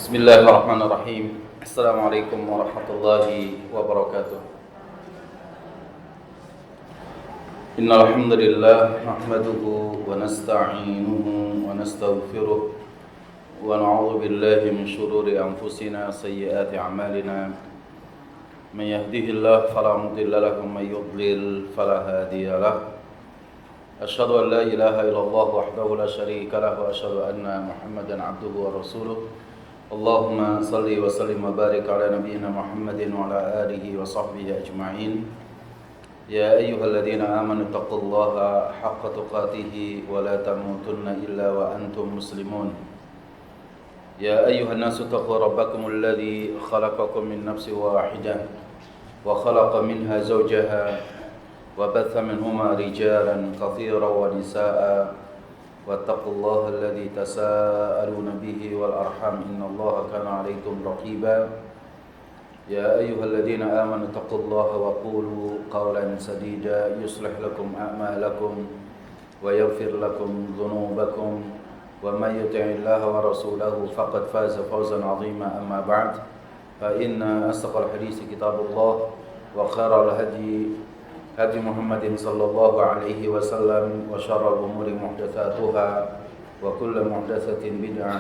Bismillahirrahmanirrahim. Assalamualaikum warahmatullahi wabarakatuh. Innal hamdalillah nahmaduhu wa nasta'inuhu wa nastaghfiruh wa na'udzu billahi min shururi anfusina sayyiati a'malina. May yahdihillahu fala mudilla lahu wa may yudlil fala hadiya lahu. Asyhadu an la ilaha illallah wahdahu la syarika lahu wa asyhadu anna Muhammadan 'abduhu wa rasuluh. Allahumma salli wa sallim wa barik ala nabiyyina Muhammadin wa ala alihi wa sahbihi ajma'in. Ya ayyuhalladzina amanu taqullaha haqqa tuqatih wa la tamutunna illa wa antum muslimun. Ya ayyuhan nasu taqu rabbakumul ladzi khalaqakum min nafsin wahidah wa khalaqa minha zawjaha wa batha minhuma rijalan katsiran wa nisaa'a. واتقوا الله الذي تساءلون به والأرحام إن الله كان عليكم رقيبا يا أيها الذين آمنوا اتقوا الله وقولوا قولا سديدا يصلح لكم أعمالكم ويغفر لكم ذنوبكم ومن يطع الله ورسوله فقد فاز فوزا عظيما أما بعد فإن أصدق الحديث كتاب الله وخير الهدي هدي محمد صلى الله عليه وسلم وشر الأمور محدثاتها وكل محدثة بدعة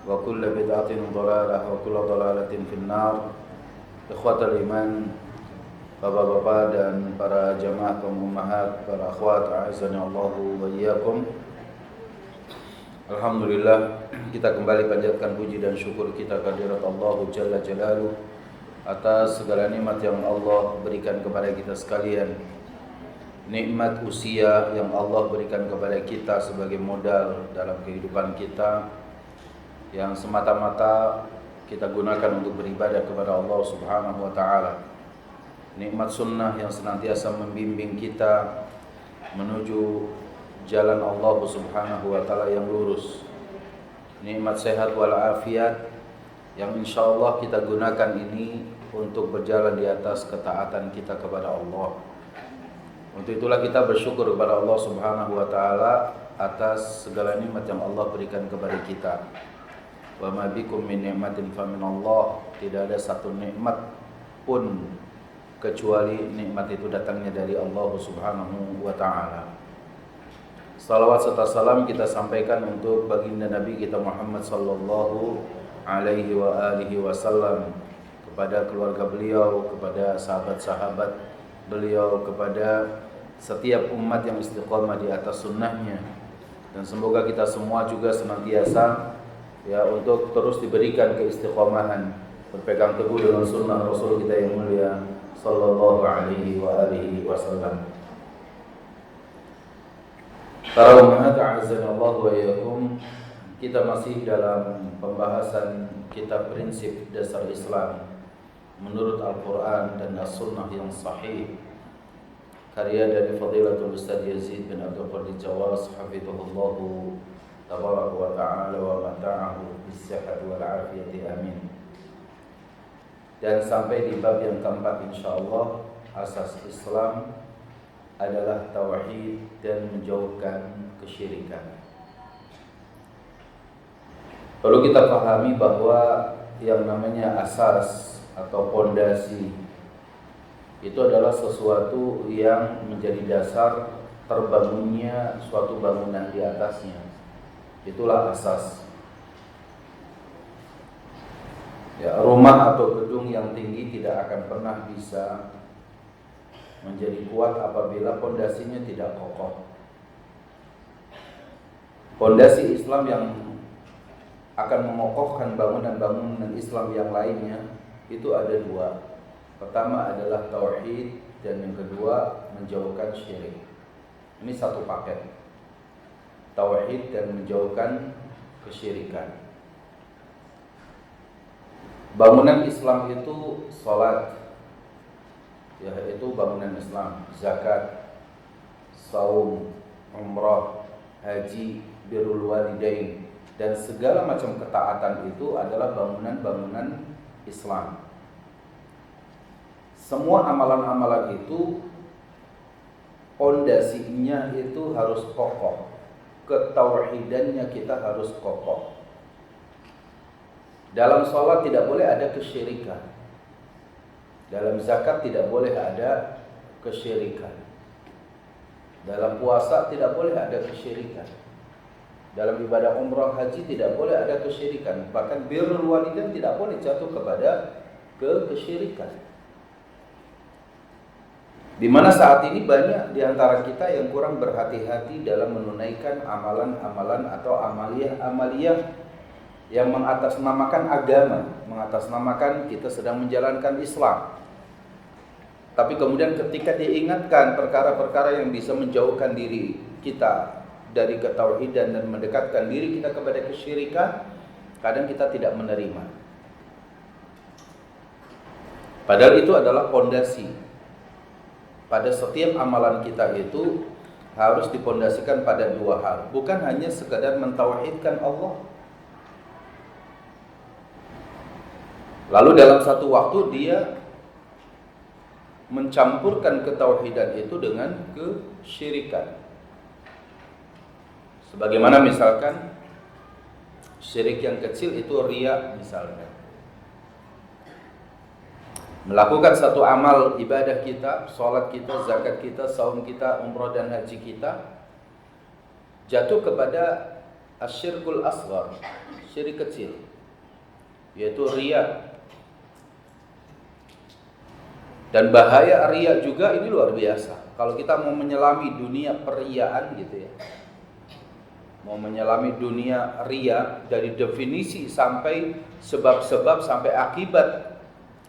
وكل بدعة ضلالة وكل ضلالة في النار. Ikhwatal iman, bapak-bapak dan para jamaah kaum ummahat, para akhwat, a'azzani Allahu wa iyyakum. Alhamdulillah, kita kembali panjatkan puji dan syukur kita kehadirat Allah Jalla Jalaluhu atas segala nikmat yang Allah berikan kepada kita sekalian. Nikmat usia yang Allah berikan kepada kita sebagai modal dalam kehidupan kita, yang semata-mata kita gunakan untuk beribadah kepada Allah Subhanahu wa taala. Nikmat sunnah yang senantiasa membimbing kita menuju jalan Allah Subhanahu wa taala yang lurus. Nikmat sehat wal afiat yang insyaallah kita gunakan ini untuk berjalan di atas ketaatan kita kepada Allah. Untuk itulah kita bersyukur kepada Allah Subhanahu wa taala atas segala nikmat yang Allah berikan kepada kita. Wa ma bikum min ni'matin fa min Allah. Tidak ada satu nikmat pun kecuali nikmat itu datangnya dari Allah Subhanahu wa taala. Salawat serta salam kita sampaikan untuk baginda Nabi kita Muhammad sallallahu alaihi wa alihi wasallam, kepada keluarga beliau, kepada sahabat-sahabat beliau, kepada setiap umat yang istiqamah di atas sunnahnya. Dan semoga kita semua juga senantiasa untuk terus diberikan keistiqamahan, berpegang teguh dengan sunnah Rasul kita yang mulia sallallahu alaihi wa alihi wasallam. Para umat a'azzanallahu wa iyyakum, kita masih dalam pembahasan kitab prinsip dasar Islam menurut Al-Quran dan As-Sunnah yang sahih, karya dari Fadilatul Ustaz Yazid bin Abdul Qadir Jawas hafizahullahu tabaraka wa ta'ala wa mata'ahu bis-sihhati wal afiyati amin. Dan sampai di bab yang keempat, insyaallah, asas Islam adalah tauhid dan menjauhkan kesyirikan. Perlu kita pahami bahwa yang namanya asas atau pondasi itu adalah sesuatu yang menjadi dasar terbangunnya suatu bangunan di atasnya. Itulah asas. Rumah atau gedung yang tinggi tidak akan pernah bisa menjadi kuat apabila pondasinya tidak kokoh. Pondasi Islam yang akan mengokohkan bangunan-bangunan Islam yang lainnya itu ada dua. Pertama adalah tauhid, dan yang kedua menjauhkan syirik. Ini satu paket. Tauhid dan menjauhkan kesyirikan. Bangunan Islam itu salat, yaitu bangunan Islam, zakat, saum, umrah, haji, birrul walidain, dan segala macam ketaatan itu adalah bangunan-bangunan Islam. Semua amalan-amalan itu pondasinya itu harus kokoh. Ketauhidannya kita harus kokoh. Dalam sholat tidak boleh ada kesyirikan. Dalam zakat tidak boleh ada kesyirikan. Dalam puasa tidak boleh ada kesyirikan. Dalam ibadah umrah haji tidak boleh ada kesyirikan. Bahkan birrul walidain tidak boleh jatuh kepada kesyirikan. Di mana saat ini banyak di antara kita yang kurang berhati-hati dalam menunaikan amalan-amalan atau amaliyah-amaliyah yang mengatasnamakan agama, mengatasnamakan kita sedang menjalankan Islam. Tapi kemudian ketika diingatkan perkara-perkara yang bisa menjauhkan diri kita dari ketauhidan dan mendekatkan diri kita kepada kesyirikan, kadang kita tidak menerima. Padahal itu adalah pondasi. Pada setiap amalan kita itu harus dipondasikan pada dua hal, bukan hanya sekadar mentauhidkan Allah. Lalu dalam satu waktu dia mencampurkan ketauhidan itu dengan kesyirikan. Sebagaimana misalkan syirik yang kecil itu riya misalnya. Melakukan satu amal ibadah kita, sholat kita, zakat kita, saum kita, umrah dan haji kita, jatuh kepada asyirkul asghar, syirik kecil, yaitu riya. Dan bahaya riya juga ini luar biasa. Kalau kita mau menyelami dunia periyaan gitu ya, mau menyelami dunia riya dari definisi sampai sebab-sebab sampai akibat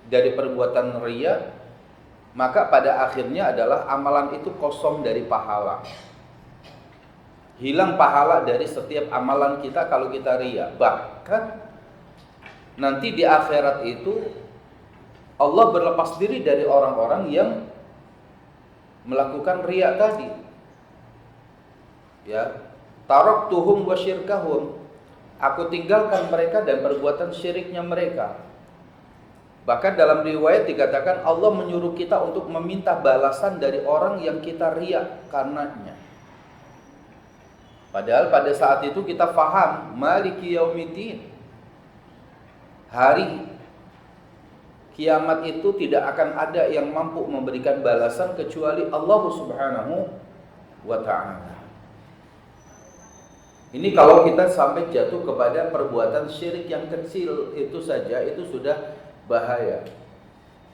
dari perbuatan riya, maka pada akhirnya adalah amalan itu kosong dari pahala. Hilang pahala dari setiap amalan kita kalau kita riya. Bahkan nanti di akhirat itu Allah berlepas diri dari orang-orang yang melakukan riya tadi. Ya, taraktuhum wa syirkahum. Aku tinggalkan mereka dan perbuatan syiriknya mereka. Bahkan dalam riwayat dikatakan Allah menyuruh kita untuk meminta balasan dari orang yang kita riya karenanya. Padahal pada saat itu kita faham Maliki Yaumiddin. Hari kiamat itu tidak akan ada yang mampu memberikan balasan kecuali Allah Subhanahu wa ta'ala. Ini kalau kita sampai jatuh kepada perbuatan syirik yang kecil itu saja, itu sudah bahaya.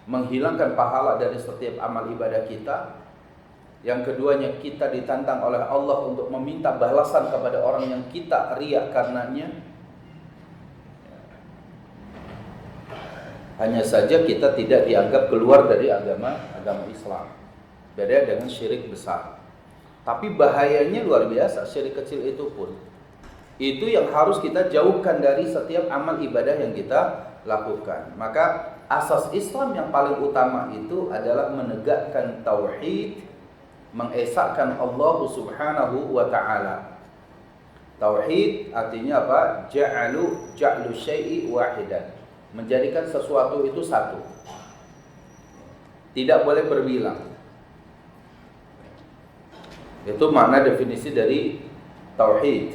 Menghilangkan pahala dari setiap amal ibadah kita. Yang keduanya, kita ditantang oleh Allah untuk meminta balasan kepada orang yang kita riya karenanya. Hanya saja kita tidak dianggap keluar dari agama Islam. Beda dengan syirik besar. Tapi bahayanya luar biasa syirik kecil itu pun. Itu yang harus kita jauhkan dari setiap amal ibadah yang kita lakukan. Maka asas Islam yang paling utama itu adalah menegakkan tauhid, mengesahkan Allah Subhanahu wa ta'ala. Tauhid artinya apa? Ja'lu syai'i wahidan. Menjadikan sesuatu itu satu. Tidak boleh berbilang. Itu makna definisi dari tauhid.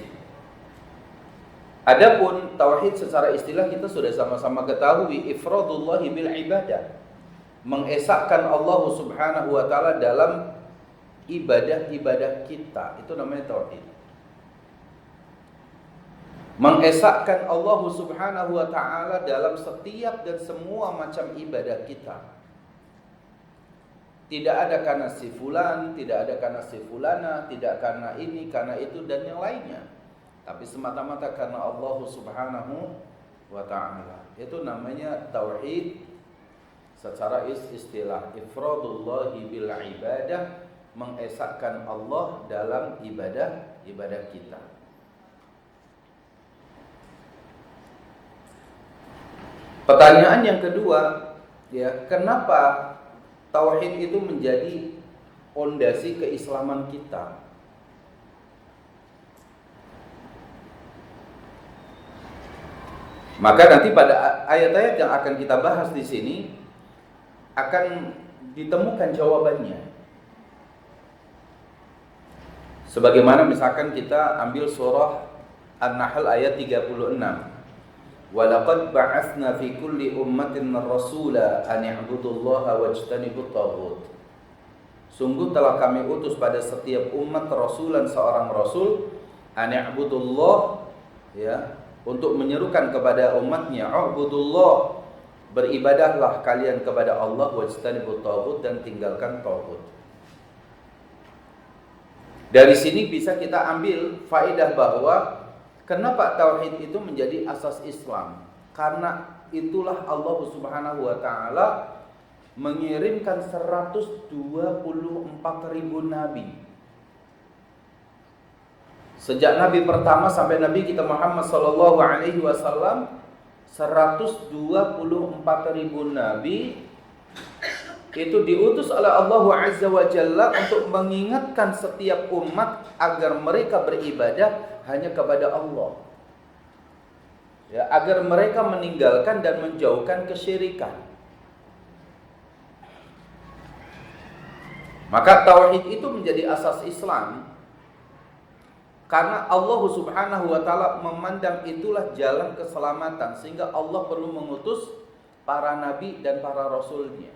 Adapun tauhid secara istilah kita sudah sama-sama ketahui, ifradullahi bil ibadah. Mengesahkan Allah Subhanahu wa ta'ala dalam ibadah-ibadah kita. Itu namanya tauhid. Mengesahkan Allah Subhanahu wa ta'ala dalam setiap dan semua macam ibadah kita. Tidak ada karena si fulan, tidak ada karena si fulana, tidak karena ini, karena itu dan yang lainnya. Tapi semata-mata karena Allah Subhanahu wa ta'ala. Itu namanya tauhid secara istilah. Ifradullahi bil ibadah, mengesahkan Allah dalam ibadah kita. Pertanyaan yang kedua, ya, kenapa tauhid itu menjadi pondasi keislaman kita? Maka nanti pada ayat-ayat yang akan kita bahas di sini akan ditemukan jawabannya. Sebagaimana misalkan kita ambil surah An-Nahl ayat 36. Walaqad ba'atsna fi kulli ummatin rasula an i'budullaha wajtanibut taghut. Sungguh telah kami utus pada setiap umat rasulan seorang rasul an i'budullah, ya, untuk menyerukan kepada umatnya, "Ubudullah", beribadahlah kalian kepada Allah, wajtanibut taghut, dan tinggalkan taghut. Dari sini bisa kita ambil faedah bahwa kenapa tauhid itu menjadi asas Islam? Karena itulah Allah Subhanahu wa taala mengirimkan 124.000 nabi. Sejak nabi pertama sampai nabi kita Muhammad sallallahu alaihi wasallam, 124.000 nabi itu diutus oleh Allah Azza wa Jalla untuk mengingatkan setiap umat agar mereka beribadah hanya kepada Allah, ya, agar mereka meninggalkan dan menjauhkan kesyirikan. Maka tauhid itu menjadi asas Islam karena Allah Subhanahu wa taala memandang itulah jalan keselamatan, sehingga Allah perlu mengutus para nabi dan para rasulnya.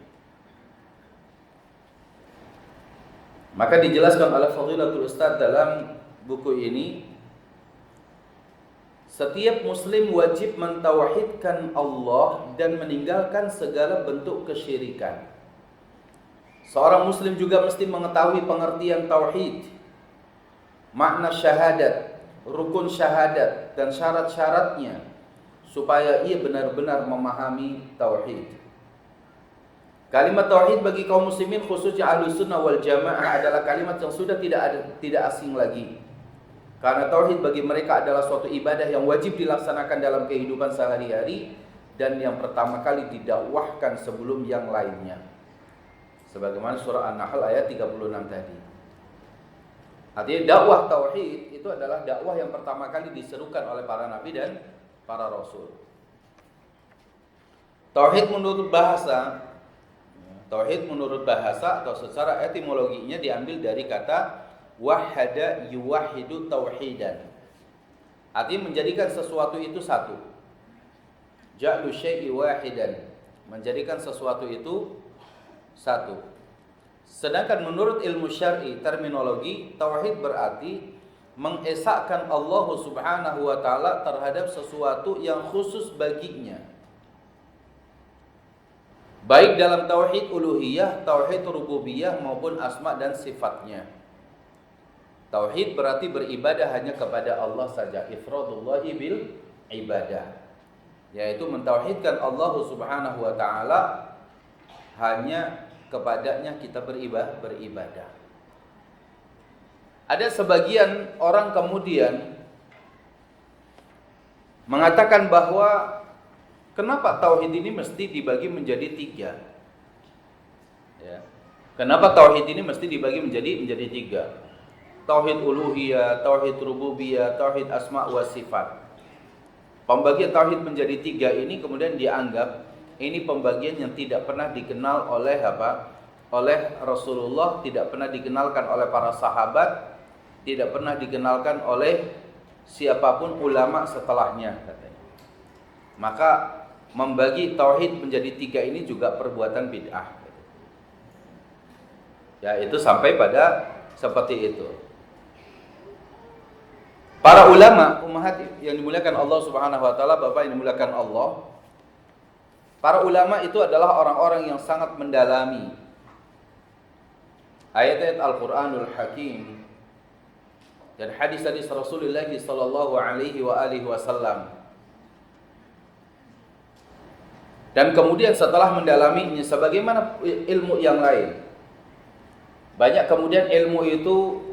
Maka dijelaskan oleh Fadilatul Ustaz dalam buku ini, setiap muslim wajib mentauhidkan Allah dan meninggalkan segala bentuk kesyirikan. Seorang muslim juga mesti mengetahui pengertian tauhid, makna syahadat, rukun syahadat, dan syarat-syaratnya, supaya ia benar-benar memahami tauhid. Kalimat tauhid bagi kaum muslimin khususnya Ahlus Sunnah wal Jamaah adalah kalimat yang sudah tidak asing lagi. Karena tauhid bagi mereka adalah suatu ibadah yang wajib dilaksanakan dalam kehidupan sehari-hari dan yang pertama kali didakwahkan sebelum yang lainnya. Sebagaimana surah An-Nahl ayat 36 tadi. Artinya dakwah tauhid itu adalah dakwah yang pertama kali diserukan oleh para nabi dan para rasul. Tauhid menurut bahasa atau secara etimologinya diambil dari kata wahada yuwahidu tauhidan. Artinya menjadikan sesuatu itu satu. Ja'lu syai'i wahidan, menjadikan sesuatu itu satu. Sedangkan menurut ilmu syar'i, terminologi, tauhid berarti mengesahkan Allah Subhanahu wa taala terhadap sesuatu yang khusus baginya. Baik dalam tauhid uluhiyah, tauhid rububiyah maupun asma dan sifatnya. Tauhid berarti beribadah hanya kepada Allah saja, ifradullahi bil ibadah, yaitu mentauhidkan Allah Subhanahu wa taala, hanya kepadanya kita beribadah. Ada sebagian orang kemudian mengatakan bahwa kenapa tauhid ini mesti dibagi menjadi tiga? Ya. Kenapa tauhid ini mesti dibagi menjadi tiga? Tauhid uluhiyah, tauhid rububiyah, tauhid asma wa sifat. Pembagian tauhid menjadi tiga ini kemudian dianggap ini pembagian yang tidak pernah dikenal oleh oleh Rasulullah, tidak pernah dikenalkan oleh para sahabat, tidak pernah dikenalkan oleh siapapun ulama setelahnya, katanya. Maka membagi tauhid menjadi tiga ini juga perbuatan bid'ah. Ya, itu sampai pada seperti itu. Para ulama ummahat yang dimuliakan Allah Subhanahu wa taala, Bapak yang dimuliakan Allah, para ulama itu adalah orang-orang yang sangat mendalami ayat-ayat Al-Qur'anul Hakim dan hadis-hadis Rasulullah sallallahu alaihi wasallam. Dan kemudian setelah mendalaminya sebagaimana ilmu yang lain, banyak kemudian ilmu itu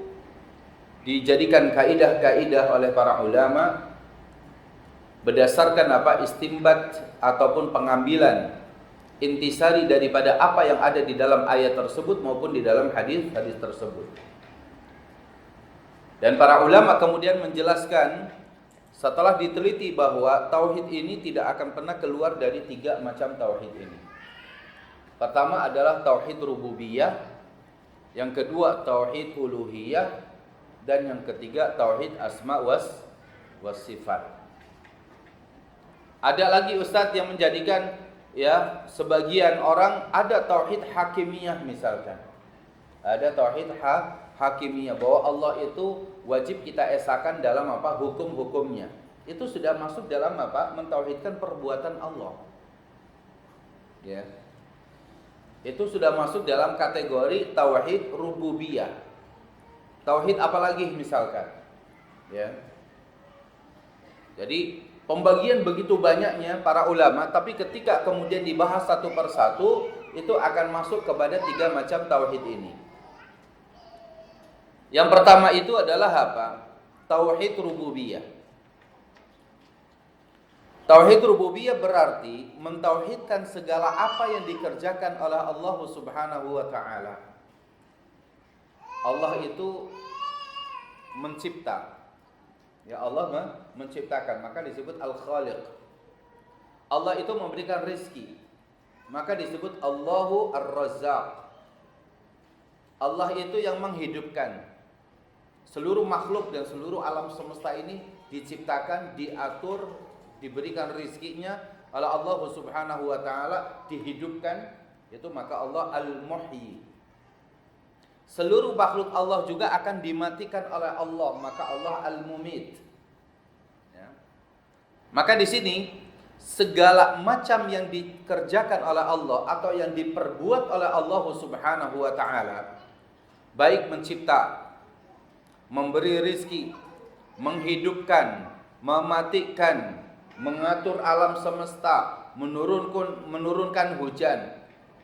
dijadikan kaidah-kaidah oleh para ulama berdasarkan istimbat ataupun pengambilan intisari daripada apa yang ada di dalam ayat tersebut maupun di dalam hadis-hadis tersebut. Dan para ulama kemudian menjelaskan setelah diteliti bahwa tauhid ini tidak akan pernah keluar dari tiga macam tauhid ini. Pertama adalah tauhid rububiyah, yang kedua tauhid uluhiyah, dan yang ketiga tauhid asma was sifat. Ada lagi ustadz yang menjadikan ya sebagian orang ada tauhid hakimiyah misalkan. Ada tauhid hakimiyah bahwa Allah itu wajib kita esakan dalam apa? Hukum-hukumnya. Itu sudah masuk dalam apa? Mentauhidkan perbuatan Allah. Ya. Itu sudah masuk dalam kategori tauhid rububiyah. Tauhid apalagi misalkan? Ya. Jadi pembagian begitu banyaknya para ulama, tapi ketika kemudian dibahas satu persatu, itu akan masuk kepada 3 macam tauhid ini. Yang pertama itu adalah apa? Tauhid rububiyah. Tauhid rububiyah berarti mentauhidkan segala apa yang dikerjakan oleh Allah Subhanahu wa taala. Allah itu mencipta. Ya Allah menciptakan, maka disebut Al-Khaliq. Allah itu memberikan rizki, maka disebut Allahu Ar-Razzaq. Allah itu yang menghidupkan. Seluruh makhluk dan seluruh alam semesta ini diciptakan, diatur, diberikan rizkinya oleh Allah Subhanahu wa taala, dihidupkan, itu maka Allah Al-Muhyi. Seluruh makhluk Allah juga akan dimatikan oleh Allah, maka Allah Al-Mumit. Ya. Maka di sini segala macam yang dikerjakan oleh Allah atau yang diperbuat oleh Allah Subhanahu wa taala, baik mencipta, memberi rizki, menghidupkan, mematikan, mengatur alam semesta, menurunkan hujan,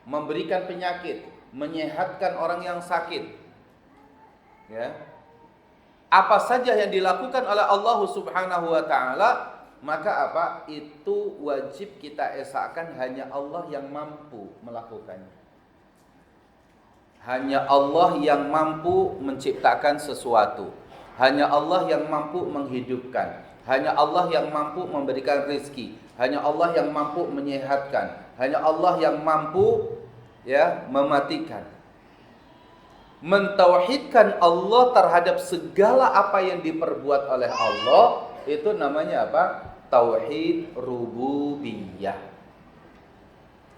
memberikan penyakit, menyehatkan orang yang sakit. Ya. Apa saja yang dilakukan oleh Allah Subhanahu wa taala, maka apa? Itu wajib kita esakan hanya Allah yang mampu melakukannya. Hanya Allah yang mampu menciptakan sesuatu. Hanya Allah yang mampu menghidupkan. Hanya Allah yang mampu memberikan rezeki. Hanya Allah yang mampu menyehatkan. Hanya Allah yang mampu ya mematikan. Mentauhidkan Allah terhadap segala apa yang diperbuat oleh Allah, itu namanya apa? Tauhid rububiyah.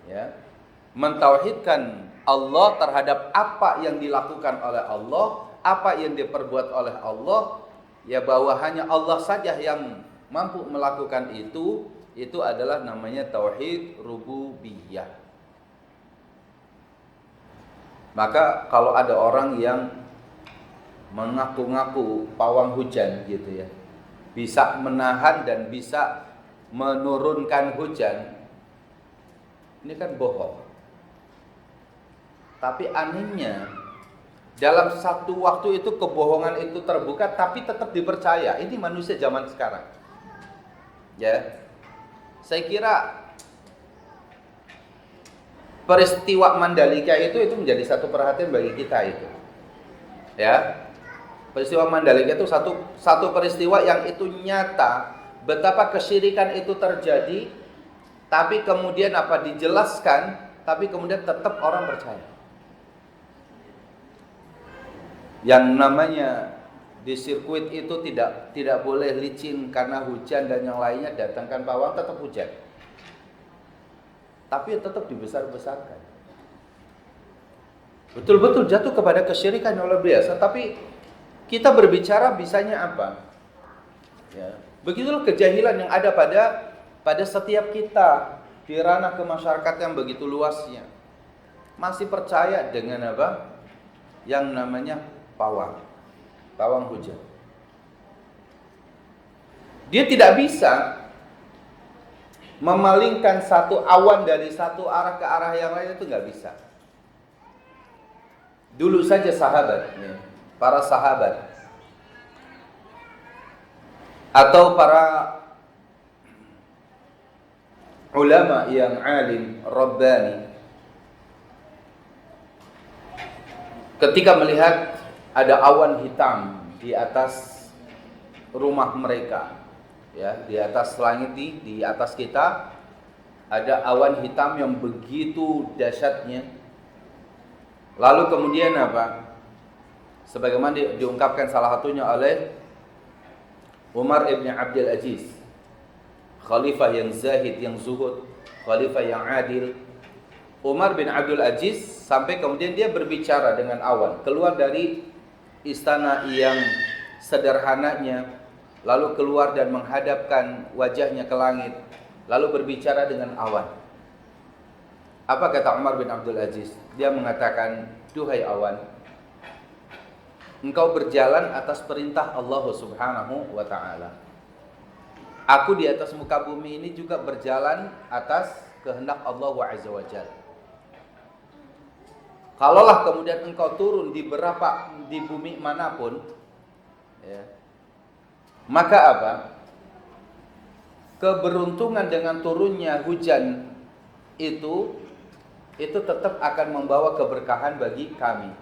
Ya. Mentauhidkan Allah terhadap apa yang dilakukan oleh Allah, apa yang diperbuat oleh Allah, ya bahwa hanya Allah saja yang mampu melakukan itu adalah namanya tauhid rububiyah. Maka kalau ada orang yang mengaku-ngaku pawang hujan gitu ya, bisa menahan dan bisa menurunkan hujan, ini kan bohong. Tapi anehnya dalam satu waktu itu kebohongan itu terbuka tapi tetap dipercaya. Ini manusia zaman sekarang. Ya. Saya kira peristiwa Mandalika itu menjadi satu perhatian bagi kita itu. Ya. Peristiwa Mandalika itu satu peristiwa yang itu nyata betapa kesyirikan itu terjadi, tapi kemudian apa dijelaskan, tapi kemudian tetap orang percaya. Yang namanya di sirkuit itu tidak boleh licin karena hujan dan yang lainnya, datangkan pawang tetap hujan. Tapi tetap dibesar-besarkan. Betul-betul jatuh kepada kesyirikan yang luar biasa, tapi kita berbicara bisanya apa? Ya. Begitulah kejahilan yang ada pada setiap kita di ranah kemasyarakatan yang begitu luasnya. Masih percaya dengan apa? Yang namanya pawang hujan. Dia tidak bisa memalingkan satu awan dari satu arah ke arah yang lain, itu nggak bisa. Dulu saja sahabat, ya, para sahabat atau para ulama yang alim, rabbani, ketika melihat ada awan hitam di atas rumah mereka, ya, di atas langit, di atas kita ada awan hitam yang begitu dahsyatnya. Lalu kemudian apa? Sebagaimana diungkapkan salah satunya oleh Umar ibn Abdul Aziz, khalifah yang zahid, yang zuhud, khalifah yang adil. Umar bin Abdul Aziz sampai kemudian dia berbicara dengan awan, keluar dari istana yang sederhananya, lalu keluar dan menghadapkan wajahnya ke langit, lalu berbicara dengan awan. Apa kata Umar bin Abdul Aziz? Dia mengatakan, duhai awan, engkau berjalan atas perintah Allah Subhanahu wa ta'ala. Aku di atas muka bumi ini juga berjalan atas kehendak Allah Azza wa Jalla. Kalaulah kemudian engkau turun di bumi manapun, ya, maka apa? Keberuntungan dengan turunnya hujan itu tetap akan membawa keberkahan bagi kami.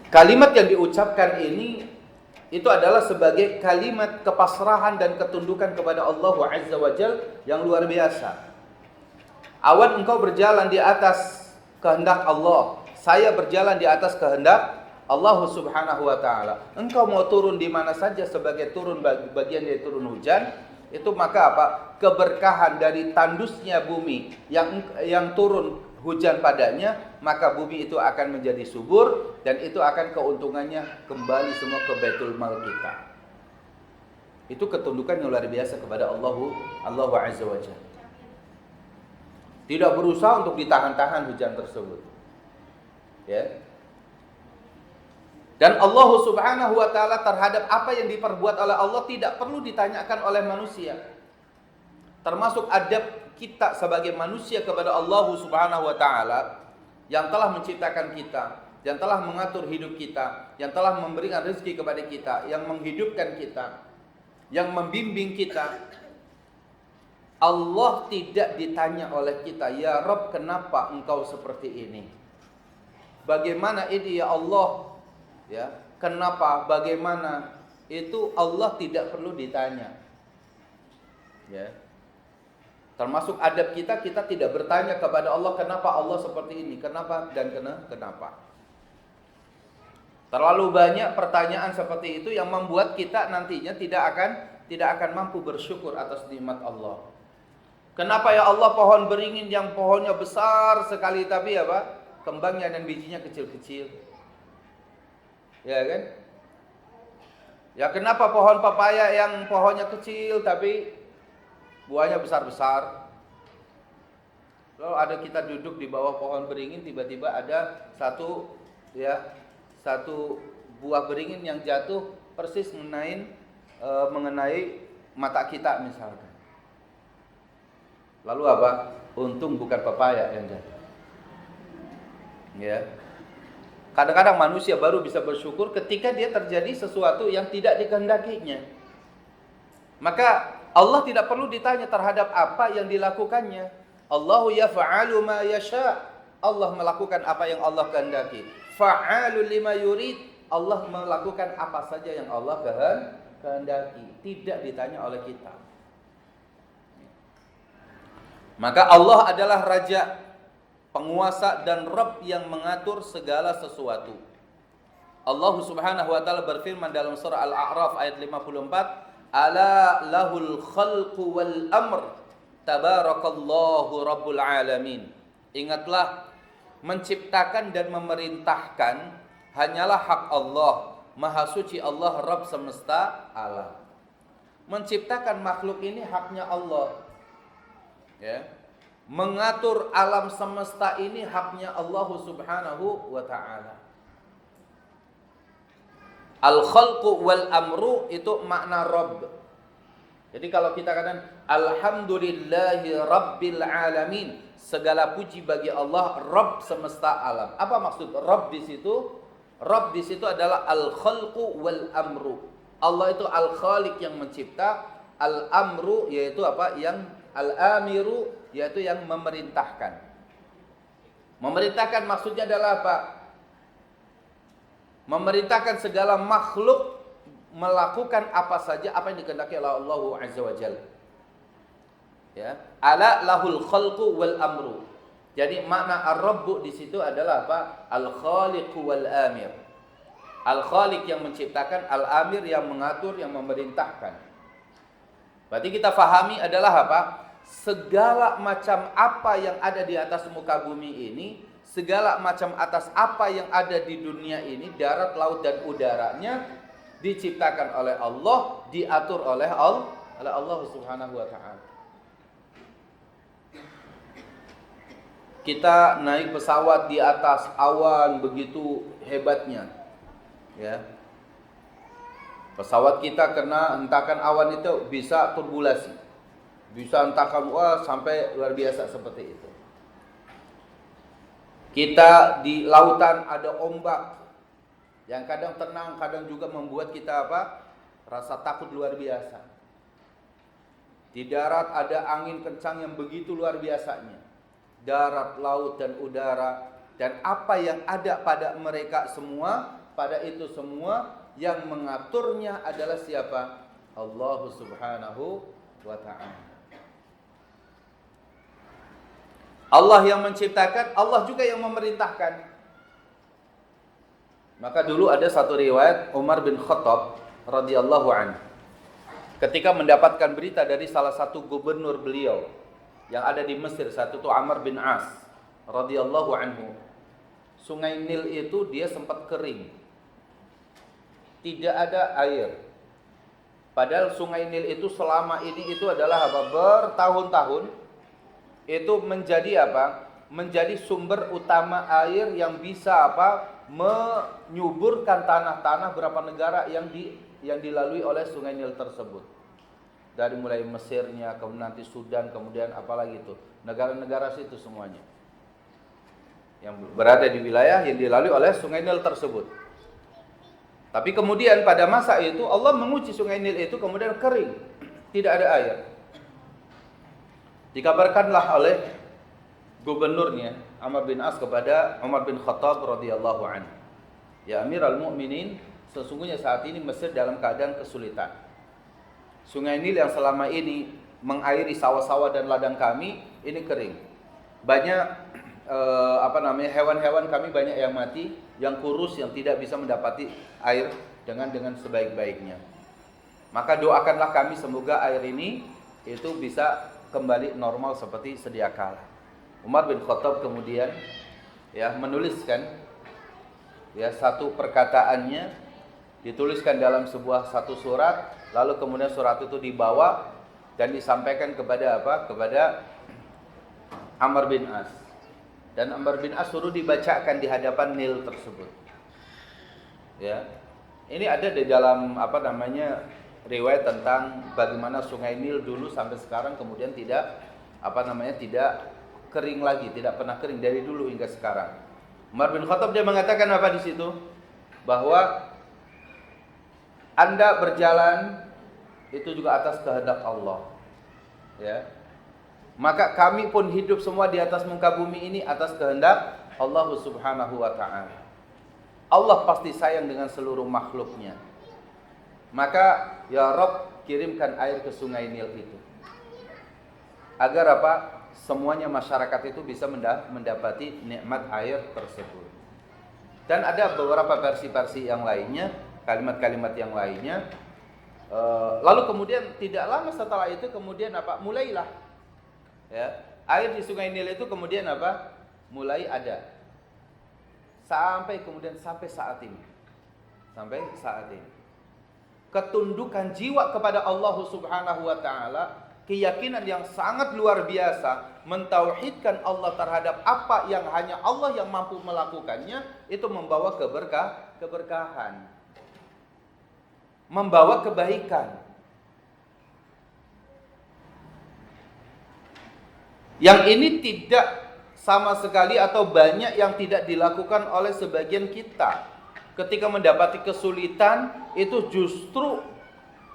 Kalimat yang diucapkan ini itu adalah sebagai kalimat kepasrahan dan ketundukan kepada Allah Azza wa Jalla yang luar biasa. Awan, engkau berjalan di atas kehendak Allah, saya berjalan di atas kehendak Allah Subhanahu wa ta'ala. Engkau mau turun di mana saja sebagai bagian dari turun hujan, itu maka apa? Keberkahan dari tandusnya bumi yang turun hujan padanya, maka bumi itu akan menjadi subur dan itu akan keuntungannya kembali semua ke Baitul Mal kita. Itu ketundukan yang luar biasa kepada Allah Azza wa Jalla. Tidak berusaha untuk ditahan-tahan hujan tersebut. Ya. Dan Allah Subhanahu wa ta'ala terhadap apa yang diperbuat oleh Allah tidak perlu ditanyakan oleh manusia. Termasuk adab kita sebagai manusia kepada Allah Subhanahu wa ta'ala yang telah menciptakan kita, yang telah mengatur hidup kita, yang telah memberikan rezeki kepada kita, yang menghidupkan kita, yang membimbing kita. Allah tidak ditanya oleh kita, ya Rabb, kenapa engkau seperti ini? Bagaimana ini ya Allah? Ya, kenapa? Bagaimana? Itu Allah tidak perlu ditanya. Ya. Termasuk adab kita tidak bertanya kepada Allah kenapa Allah seperti ini, kenapa dan kenapa. Terlalu banyak pertanyaan seperti itu yang membuat kita nantinya tidak akan mampu bersyukur atas nikmat Allah. Kenapa ya Allah pohon beringin yang pohonnya besar sekali tapi apa? Kembangnya dan bijinya kecil-kecil. Ya kan? Ya kenapa pohon pepaya yang pohonnya kecil tapi buahnya besar-besar? Lalu ada kita duduk di bawah pohon beringin, tiba-tiba ada satu buah beringin yang jatuh persis mengenai mata kita misalkan. Lalu apa? Untung bukan pepaya yang jatuh. Ya. Kadang-kadang manusia baru bisa bersyukur ketika dia terjadi sesuatu yang tidak dikehendakinya. Maka Allah tidak perlu ditanya terhadap apa yang dilakukannya. Allahu yaf'alu ma yasha. Allah melakukan apa yang Allah kehendaki. Fa'alu lima yurid. Allah melakukan apa saja yang Allah kehendaki. Tidak ditanya oleh kita. Maka Allah adalah Raja, penguasa dan Rabb yang mengatur segala sesuatu. Allah Subhanahu wa ta'ala berfirman dalam surah Al-A'raf ayat 54, ala lahul khalqu wal amr tabarakallahu rabbul alamin. Ingatlah, menciptakan dan memerintahkan hanyalah hak Allah, maha suci Allah, Rabb semesta alam. Menciptakan makhluk ini haknya Allah. Ya. Mengatur alam semesta ini haknya Allah Subhanahu wa ta'ala. Al-khalqu wal amru itu makna Rabb. Jadi kalau kita katakan alhamdulillahi rabbil alamin, segala puji bagi Allah Rabb semesta alam. Apa maksud Rabb di situ? Rabb di situ adalah al-khalqu wal amru. Allah itu al-khaliq yang mencipta, al-amru yaitu apa? Yang al-amiru yaitu yang memerintahkan. Memerintahkan maksudnya adalah apa? Memerintahkan segala makhluk melakukan apa saja apa yang dikehendaki oleh Allah Azza wa Jalla. Ya, ala lahul khalqu wal amru. Jadi makna ar-rabbu di situ adalah apa? Al-khaliqu wal amir. Al-Khaliq yang menciptakan, Al-Amir yang mengatur, yang memerintahkan. Berarti kita fahami adalah apa? Segala macam apa yang ada di atas muka bumi ini, segala macam atas apa yang ada di dunia ini, darat, laut dan udaranya, diciptakan oleh Allah, diatur oleh Allah Subhanahu wa taala. Kita naik pesawat di atas awan begitu hebatnya, ya. Pesawat kita kena hentakan awan itu bisa turbulasi, bisa hentakan sampai luar biasa seperti itu. Kita di lautan ada ombak yang kadang tenang, kadang juga membuat kita rasa takut luar biasa. Di darat ada angin kencang yang begitu luar biasanya. Darat, laut dan udara, dan apa yang ada pada mereka semua, pada itu semua yang mengaturnya adalah siapa? Allah Subhanahu wa ta'ala. Allah yang menciptakan, Allah juga yang memerintahkan. Maka dulu ada satu riwayat Umar bin Khattab radhiyallahu anhu, ketika mendapatkan berita dari salah satu gubernur beliau yang ada di Mesir saat itu, Amr bin As radhiyallahu anhu, Sungai Nil itu dia sempat kering, tidak ada air. Padahal Sungai Nil itu selama ini itu adalah bertahun-tahun itu menjadi menjadi sumber utama air yang bisa menyuburkan tanah-tanah berapa negara yang dilalui oleh Sungai Nil tersebut. Dari mulai Mesirnya, kemudian nanti Sudan, kemudian apalagi itu, negara-negara situ semuanya yang berada di wilayah yang dilalui oleh Sungai Nil tersebut. Tapi kemudian pada masa itu Allah menguji Sungai Nil itu, kemudian kering, tidak ada air. Dikabarkanlah oleh gubernurnya Amr bin As kepada Umar bin Khattab radhiyallahu anhu, ya Amirul Mukminin, sesungguhnya saat ini Mesir dalam keadaan kesulitan. Sungai Nil yang selama ini mengairi sawah-sawah dan ladang kami ini kering. Banyak hewan-hewan kami banyak yang mati, yang kurus, yang tidak bisa mendapati air dengan sebaik-baiknya. Maka doakanlah kami semoga air ini itu bisa kembali normal seperti sedia kala. Umar bin Khattab kemudian menuliskan satu perkataannya, dituliskan dalam satu surat. Lalu kemudian surat itu dibawa dan disampaikan kepada Amr bin As. Dan Amr bin As suruh dibacakan di hadapan Nil tersebut. Ya. Ini ada di dalam riwayat tentang bagaimana Sungai Nil dulu sampai sekarang kemudian tidak kering lagi, tidak pernah kering dari dulu hingga sekarang. Umar bin Khattab dia mengatakan di situ? Bahwa Anda berjalan itu juga atas kehendak Allah, ya. Maka kami pun hidup semua di atas muka bumi ini atas kehendak Allah Subhanahu wa ta'ala. Allah pasti sayang dengan seluruh makhluknya. Maka ya Rabb, kirimkan air ke Sungai Nil itu, agar semuanya masyarakat itu bisa mendapati nikmat air tersebut. Dan ada beberapa versi-versi yang lainnya, kalimat-kalimat yang lainnya. Lalu kemudian tidak lama setelah itu kemudian mulailah air di Sungai Nil itu kemudian mulai ada sampai saat ini. Ketundukan jiwa kepada Allah Subhanahu wa ta'ala, keyakinan yang sangat luar biasa, mentauhidkan Allah terhadap apa yang hanya Allah yang mampu melakukannya, itu membawa keberkahan, membawa kebaikan. Yang ini tidak sama sekali atau banyak yang tidak dilakukan oleh sebagian kita. Ketika mendapati kesulitan, itu justru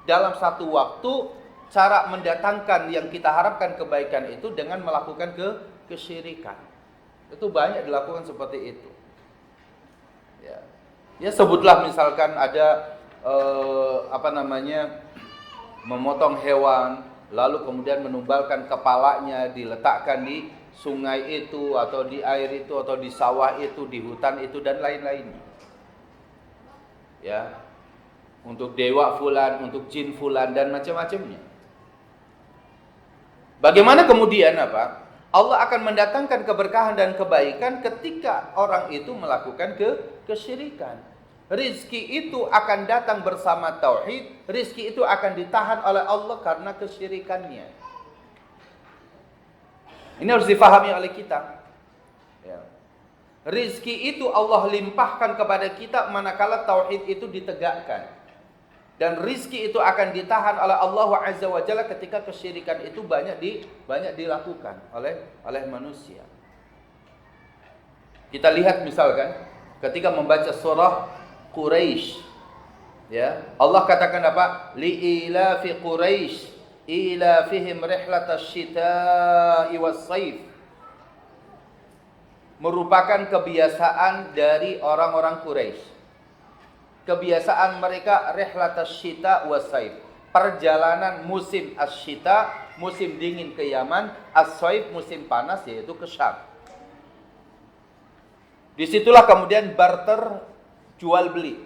dalam satu waktu cara mendatangkan yang kita harapkan kebaikan itu dengan melakukan kesyirikan. Itu banyak dilakukan seperti itu. Ya sebutlah misalkan ada memotong hewan, lalu kemudian menumbalkan kepalanya, diletakkan di sungai itu atau di air itu atau di sawah itu, di hutan itu dan lain-lainnya. Ya, untuk dewa fulan, untuk jin fulan dan macam-macamnya. Bagaimana kemudian apa? Allah akan mendatangkan keberkahan dan kebaikan ketika orang itu melakukan kesyirikan. Rizki itu akan datang bersama tauhid, rizki itu akan ditahan oleh Allah karena kesyirikannya. Ini harus difahami oleh kita. Ya. Rizki itu Allah limpahkan kepada kita manakala tauhid itu ditegakkan. Dan rizki itu akan ditahan oleh Allah Azza wa Jalla ketika kesyirikan itu banyak dilakukan oleh manusia. Kita lihat misalkan ketika membaca surah Quraisy, ya, Allah katakan apa? Li'ilafi Quraisy ilafihim rihlatasy syita'i was-shaif. Merupakan kebiasaan dari orang-orang Quraisy. Kebiasaan mereka rihlatasy syita was-shaif. Perjalanan musim asy-syita, musim dingin ke Yaman, as-shaif musim panas yaitu ke Syam. Disitulah kemudian barter jual beli.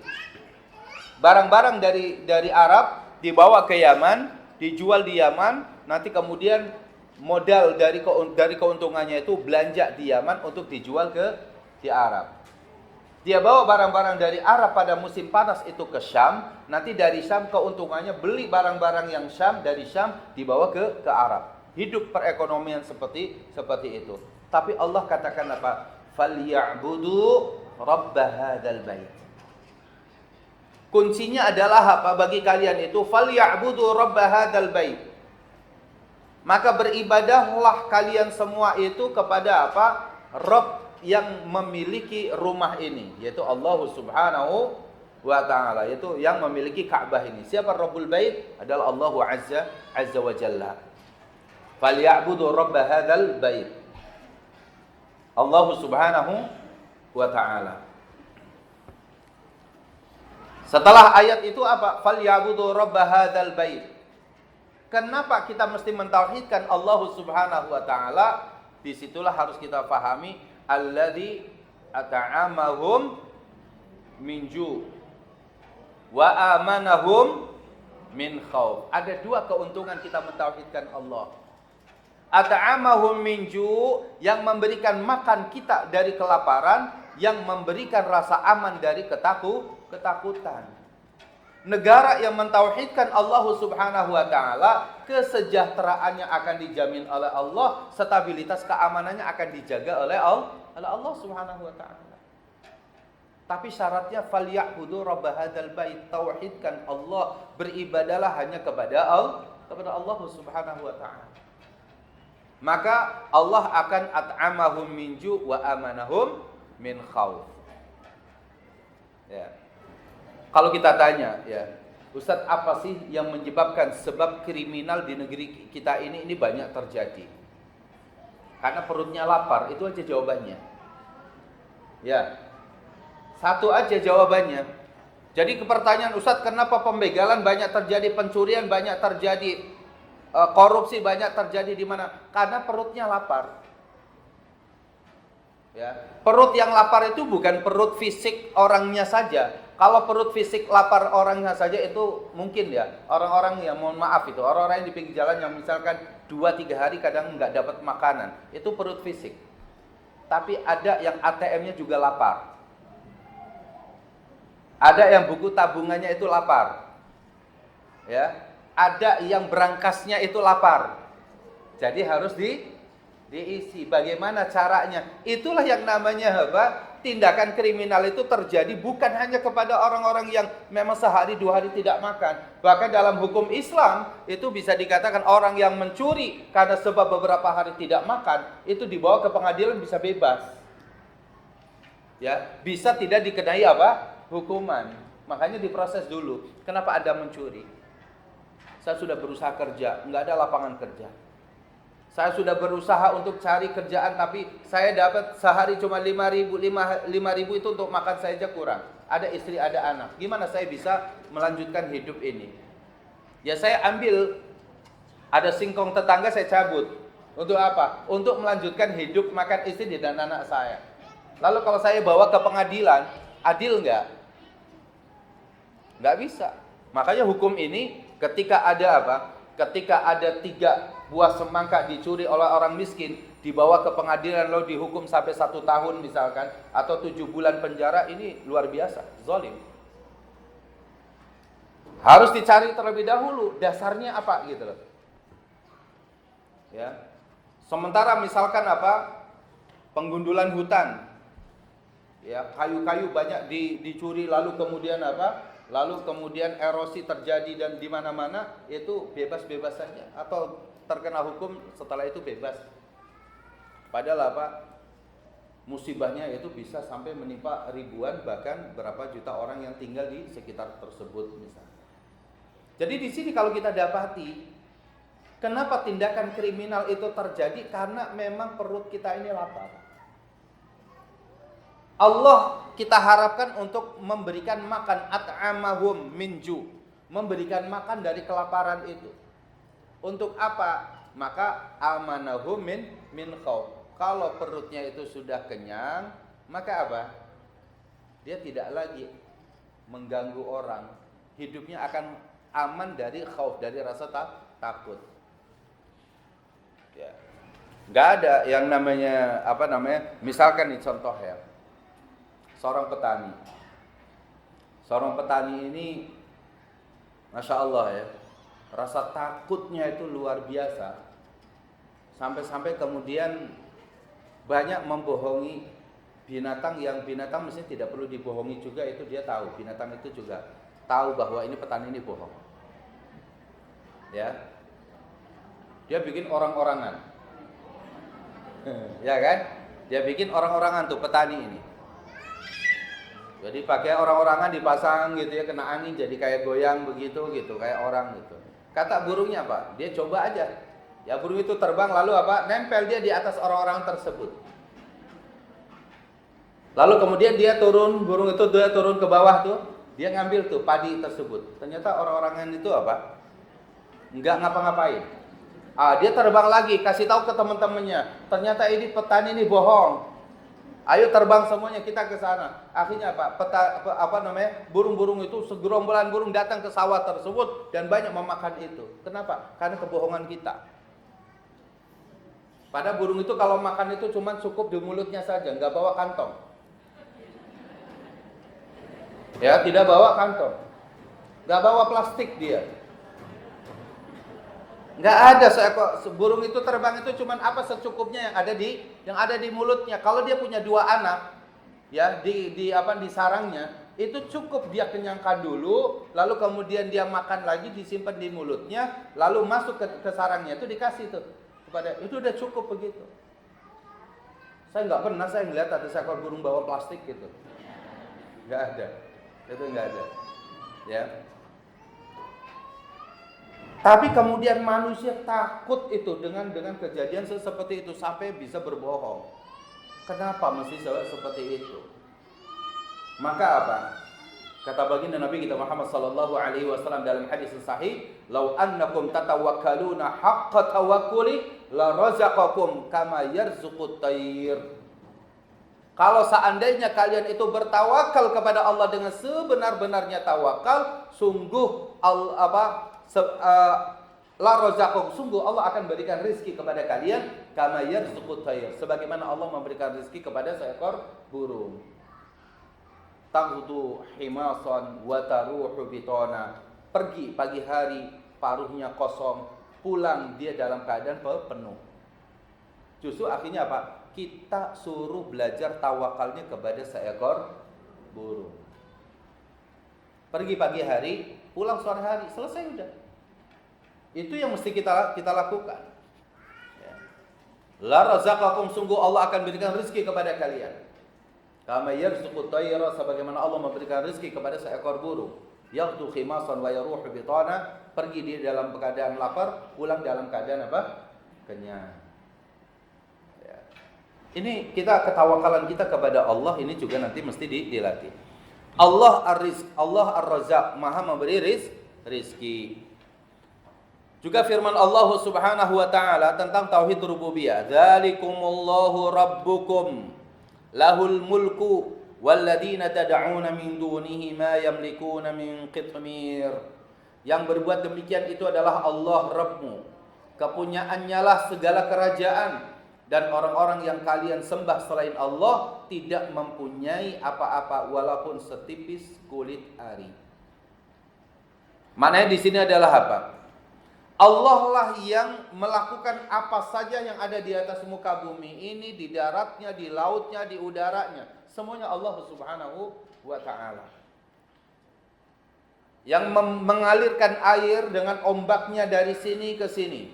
Barang-barang dari Arab dibawa ke Yaman, dijual di Yaman, nanti kemudian modal dari keuntungannya itu belanja di Yaman untuk dijual di Arab. Dia bawa barang-barang dari Arab pada musim panas itu ke Syam, nanti dari Syam keuntungannya beli barang-barang yang Syam dari Syam dibawa ke Arab. Hidup perekonomian seperti itu. Tapi Allah katakan apa? Falyabudu rabb hadzal bait. Kuncinya adalah apa bagi kalian itu? Falyabudu rabb hadzal bait. Maka beribadahlah kalian semua itu kepada apa? Rabb yang memiliki rumah ini, yaitu Allah Subhanahu wa ta'ala, yaitu yang memiliki Ka'bah ini. Siapa Rabbul Bait? Adalah Allah Azza wa Jalla. Falyabudu rabb hadzal bait. Allah Subhanahu wa ta'ala. Setelah ayat itu apa? Falyabudu rabb hadzal bait. Kenapa kita mesti mentauhidkan Allah Subhanahu wa ta'ala? Disitulah harus kita pahami alladzi at'amahum min ju' wa amanahum min khauf. Ada dua keuntungan kita mentauhidkan Allah. At'amahum min ju', yang memberikan makan kita dari kelaparan, yang memberikan rasa aman dari ketakutan. Negara yang mentauhidkan Allah Subhanahu wa ta'ala, kesejahteraannya akan dijamin oleh Allah, stabilitas keamanannya akan dijaga oleh Allah Subhanahu wa ta'ala. Tapi syaratnya falyabudu rabb hadzal bait, tauhidkan Allah, beribadalah hanya kepada Allah Subhanahu wa ta'ala. Maka Allah akan at'amahum min ju' wa amanahum min khauf. Ya. Kalau kita tanya, ya, Ustadz, apa sih yang menyebabkan sebab kriminal di negeri kita ini banyak terjadi? Karena perutnya lapar, itu aja jawabannya. Ya, satu aja jawabannya. Jadi pertanyaan Ustadz, kenapa pembegalan banyak terjadi, pencurian banyak terjadi, korupsi banyak terjadi di mana? Karena perutnya lapar. Ya, perut yang lapar itu bukan perut fisik orangnya saja. Kalau perut fisik lapar orangnya saja itu mungkin ya, orang-orang yang mohon maaf itu, orang-orang yang di pinggir jalan yang misalkan 2-3 hari kadang nggak dapat makanan, itu perut fisik. Tapi ada yang ATM-nya juga lapar. Ada yang buku tabungannya itu lapar. Ya, ada yang berangkasnya itu lapar. Jadi harus diisi. Bagaimana caranya? Itulah yang namanya apa? Tindakan kriminal itu terjadi bukan hanya kepada orang-orang yang memang sehari 2 hari tidak makan. Bahkan dalam hukum Islam itu bisa dikatakan orang yang mencuri karena sebab beberapa hari tidak makan itu dibawa ke pengadilan bisa bebas. Ya, bisa tidak dikenai apa? Hukuman. Makanya diproses dulu. Kenapa Anda mencuri? Saya sudah berusaha kerja, nggak ada lapangan kerja. Saya sudah berusaha untuk cari kerjaan, tapi saya dapat sehari cuma 5.000 itu untuk makan saja kurang. Ada istri, ada anak. Gimana saya bisa melanjutkan hidup ini? Ya saya ambil, ada singkong tetangga saya cabut. Untuk apa? Untuk melanjutkan hidup, makan istri dan anak saya. Lalu kalau saya bawa ke pengadilan, adil nggak? Nggak bisa. Makanya hukum ini ketika ada apa? Ketika ada 3 buah semangka dicuri oleh orang miskin, dibawa ke pengadilan lalu dihukum sampai 1 tahun misalkan, atau 7 bulan penjara, ini luar biasa, zalim. Harus dicari terlebih dahulu dasarnya apa gitu loh. Ya. Sementara misalkan apa? Penggundulan hutan. Ya, kayu-kayu banyak dicuri lalu kemudian apa? Lalu kemudian erosi terjadi dan di mana-mana, itu bebas-bebas saja atau terkena hukum setelah itu bebas. Padahal apa? Musibahnya itu bisa sampai menimpa ribuan bahkan berapa juta orang yang tinggal di sekitar tersebut misalnya. Jadi di sini kalau kita dapati kenapa tindakan kriminal itu terjadi, karena memang perut kita ini lapar. Allah kita harapkan untuk memberikan makan, at'amahum min ju', memberikan makan dari kelaparan itu. Untuk apa? Maka amanahum min khauf. Kalau perutnya itu sudah kenyang, maka apa? Dia tidak lagi mengganggu orang. Hidupnya akan aman dari khauf, dari rasa takut. Ya. Nggak ada yang namanya misalkan nih contoh ya. Seorang petani ini Masya Allah ya, rasa takutnya itu luar biasa. Sampai-sampai kemudian banyak membohongi binatang, yang binatang mestinya tidak perlu dibohongi juga, itu dia tahu. Binatang itu juga tahu bahwa ini petani ini bohong. Ya. Dia bikin orang-orangan. Ya kan? Dia bikin orang-orangan tuh petani ini. Jadi pakai orang-orangan dipasang gitu ya, kena angin jadi kayak goyang begitu gitu, kayak orang gitu. Kata burungnya apa? Dia coba aja. Ya burung itu terbang lalu apa? Nempel dia di atas orang-orang tersebut. Lalu kemudian dia turun, burung itu dia turun ke bawah tuh, dia ngambil tuh padi tersebut. Ternyata orang-orangan itu apa? Enggak ngapa-ngapain. Dia terbang lagi, kasih tahu ke teman-temannya. Ternyata ini petani ini bohong. Ayo terbang semuanya kita ke sana. Akhirnya apa? Burung-burung itu segerombolan burung datang ke sawah tersebut dan banyak memakan itu. Kenapa? Karena kebohongan kita. Pada burung itu kalau makan itu cuma cukup di mulutnya saja, nggak bawa kantong. Ya, tidak bawa kantong. Nggak bawa plastik dia. Nggak ada seekor burung itu terbang itu cuman apa secukupnya yang ada di mulutnya. Kalau dia punya 2 anak ya di sarangnya, itu cukup dia kenyangkan dulu, lalu kemudian dia makan lagi, disimpan di mulutnya, lalu masuk ke sarangnya, itu dikasih tuh kepada, itu udah cukup begitu. Saya nggak pernah ngeliat ada seekor burung bawa plastik gitu. Nggak ada. Itu nggak ada. Ya. Tapi kemudian manusia takut itu dengan kejadian seperti itu sampai bisa berbohong. Kenapa mesti seperti itu? Maka apa? Kata baginda Nabi kita Muhammad sallallahu alaihi wasallam dalam hadis sahih, "Lau annakum tatawakkaluna haqqa tawakkuli la razaqakum kama yarzuqut tayr." Kalau seandainya kalian itu bertawakal kepada Allah dengan sebenar-benarnya tawakal, sungguh la razaqakum, sungguh Allah akan berikan rizki kepada kalian kama yarzuqut tayr, sebagaimana Allah memberikan rizki kepada seekor burung. Taghdu himasan wa taruhu bitana, pergi pagi hari paruhnya kosong, pulang dia dalam keadaan penuh. Justru akhirnya apa? Kita suruh belajar tawakalnya kepada seekor burung. Pergi pagi hari, pulang sore hari, selesai udah. Itu yang mesti kita lakukan. Ya. La razaqakum, sungguh Allah akan berikan rezeki kepada kalian. Kama yarzuqut tayra, sebagaimana Allah memberikan rezeki kepada seekor burung. Yaghdu khimasan wa yaruhu bitana, pergi dia dalam keadaan lapar, pulang dalam keadaan apa? Kenyang. Ya. Ini ketawakalan kita kepada Allah ini juga nanti mesti dilatih. Allah ar-rizq, Allah ar-razaq, Maha memberi rizki. Juga firman Allah Subhanahu wa taala tentang tauhid rububiyah, "Dzalikumullahu rabbukum lahul mulku Walladzina tad'una min dunihi ma yamlikuna min qitmir. Yang berbuat demikian itu adalah Allah Rabbmu. Kepunyaannya lah segala kerajaan, dan orang-orang yang kalian sembah selain Allah tidak mempunyai apa-apa walaupun setipis kulit ari. Maknanya di sini adalah apa? Allah lah yang melakukan apa saja yang ada di atas muka bumi ini, di daratnya, di lautnya, di udaranya. Semuanya Allah Subhanahu wa ta'ala. Yang mengalirkan air dengan ombaknya dari sini ke sini,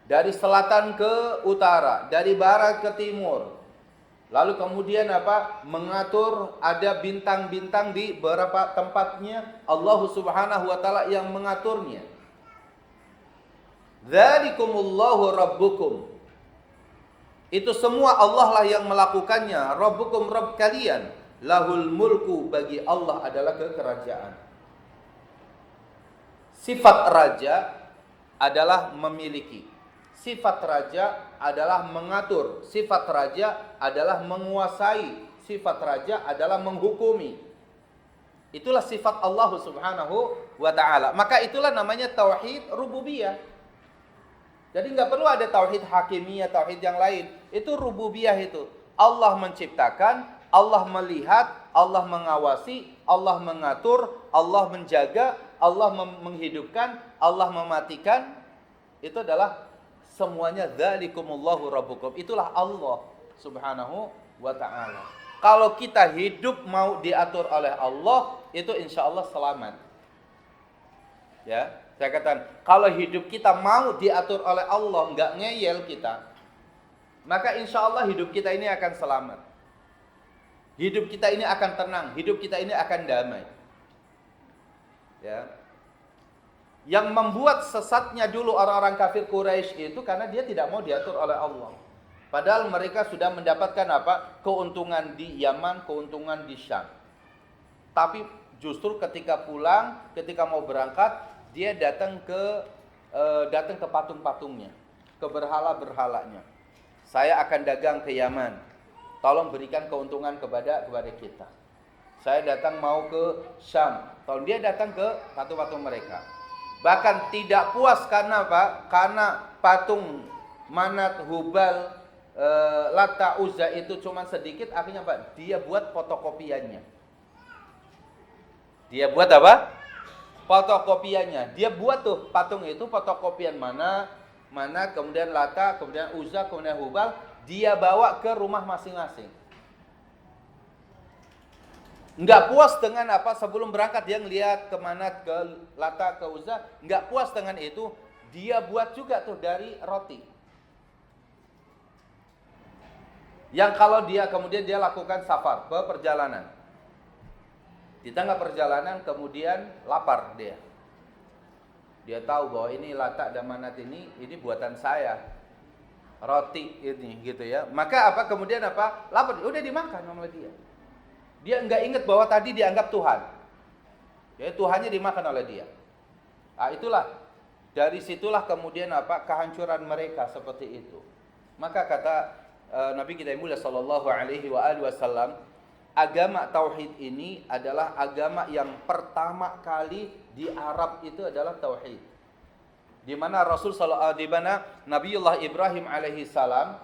dari selatan ke utara, dari barat ke timur. Lalu kemudian apa? Mengatur, ada bintang-bintang di beberapa tempatnya, Allah Subhanahu wa ta'ala yang mengaturnya. Dzalikumullahu rabbukum. Itu semua Allah lah yang melakukannya. Rabbukum, Rabb kalian. Lahul mulku, bagi Allah adalah kekerajaan. Sifat raja adalah memiliki. Sifat raja adalah mengatur. Sifat raja adalah menguasai. Sifat raja adalah menghukumi. Itulah sifat Allah Subhanahu wa ta'ala. Maka itulah namanya tauhid rububiyah. Jadi nggak perlu ada tauhid hakimiyah, tauhid yang lain. Itu rububiyah itu. Allah menciptakan, Allah melihat, Allah mengawasi, Allah mengatur, Allah menjaga, Allah menghidupkan, Allah mematikan. Itu adalah semuanya dzalikumullahu rabbukum. Itulah Allah Subhanahu wa ta'ala. Kalau kita hidup mau diatur oleh Allah, itu insya Allah selamat. Ya, saya katakan, kalau hidup kita mau diatur oleh Allah, nggak ngeyel kita, maka insya Allah hidup kita ini akan selamat. Hidup kita ini akan tenang, hidup kita ini akan damai. Ya. Yang membuat sesatnya dulu orang-orang kafir Quraisy itu karena dia tidak mau diatur oleh Allah. Padahal mereka sudah mendapatkan apa? Keuntungan di Yaman, keuntungan di Syam. Tapi justru ketika pulang, ketika mau berangkat, dia datang ke patung-patungnya, ke berhala-berhalanya. Saya akan dagang ke Yaman. Tolong berikan keuntungan kepada kita. Saya datang mau ke Syam. Tolong, dia datang ke patung-patung mereka. Bahkan tidak puas karena apa? Karena patung Manat, Hubal, Lata, Uzza itu cuma sedikit. Akhirnya apa? Dia buat fotokopiannya. Dia buat apa? Fotokopiannya. Dia buat tuh patung itu fotokopian Manat, kemudian Lata, kemudian Uzza, kemudian Hubal. Dia bawa ke rumah masing-masing. Enggak puas dengan apa, sebelum berangkat dia ngelihat ke Manat, ke Lata, ke Uzza. Enggak puas dengan itu, dia buat juga tuh dari roti. Yang kalau dia kemudian dia lakukan safar, perjalanan. Di tengah perjalanan kemudian lapar dia. Dia tahu bahwa ini Lata dan Manat ini buatan saya. Roti ini gitu ya. Maka apa kemudian apa? Lapar, udah dimakan sama dia. Dia enggak ingat bahwa tadi dianggap Tuhan. Ya, Tuhannya dimakan oleh dia. Nah, itulah dari situlah kemudian apa? Kehancuran mereka seperti itu. Maka kata Nabi kita yang mulia sallallahu alaihi wasallam, agama tauhid ini adalah agama yang pertama kali di Arab itu adalah tauhid. Di mana di mana Nabiullah Ibrahim alaihi salam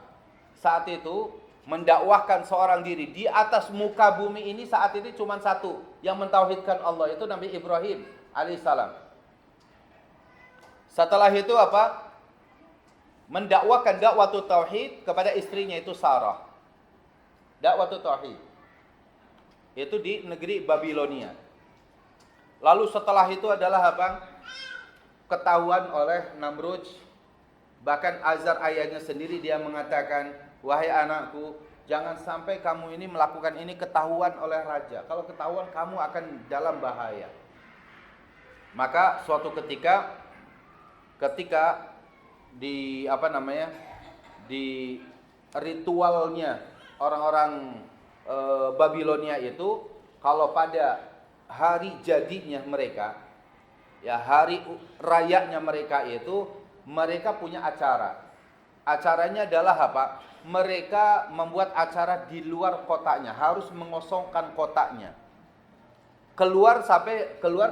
saat itu mendakwahkan seorang diri di atas muka bumi ini, saat ini cuma satu yang mentauhidkan Allah, itu Nabi Ibrahim alaihi salam. Setelah itu apa? Mendakwakan dakwah tauhid kepada istrinya itu Sarah. Dakwah tauhid. Itu di negeri Babilonia. Lalu setelah itu adalah apa? Ketahuan oleh Namrud. Bahkan Azar ayahnya sendiri dia mengatakan, wahai anakku, jangan sampai kamu ini melakukan ini ketahuan oleh raja. Kalau ketahuan kamu akan dalam bahaya. Maka suatu ketika di di ritualnya orang-orang Babilonia itu, kalau pada hari jadinya mereka, ya hari rayanya mereka itu, mereka punya acara. Acaranya adalah apa? Mereka membuat acara di luar kotanya, harus mengosongkan kotanya. Keluar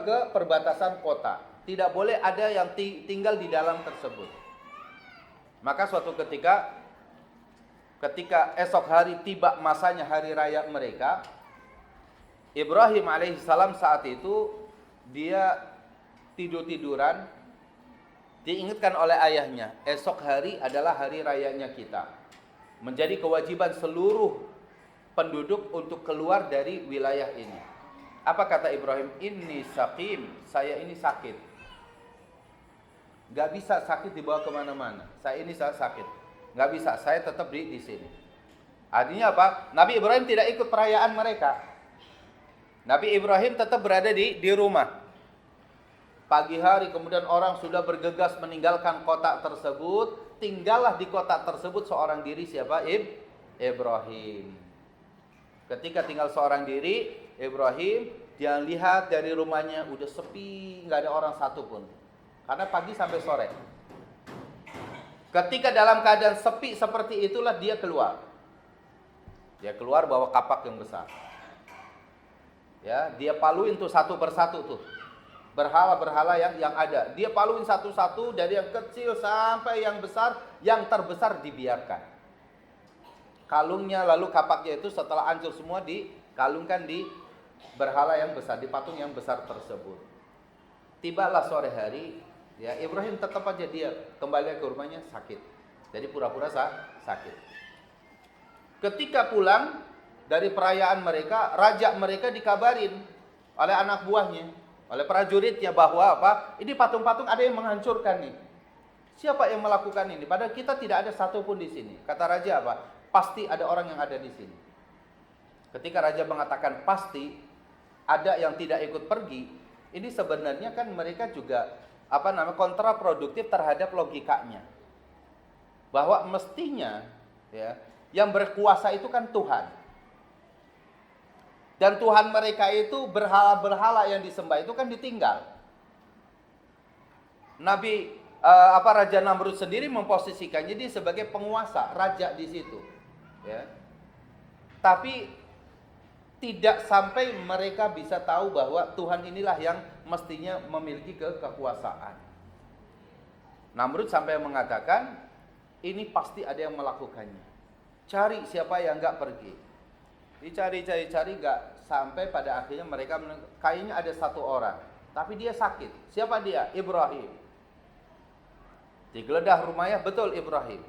ke perbatasan kota. Tidak boleh ada yang tinggal di dalam tersebut. Maka suatu ketika esok hari tiba masanya hari raya mereka, Ibrahim alaihissalam saat itu dia tidur-tiduran, diingatkan oleh ayahnya, esok hari adalah hari rayanya kita. Menjadi kewajiban seluruh penduduk untuk keluar dari wilayah ini. Apa kata Ibrahim? Inni saqim, saya ini sakit. Gak bisa sakit dibawa kemana-mana. Saya ini sakit. Gak bisa, saya tetap di sini. Artinya apa? Nabi Ibrahim tidak ikut perayaan mereka. Nabi Ibrahim tetap berada di rumah. Pagi hari kemudian orang sudah bergegas meninggalkan kota tersebut. Tinggallah di kota tersebut seorang diri, siapa? Ibrahim. Ketika tinggal seorang diri, Ibrahim, dia lihat dari rumahnya udah sepi, nggak ada orang satupun. Karena pagi sampai sore. Ketika dalam keadaan sepi seperti itulah dia keluar. Dia keluar bawa kapak yang besar. Ya, dia paluin tuh satu persatu tuh. Berhala-berhala yang ada. Dia paluin satu-satu dari yang kecil sampai yang besar, yang terbesar dibiarkan. Kalungnya lalu kapaknya itu setelah hancur semua dikalungkan di berhala yang besar, di patung yang besar tersebut. Tibalah sore hari, ya Ibrahim tetap aja dia kembali ke rumahnya sakit. Jadi pura-pura sakit. Ketika pulang dari perayaan mereka, raja mereka dikabarin oleh anak buahnya, oleh prajuritnya bahwa apa? Ini patung-patung ada yang menghancurkan nih. Siapa yang melakukan ini? Padahal kita tidak ada satupun di sini. Kata raja apa? Pasti ada orang yang ada di sini. Ketika raja mengatakan pasti ada yang tidak ikut pergi, ini sebenarnya kan mereka juga kontraproduktif terhadap logikanya. Bahwa mestinya ya, yang berkuasa itu kan Tuhan. Dan Tuhan mereka itu berhala-berhala yang disembah itu kan ditinggal. Raja Namrud sendiri memposisikannya dia sebagai penguasa, raja di situ. Ya. Tapi tidak sampai mereka bisa tahu bahwa Tuhan inilah yang mestinya memiliki kekuasaan. Namrud sampai mengatakan, ini pasti ada yang melakukannya. Cari siapa yang enggak pergi. Dicari-cari enggak, sampai pada akhirnya mereka kayaknya ada satu orang, tapi dia sakit. Siapa dia? Ibrahim. Digeledah rumahnya, betul Ibrahim.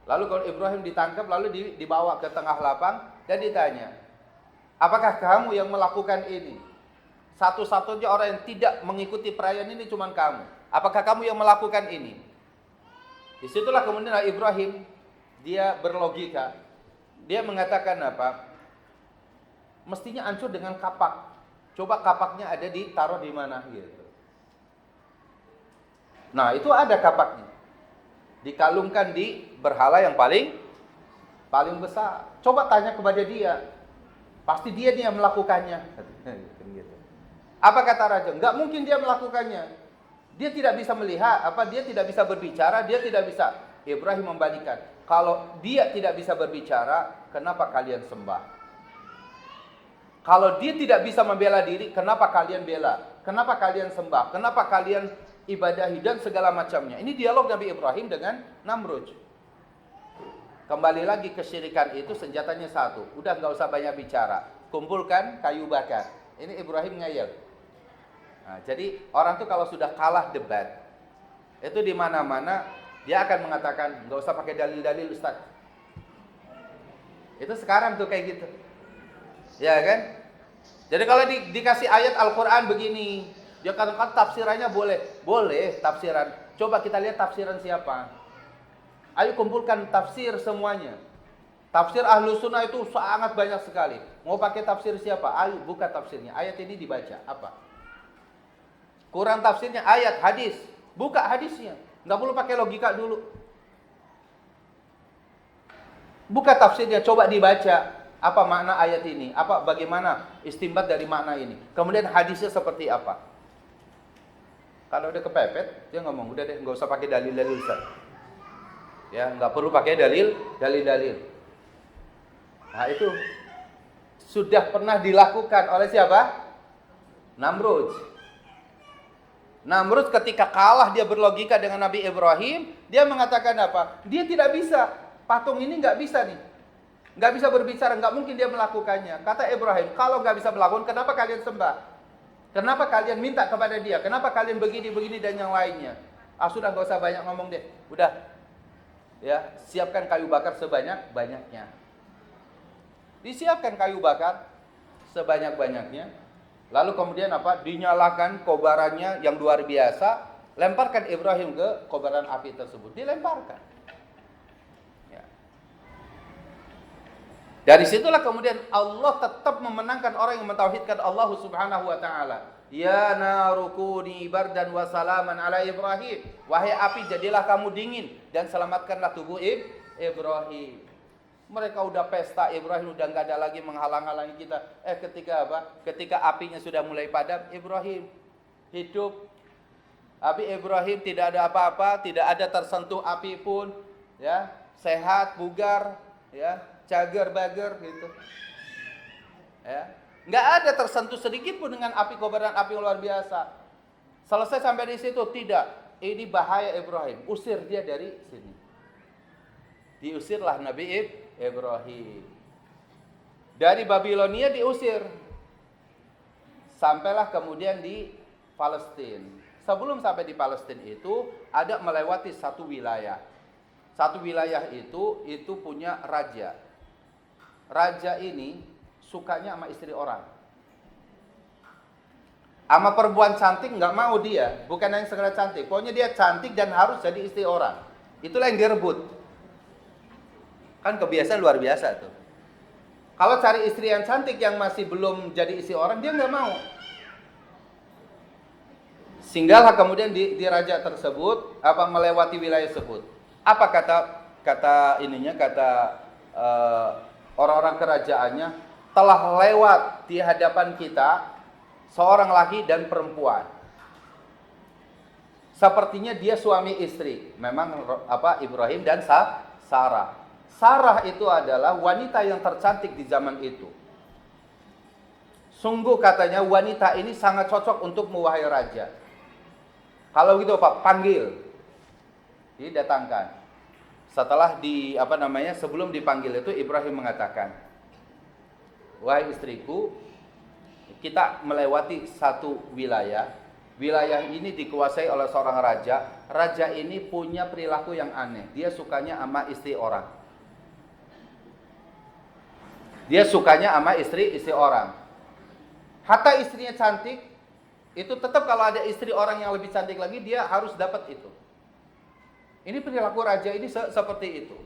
Lalu kalau Ibrahim ditangkap, lalu dibawa ke tengah lapang dan ditanya, apakah kamu yang melakukan ini? Satu-satunya orang yang tidak mengikuti perayaan ini cuma kamu. Apakah kamu yang melakukan ini? Disitulah kemudian Ibrahim, dia berlogika. Dia mengatakan apa? Mestinya hancur dengan kapak. Coba kapaknya ada ditaruh di mana gitu. Nah, itu ada kapaknya. Dikalungkan di berhala yang paling besar. Coba tanya kepada dia. Pasti dia yang melakukannya. Apa kata raja? Enggak mungkin dia melakukannya. Dia tidak bisa melihat, dia tidak bisa berbicara, dia tidak bisa. Ibrahim membalikan. Kalau dia tidak bisa berbicara, kenapa kalian sembah? Kalau dia tidak bisa membela diri, kenapa kalian bela? Kenapa kalian sembah? Kenapa kalian ibadahi dan segala macamnya? Ini dialog Nabi Ibrahim dengan Namrud. Kembali lagi kesyirikan itu senjatanya satu. Udah nggak usah banyak bicara. Kumpulkan kayu bakar. Ini Ibrahim ngeyel. Nah, jadi orang tuh kalau sudah kalah debat, itu di mana-mana dia akan mengatakan nggak usah pakai dalil-dalil Ustaz. Itu sekarang tuh kayak gitu, ya kan? Jadi kalau dikasih ayat Al-Quran begini, dia katakan tafsirannya boleh tafsiran. Coba kita lihat tafsiran siapa. Ayo kumpulkan tafsir semuanya. Tafsir Ahlus Sunnah itu sangat banyak sekali. Mau pakai tafsir siapa? Ayo buka tafsirnya. Ayat ini dibaca apa? Kurang tafsirnya ayat, hadis. Buka hadisnya. Nggak perlu pakai logika dulu. Buka tafsirnya, coba dibaca. Apa makna ayat ini? Bagaimana istinbat dari makna ini? Kemudian hadisnya seperti apa? Kalau udah kepepet, dia ngomong, udah deh, nggak usah pakai dalil-dalil Ustaz. Ya, nggak perlu pakai dalil-dalil. Nah, itu sudah pernah dilakukan oleh siapa? Namrud. Namrud ketika kalah dia berlogika dengan Nabi Ibrahim, dia mengatakan apa? Dia tidak bisa. Patung ini nggak bisa nih. Nggak bisa berbicara, nggak mungkin dia melakukannya. Kata Ibrahim, kalau nggak bisa melakukan, kenapa kalian sembah? Kenapa kalian minta kepada dia? Kenapa kalian begini dan yang lainnya? Sudah nggak usah banyak ngomong deh. Udah, ya siapkan kayu bakar sebanyak-banyaknya. Disiapkan kayu bakar sebanyak-banyaknya. Lalu kemudian apa? Dinyalakan kobarannya yang luar biasa. Lemparkan Ibrahim ke kobaran api tersebut. Dilemparkan. Ya. Dari situlah kemudian Allah tetap memenangkan orang yang mentauhidkan Allah Subhanahu wa taala. Ya narukuni bardan wa salaman ala Ibrahim. Wahai api, jadilah kamu dingin dan selamatkanlah tubuh Ibrahim. Mereka udah pesta, Ibrahim udah nggak ada lagi menghalang-halangi kita. Ketika apa? Ketika apinya sudah mulai padam, Ibrahim hidup. Api Ibrahim tidak ada apa-apa, tidak ada tersentuh api pun, ya, sehat, bugar, ya, cager-bager gitu. Ya. Nggak ada tersentuh sedikit pun dengan api kobaran api luar biasa. Selesai sampai di situ, tidak. Ini bahaya Ibrahim, usir dia dari sini. Diusirlah Nabi Ibrahim. Dari Babilonia diusir. Sampailah kemudian di Palestina. Sebelum sampai di Palestina itu ada melewati satu wilayah. Satu wilayah itu punya raja. Raja ini sukanya sama istri orang. Sama perempuan cantik nggak mau dia, bukan hanya sekedar cantik. Pokoknya dia cantik dan harus jadi istri orang. Itulah yang direbut. Kan kebiasaan luar biasa tuh. Kalau cari istri yang cantik yang masih belum jadi istri orang, dia nggak mau. Singgahlah kemudian di raja tersebut, melewati wilayah tersebut. Apa kata orang-orang kerajaannya, telah lewat di hadapan kita seorang laki dan perempuan. Sepertinya dia suami istri. Memang Ibrahim dan Sarah. Sarah itu adalah wanita yang tercantik di zaman itu. Sungguh katanya wanita ini sangat cocok untuk mewahai raja. Kalau gitu Pak, panggil. Didatangkan. Setelah sebelum dipanggil itu Ibrahim mengatakan, wahai istriku, kita melewati satu wilayah. Wilayah ini dikuasai oleh seorang raja. Raja ini punya perilaku yang aneh. Dia sukanya sama istri orang. Dia sukanya sama istri orang. Hatta istrinya cantik, itu tetap kalau ada istri orang yang lebih cantik lagi, dia harus dapat itu. Ini perilaku raja ini seperti itu.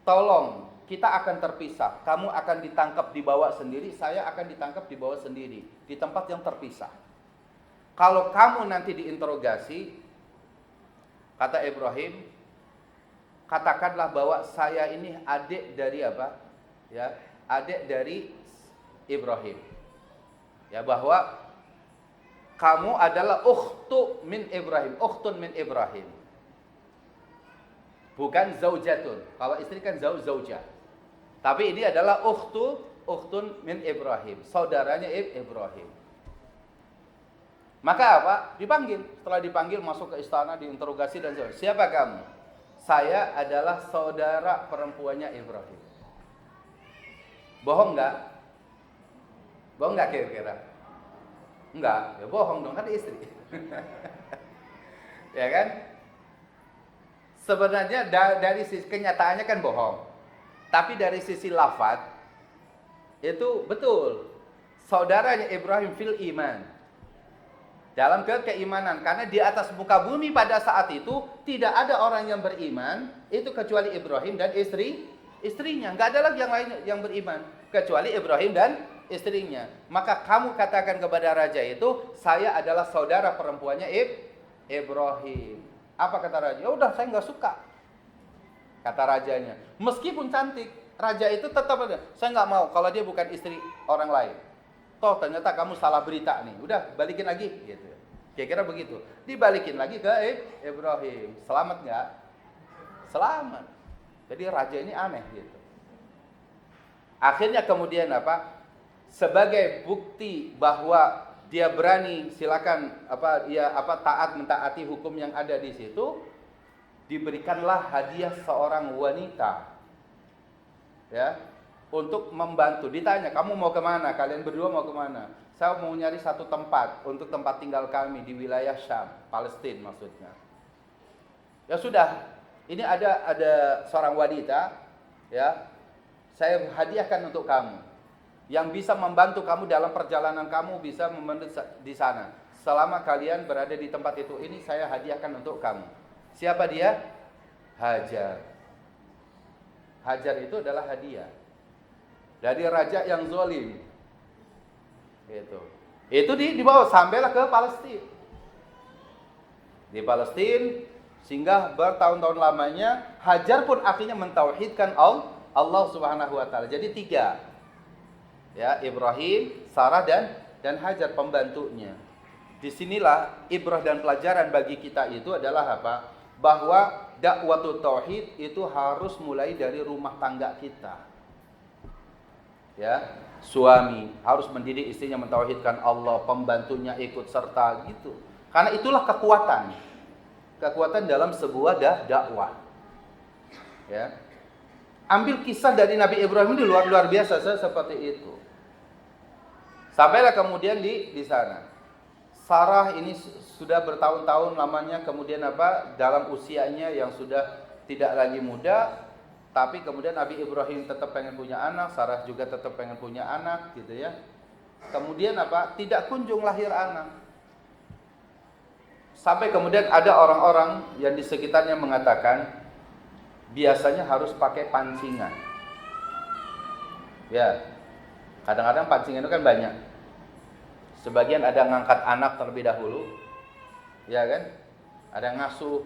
Tolong, kita akan terpisah. Kamu akan ditangkap dibawa sendiri, saya akan ditangkap dibawa sendiri di tempat yang terpisah. Kalau kamu nanti diinterogasi, kata Ibrahim, katakanlah bahwa saya ini adik dari apa? Ya, adik dari Ibrahim. Ya, bahwa kamu adalah ukhtun min Ibrahim. Bukan zaujatun. Kalau istri kan zaujah. Tapi ini adalah ukhtun min Ibrahim, saudaranya Ibrahim. Maka apa? Dipanggil. Setelah dipanggil masuk ke istana, diinterogasi dan sebagainya. Siapa kamu? Saya adalah saudara perempuannya Ibrahim. Bohong enggak? Bohong enggak kira-kira? Enggak, ya bohong dong, kan istri. Ya kan? Sebenarnya dari sisi kenyataannya kan bohong. Tapi dari sisi lafaz itu betul. Saudaranya Ibrahim fil iman. Dalam keimanan, karena di atas muka bumi pada saat itu tidak ada orang yang beriman itu kecuali Ibrahim dan istrinya. Enggak ada lagi yang lain yang beriman kecuali Ibrahim dan istrinya. Maka kamu katakan kepada raja itu, saya adalah saudara perempuannya Ibrahim. Apa kata raja? Ya udah, saya nggak suka. Kata rajanya, meskipun cantik, raja itu tetap ada. Saya nggak mau kalau dia bukan istri orang lain. Toh ternyata kamu salah berita nih. Udah, balikin lagi, gitu. Kira-kira begitu. Dibalikin lagi ke Ibrahim. Selamat nggak? selamat. Jadi raja ini aneh gitu. Akhirnya kemudian apa? Sebagai bukti bahwa dia berani, silakan taat mentaati hukum yang ada di situ, diberikanlah hadiah seorang wanita, ya, untuk membantu. Ditanya, kamu mau kemana? Kalian berdua mau kemana? Saya mau nyari satu tempat untuk tempat tinggal kami di wilayah Syam, Palestina maksudnya. Ya sudah, ini ada seorang wanita, ya, saya hadiahkan untuk kamu. Yang bisa membantu kamu dalam perjalanan kamu, bisa membantu di sana. Selama kalian berada di tempat itu, ini saya hadiahkan untuk kamu. Siapa dia? Hajar. Hajar itu adalah hadiah dari raja yang zalim. Itu dibawa sampailah ke Palestina. Di Palestina sehingga bertahun-tahun lamanya Hajar pun akhirnya mentauhidkan Allah Subhanahu wa taala. Jadi 3. Ya, Ibrahim, Sarah dan Hajar pembantunya. Disinilah ibrah dan pelajaran bagi kita itu adalah apa? Bahwa dakwah tauhid itu harus mulai dari rumah tangga kita. Ya, suami harus mendidik istrinya mentauhidkan Allah, pembantunya ikut serta gitu. Karena itulah kekuatan dalam sebuah dakwah. Ya. Ambil kisah dari Nabi Ibrahim ini luar biasa seperti itu. Sampailah kemudian di sana. Sarah ini sudah bertahun-tahun lamanya, kemudian apa? Dalam usianya yang sudah tidak lagi muda, tapi kemudian Nabi Ibrahim tetap pengen punya anak, Sarah juga tetap pengen punya anak, gitu ya. Kemudian apa? Tidak kunjung lahir anak. Sampai kemudian ada orang-orang yang di sekitarnya mengatakan biasanya harus pakai pancingan. Ya. Kadang-kadang pancingan itu kan banyak. Sebagian ada ngangkat anak terlebih dahulu, ya kan? Ada ngasuh,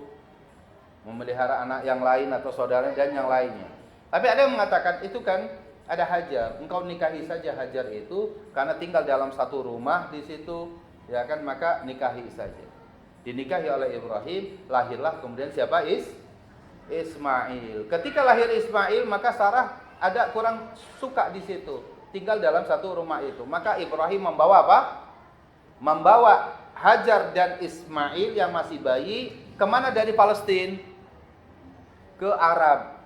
memelihara anak yang lain atau saudara dan yang lainnya. Tapi ada yang mengatakan itu kan ada Hajar, engkau nikahi saja Hajar itu karena tinggal dalam satu rumah di situ, ya kan? Maka nikahi saja. Dinikahi oleh Ibrahim, lahirlah kemudian siapa? Ismail. Ketika lahir Ismail, maka Sarah ada kurang suka di situ, tinggal dalam satu rumah itu. Maka Ibrahim membawa apa? Membawa Hajar dan Ismail yang masih bayi kemana dari Palestina? Ke Arab.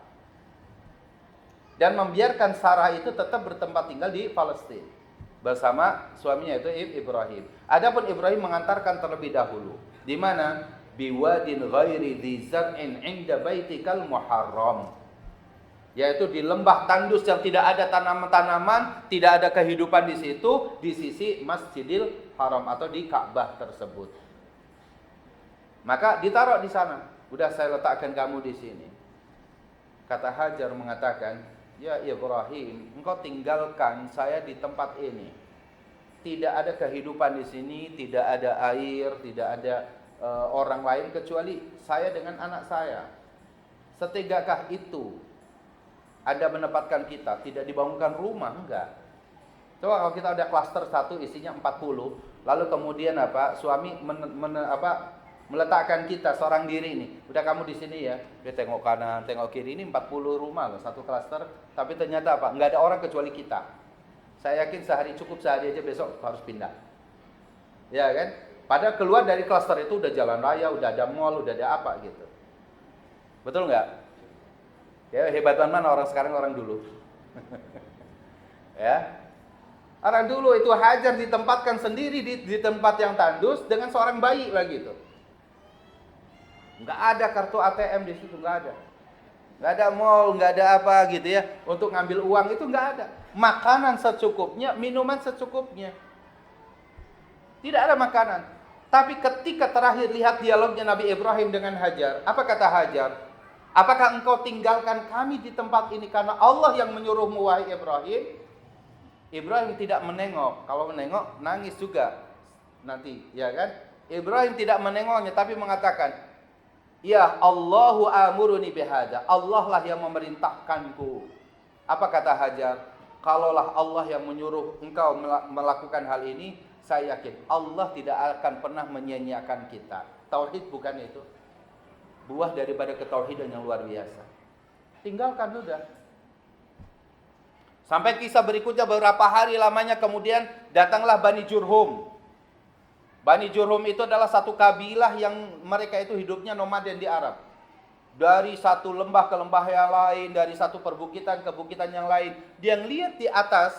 Dan membiarkan Sarah itu tetap bertempat tinggal di Palestina bersama suaminya itu Ibrahim. Adapun Ibrahim mengantarkan terlebih dahulu. Di mana? Biwadin ghairi dzi zar'in 'inda baitikal muharram. Yaitu di lembah tandus yang tidak ada tanaman-tanaman, tidak ada kehidupan di situ, di sisi Masjidil Haram atau di Ka'bah tersebut. Maka ditaruh di sana. Udah saya letakkan kamu di sini. Kata Hajar mengatakan, ya Ibrahim, engkau tinggalkan saya di tempat ini. Tidak ada kehidupan di sini, tidak ada air, tidak ada orang lain kecuali saya dengan anak saya. Setegakah itu Anda menempatkan kita, tidak dibangunkan rumah? Enggak. Coba kalau kita ada klaster 1 isinya 40, lalu kemudian suami meletakkan kita seorang diri ini. Udah kamu di sini ya. Dia tengok kanan, tengok kiri, ini 40 rumah loh, satu klaster, tapi ternyata enggak ada orang kecuali kita. Saya yakin cukup sehari aja, besok harus pindah. Ya kan? Padahal keluar dari klaster itu udah jalan raya, udah ada mall, udah ada apa gitu. Betul enggak? Ya, hebatan mana orang sekarang, orang dulu. Ya. Orang dulu itu Hajar ditempatkan sendiri di tempat yang tandus dengan seorang bayi lagi itu. Enggak ada kartu ATM di situ, enggak ada. Enggak ada mall, enggak ada apa gitu ya. Untuk ngambil uang itu enggak ada. Makanan secukupnya, minuman secukupnya. Tidak ada makanan. Tapi ketika terakhir lihat dialognya Nabi Ibrahim dengan Hajar, apa kata Hajar? Apakah engkau tinggalkan kami di tempat ini karena Allah yang menyuruhmu wahai Ibrahim? Ibrahim tidak menengok. Kalau menengok nangis juga nanti, ya kan? Ibrahim tidak menengoknya tapi mengatakan, "Ya Allahu amuruni bihadza." Allah lah yang memerintahkanku. Apa kata Hajar? Kalaulah Allah yang menyuruh engkau melakukan hal ini, saya yakin Allah tidak akan pernah menyia-nyiakan kita. Tauhid bukan itu? buah daripada ketauhidan yang luar biasa. Tinggalkan sudah. Sampai kisah berikutnya beberapa hari lamanya kemudian datanglah Bani Jurhum. Bani Jurhum itu adalah satu kabilah yang mereka itu hidupnya nomaden di Arab. Dari satu lembah ke lembah yang lain, dari satu perbukitan ke bukitan yang lain. Dia lihat di atas,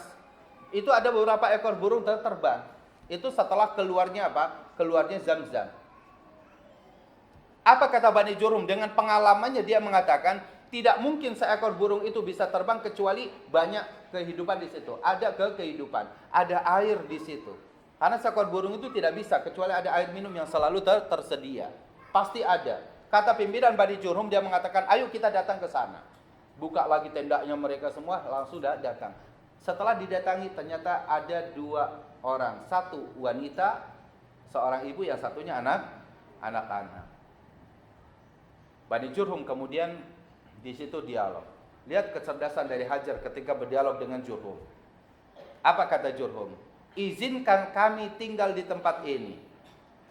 itu ada beberapa ekor burung terbang. Itu setelah keluarnya apa? Keluarnya Zam-Zam. Apa kata Bani Jurhum? Dengan pengalamannya dia mengatakan, tidak mungkin seekor burung itu bisa terbang kecuali banyak kehidupan di situ. Ada kehidupan, ada air di situ. Karena seekor burung itu tidak bisa kecuali ada air minum yang selalu tersedia. Pasti ada. Kata pimpinan Bani Jurhum, dia mengatakan, ayo kita datang ke sana. Buka lagi tendanya mereka semua, langsung datang. Setelah didatangi, ternyata ada 2 orang. Satu wanita, seorang ibu, yang satunya anak-anak. Bani Jurhum kemudian di situ dialog. Lihat kecerdasan dari Hajar ketika berdialog dengan Jurhum. Apa kata Jurhum? Izinkan kami tinggal di tempat ini.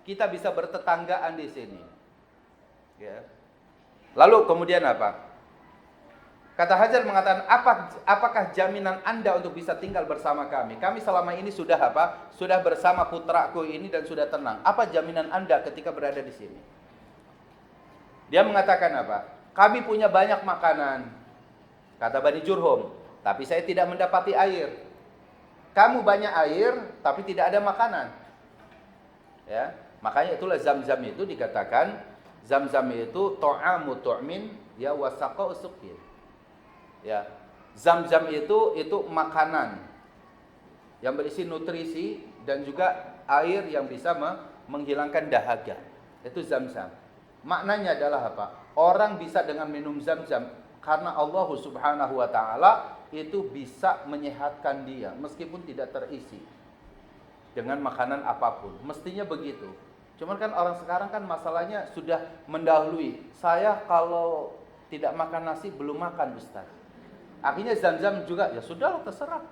Kita bisa bertetanggaan di sini. Ya. Lalu kemudian apa? Kata Hajar mengatakan, apakah jaminan Anda untuk bisa tinggal bersama kami? Kami selama ini sudah apa? Sudah bersama putraku ini dan sudah tenang. Apa jaminan Anda ketika berada di sini? Dia mengatakan apa? Kami punya banyak makanan. Kata Bani Jurhum, tapi saya tidak mendapati air. Kamu banyak air, tapi tidak ada makanan. Ya, makanya itulah Zam-Zam itu dikatakan, Zam-Zam itu ta'amu tu'min ya wasaqa'u suqin. Ya, Zam-Zam itu makanan yang berisi nutrisi dan juga air yang bisa menghilangkan dahaga. Itu Zam-Zam. Maknanya adalah apa? Orang bisa dengan minum Zam-Zam karena Allah Subhanahu wa taala itu bisa menyehatkan dia meskipun tidak terisi dengan makanan apapun. Mestinya begitu. Cuman kan orang sekarang kan masalahnya sudah mendahului. Saya kalau tidak makan nasi belum makan, Ustaz. Akhirnya Zam-Zam juga ya sudahlah terserah.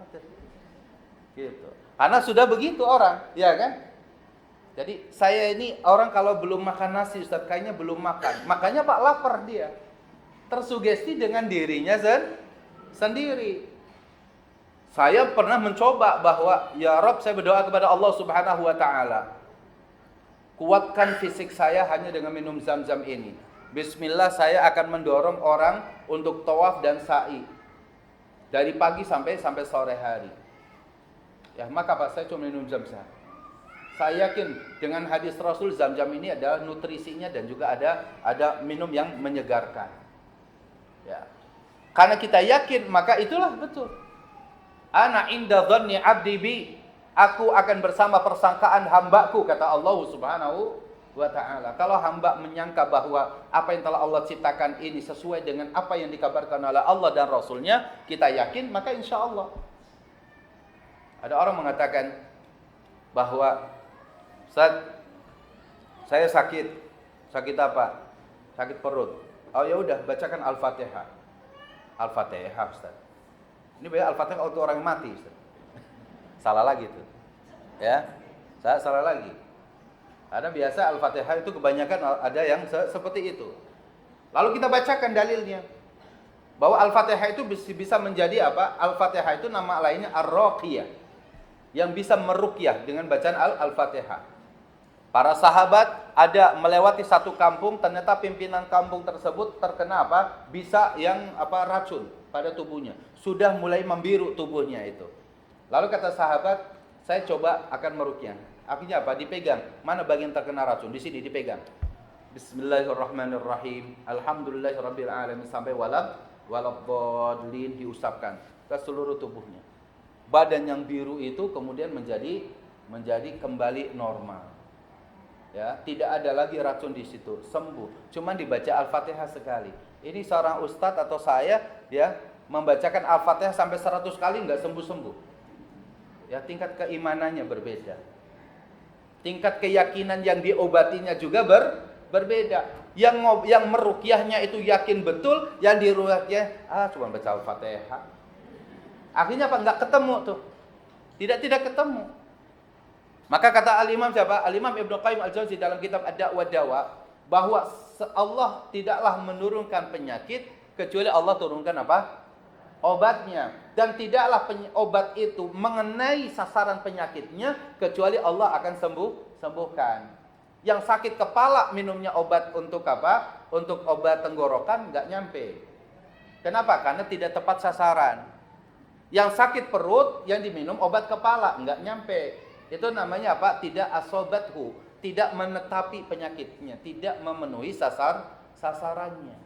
Gitu. Karena sudah begitu orang, ya kan? Jadi saya ini orang kalau belum makan nasi, Ustaz, kayaknya belum makan. Makanya Pak lapar dia. Tersugesti dengan dirinya sendiri. Saya pernah mencoba bahwa ya Rabb, saya berdoa kepada Allah Subhanahu wa taala. Kuatkan fisik saya hanya dengan minum Zam-Zam ini. Bismillah, saya akan mendorong orang untuk tawaf dan sa'i. Dari pagi sampai sore hari. Ya, maka Pak, saya cuma minum Zam-Zam. Saya yakin dengan hadis Rasul, Zam-Zam ini adalah nutrisinya dan juga ada minum yang menyegarkan. Ya. Karena kita yakin, maka itulah betul. Ana inda dhanni 'abdi bi. Aku akan bersama persangkaan hambaku, kata Allah Subhanahu wa taala. Kalau hamba menyangka bahwa apa yang telah Allah ciptakan ini sesuai dengan apa yang dikabarkan oleh Allah dan Rasulnya, kita yakin, maka insya Allah. Ada orang mengatakan bahwa saya sakit apa? Sakit perut. Oh ya udah, bacakan Al-Fatihah. Al-Fatihah, Ustaz. Ini banyak Al-Fatihah untuk orang yang mati, Ustaz. Salah lagi tuh. Ya. Saya salah lagi. Karena biasa Al-Fatihah itu kebanyakan ada yang seperti itu. Lalu kita bacakan dalilnya. Bahwa Al-Fatihah itu bisa menjadi apa? Al-Fatihah itu nama lainnya Ar-Raqiyah. Yang bisa meruqyah dengan bacaan Al-Fatihah. Para sahabat ada melewati satu kampung, ternyata pimpinan kampung tersebut terkena apa? Bisa yang racun pada tubuhnya. Sudah mulai membiru tubuhnya itu. Lalu kata sahabat, saya coba akan meruqyah. Akhirnya apa? Dipegang. Mana bagian terkena racun? Di sini dipegang. Bismillahirrahmanirrahim. Alhamdulillahirabbil alamin sampai waladhdallin diusapkan ke seluruh tubuhnya. Badan yang biru itu kemudian menjadi kembali normal. Ya, tidak ada lagi racun di situ, sembuh. Cuman dibaca Al-Fatihah sekali. Ini seorang ustadz atau saya, ya, membacakan Al-Fatihah sampai 100 kali nggak sembuh-sembuh. Ya, tingkat keimanannya berbeda. Tingkat keyakinan yang diobatinya juga berbeda. Yang meruqyahnya itu yakin betul, yang diruqyah cuma baca Al-Fatihah. Akhirnya apa? Nggak ketemu tuh. Tidak ketemu. Maka kata Al-Imam siapa? Al-Imam Ibnu Qayyim Al-Jauziyah dalam kitab Ad-Da' wa Dawa bahwa Allah tidaklah menurunkan penyakit kecuali Allah turunkan apa? Obatnya. Dan tidaklah obat itu mengenai sasaran penyakitnya kecuali Allah akan sembuhkan. Yang sakit kepala minumnya obat untuk apa? Untuk obat tenggorokan nggak nyampe. Kenapa? Karena tidak tepat sasaran. Yang sakit perut yang diminum obat kepala nggak nyampe. Itu namanya apa? Tidak asobathu, tidak menetapi penyakitnya, tidak memenuhi sasarannya.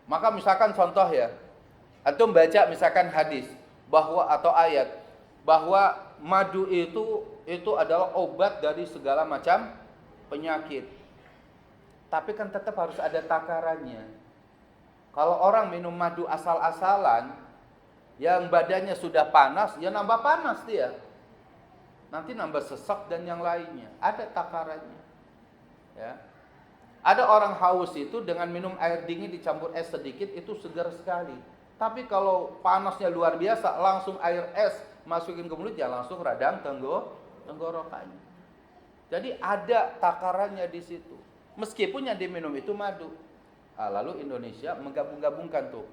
Maka misalkan contoh ya, antum baca misalkan hadis bahwa atau ayat bahwa madu itu adalah obat dari segala macam penyakit. Tapi kan tetap harus ada takarannya. Kalau orang minum madu asal-asalan yang badannya sudah panas, ya nambah panas dia. Nanti nambah sesak dan yang lainnya. Ada takarannya. Ya. Ada orang haus itu dengan minum air dingin dicampur es sedikit itu segar sekali. Tapi kalau panasnya luar biasa, langsung air es masukin ke mulut ya langsung radang tenggorokannya. Jadi ada takarannya di situ. Meskipun yang diminum itu madu. Lalu Indonesia menggabung-gabungkan tuh.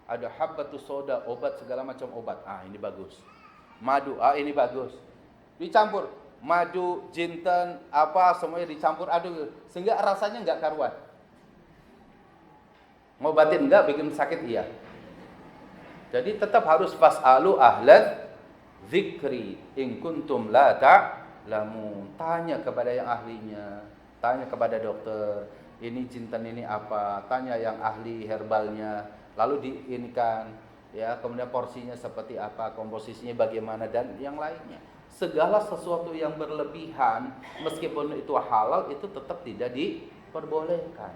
Ada habbatus soda, obat segala macam obat. Ini bagus. Madu, ini bagus. Dicampur madu, jinten, apa semuanya dicampur aduk sehingga rasanya enggak karuan. Ngobatin enggak, bikin sakit iya. Jadi tetap harus fasalu ahlan dzikri in kuntum la ta'lamun. Tanya kepada yang ahlinya, tanya kepada dokter, ini jinten ini apa? Tanya yang ahli herbalnya, lalu diinikan ya, kemudian porsinya seperti apa, komposisinya bagaimana dan yang lainnya. Segala sesuatu yang berlebihan meskipun itu halal itu tetap tidak diperbolehkan.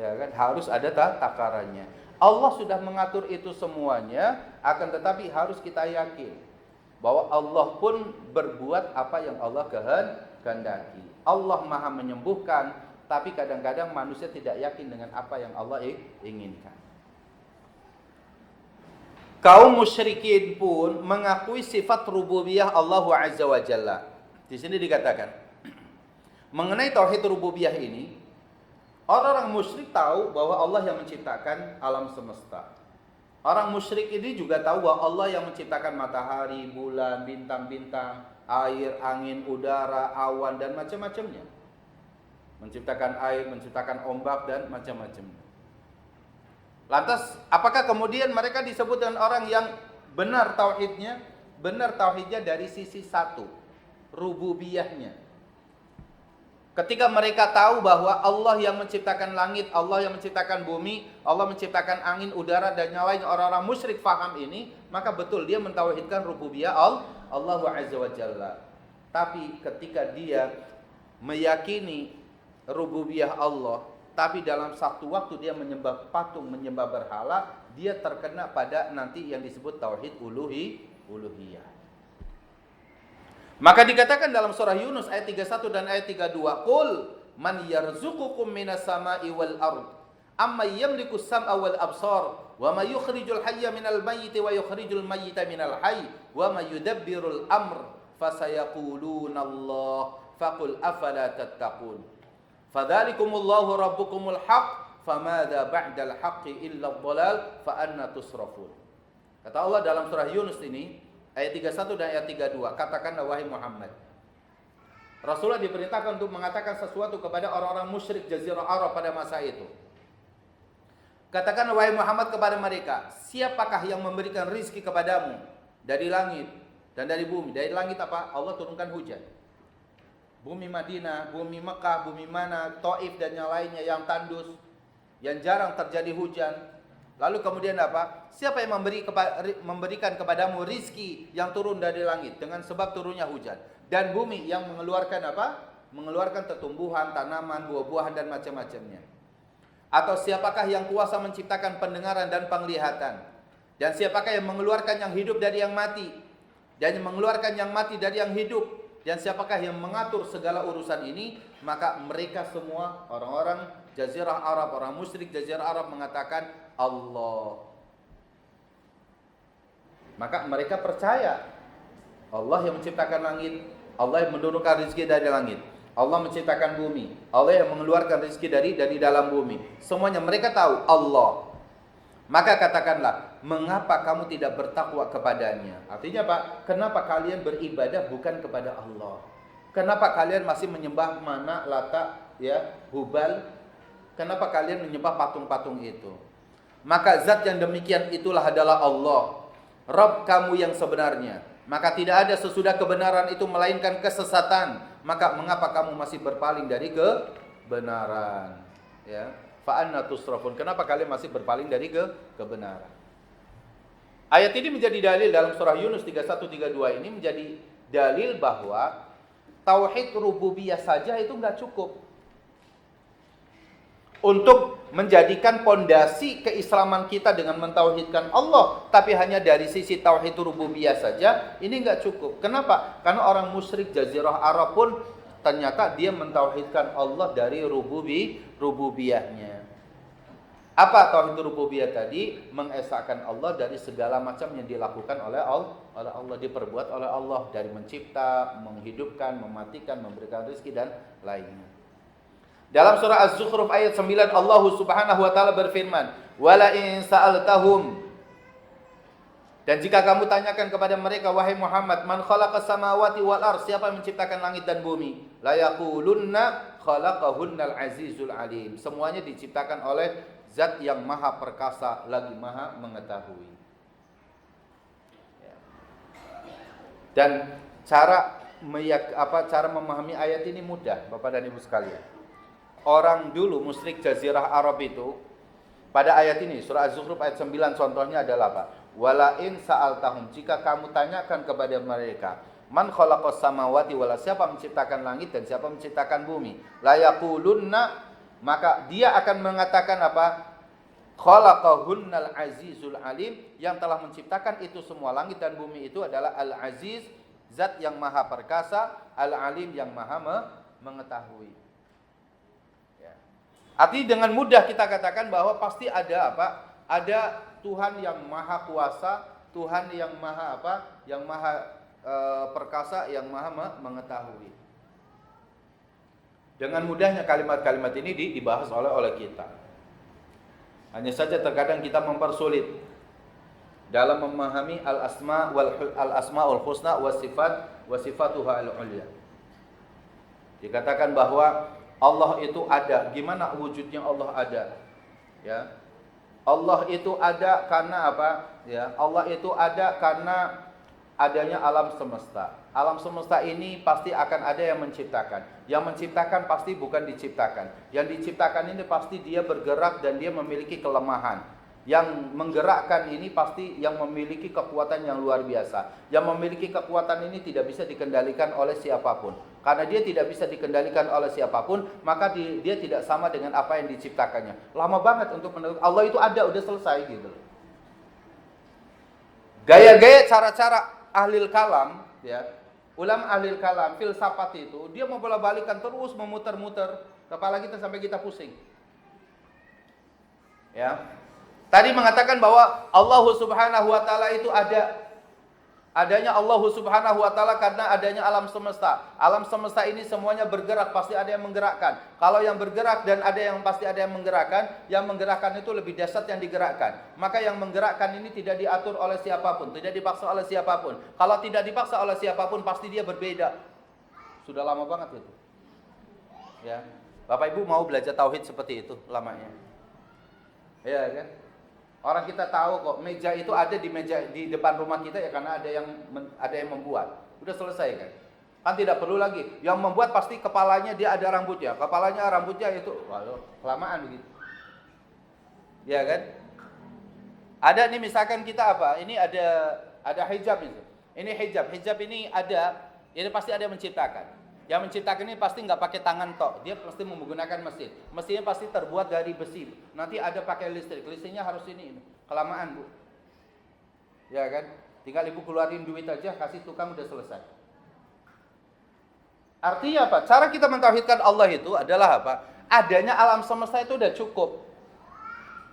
Ya kan, harus ada takarannya. Allah sudah mengatur itu semuanya, akan tetapi harus kita yakin bahwa Allah pun berbuat apa yang Allah kehendaki. Allah Maha menyembuhkan, tapi kadang-kadang manusia tidak yakin dengan apa yang Allah inginkan. Kaum musyrikin pun mengakui sifat rububiyah Allah Azza wa Jalla. Di sini dikatakan mengenai tauhid rububiyah ini, orang-orang musyrik tahu bahwa Allah yang menciptakan alam semesta. Orang musyrik ini juga tahu bahwa Allah yang menciptakan matahari, bulan, bintang-bintang, air, angin, udara, awan dan macam-macamnya. Menciptakan air, menciptakan ombak dan macam-macamnya. Lantas, apakah kemudian mereka disebut dengan orang yang benar tauhidnya? Benar tauhidnya dari sisi satu, rububiyahnya. Ketika mereka tahu bahwa Allah yang menciptakan langit, Allah yang menciptakan bumi, Allah menciptakan angin, udara dan yang lain, orang-orang musyrik faham ini, maka betul dia mentauhidkan rububiyah Allah Azza wa Jalla. Tapi ketika dia meyakini rububiyah Allah, tapi dalam satu waktu dia menyembah patung, menyembah berhala, dia terkena pada nanti yang disebut tauhid uluhiyah. Maka dikatakan dalam surah Yunus ayat 31 dan ayat 32, "Qul man yarzuqukum minas sama'i wal ard, amma yamliku sam'a wal absar, wa ma yukhrijul hayya minal mayyiti wa yukhrijul mayyita minal hayy, wa ma yudabbirul amr, fasayaquluna Allah, faqul afala tattaqun." Fadzalikumullahu rabbukumul haq, famadza ba'dal haqqi illa dhalal, fa anna tusrafun. Kata Allah dalam surah Yunus ini ayat 31 dan ayat 32, katakanlah wahai Muhammad, Rasulullah diperintahkan untuk mengatakan sesuatu kepada orang-orang musyrik Jazirah Arab pada masa itu. Katakanlah wahai Muhammad kepada mereka, siapakah yang memberikan rizki kepadamu dari langit dan dari bumi? Dari langit apa? Allah turunkan hujan. Bumi Madinah, bumi Mekah, bumi mana, Taif dan yang lainnya yang tandus, yang jarang terjadi hujan. Lalu kemudian apa? Siapa yang memberikan kepadamu rizki yang turun dari langit dengan sebab turunnya hujan? Dan bumi yang mengeluarkan apa? Mengeluarkan tumbuhan, tanaman, buah-buahan dan macam-macamnya. Atau siapakah yang kuasa menciptakan pendengaran dan penglihatan? Dan siapakah yang mengeluarkan yang hidup dari yang mati? Dan yang mengeluarkan yang mati dari yang hidup? Dan siapakah yang mengatur segala urusan ini? Maka mereka semua orang-orang Jazirah Arab, orang musyrik Jazirah Arab mengatakan Allah. Maka mereka percaya Allah yang menciptakan langit, Allah yang menurunkan rezeki dari langit, Allah menciptakan bumi, Allah yang mengeluarkan rezeki dari dalam bumi. Semuanya mereka tahu Allah. Maka katakanlah, mengapa kamu tidak bertakwa kepadanya? Artinya Pak, kenapa kalian beribadah bukan kepada Allah? Kenapa kalian masih menyembah Mana, Lata, ya, Hubal? Kenapa kalian menyembah patung-patung itu? Maka zat yang demikian itulah adalah Allah, Rabb kamu yang sebenarnya. Maka tidak ada sesudah kebenaran itu melainkan kesesatan. Maka mengapa kamu masih berpaling dari kebenaran? Ya, fa anna tusrafun. Kenapa kalian masih berpaling dari kebenaran? Ayat ini menjadi dalil dalam surah Yunus 31-32 ini menjadi dalil bahwa tauhid rububiyah saja itu enggak cukup untuk menjadikan pondasi keislaman kita dengan mentauhidkan Allah, tapi hanya dari sisi tauhid rububiyah saja ini enggak cukup. Kenapa? Karena orang musyrik Jazirah Arab pun ternyata dia mentauhidkan Allah dari rububiyahnya. Apa tauhid rububiyah tadi? Mengesahkan Allah dari segala macam yang dilakukan oleh Allah, diperbuat oleh Allah, dari mencipta, menghidupkan, mematikan, memberikan rezeki dan lainnya. Dalam surah Az-Zukhruf ayat 9 Allah Subhanahu wa taala berfirman, "Wala in sa'altahum." Dan jika kamu tanyakan kepada mereka, wahai Muhammad, man khalaqas samawati wal ardh, siapa yang menciptakan langit dan bumi? La yaqulunna khalaqahunnal azizul alim. Semuanya diciptakan oleh zat yang maha perkasa lagi maha mengetahui. Dan cara memahami ayat ini mudah, Bapak dan Ibu sekalian. Orang dulu musyrik Jazirah Arab itu pada ayat ini surah Az-Zukhruf ayat 9 contohnya adalah apa? Wala in sa'altahum, jika kamu tanyakan kepada mereka, man khalaqas samawati wal ardh, siapa menciptakan langit dan siapa menciptakan bumi? La yaqulunna, maka dia akan mengatakan apa? Khalaqahunnal azizul alim, yang telah menciptakan itu semua langit dan bumi itu adalah Al-Aziz, zat yang maha perkasa, Al-Alim yang maha mengetahui. Artinya dengan mudah kita katakan bahwa pasti ada apa? Ada Tuhan yang maha kuasa, Tuhan yang maha apa? Yang maha perkasa, yang maha mengetahui. Dengan mudahnya kalimat-kalimat ini dibahas oleh kita. Hanya saja terkadang kita mempersulit dalam memahami al-asmaul husna wa sifatuha al-ulya. Dikatakan bahwa Allah itu ada. Gimana wujudnya Allah ada? Ya. Allah itu ada karena apa? Ya, Allah itu ada karena adanya alam semesta. Alam semesta ini pasti akan ada yang menciptakan. Yang menciptakan pasti bukan diciptakan. Yang diciptakan ini pasti dia bergerak dan dia memiliki kelemahan. Yang menggerakkan ini pasti yang memiliki kekuatan yang luar biasa. Yang memiliki kekuatan ini tidak bisa dikendalikan oleh siapapun. Karena dia tidak bisa dikendalikan oleh siapapun, maka dia tidak sama dengan apa yang diciptakannya. Lama banget untuk menentukan Allah itu ada, udah selesai gitu. Gaya-gaya cara-cara ahlil kalam, ya, ulama ahlil kalam, filsafat itu, dia membolak-balikan terus memutar-mutar kepala kita sampai kita pusing. Ya. Tadi mengatakan bahwa Allah Subhanahu wa taala itu ada. Adanya Allah Subhanahu wa taala karena adanya alam semesta. Alam semesta ini semuanya bergerak, pasti ada yang menggerakkan. Kalau yang bergerak dan ada yang pasti ada yang menggerakkan itu lebih dahsyat yang digerakkan. Maka yang menggerakkan ini tidak diatur oleh siapapun, tidak dipaksa oleh siapapun. Kalau tidak dipaksa oleh siapapun pasti dia berbeda. Sudah lama banget itu. Ya. Bapak Ibu mau belajar tauhid seperti itu lamanya. Ya kan? Orang kita tahu kok meja itu ada di depan rumah kita ya karena ada yang membuat. Udah selesai kan? Kan tidak perlu lagi. Yang membuat pasti kepalanya dia ada rambutnya. Rambutnya itu waduh, kelamaan begitu. Ya kan? Ada nih misalkan kita apa? Ini ada hijab itu. Ini hijab. Hijab ini ada, ini pasti ada yang menciptakan. Yang menciptakan ini pasti nggak pakai tangan tok, dia pasti menggunakan mesin. Mesinnya pasti terbuat dari besi. Nanti ada pakai listrik, listriknya harus ini. Kelamaan Bu. Ya kan? Tinggal Ibu keluarin duit aja, kasih tukang udah selesai. Artinya apa? Cara kita mentauhidkan Allah itu adalah apa? Adanya alam semesta itu udah cukup.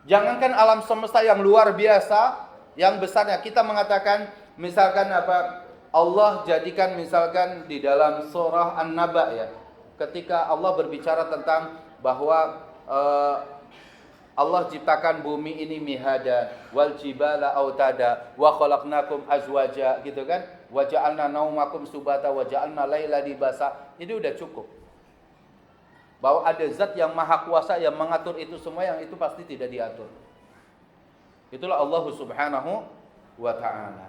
Jangankan alam semesta yang luar biasa, yang besarnya. Kita mengatakan misalkan apa? Allah jadikan misalkan di dalam surah An-Naba ya. ketika Allah berbicara tentang bahwa Allah ciptakan bumi ini mihada wal jibala autada wa khalaqnakum azwaja, gitu kan? Wa ja'alna naumakum subata wa ja'alna laila libasa. Ini udah cukup. Bahwa ada zat yang maha kuasa yang mengatur itu semua, yang itu pasti tidak diatur. Itulah Allah Subhanahu wa ta'ala.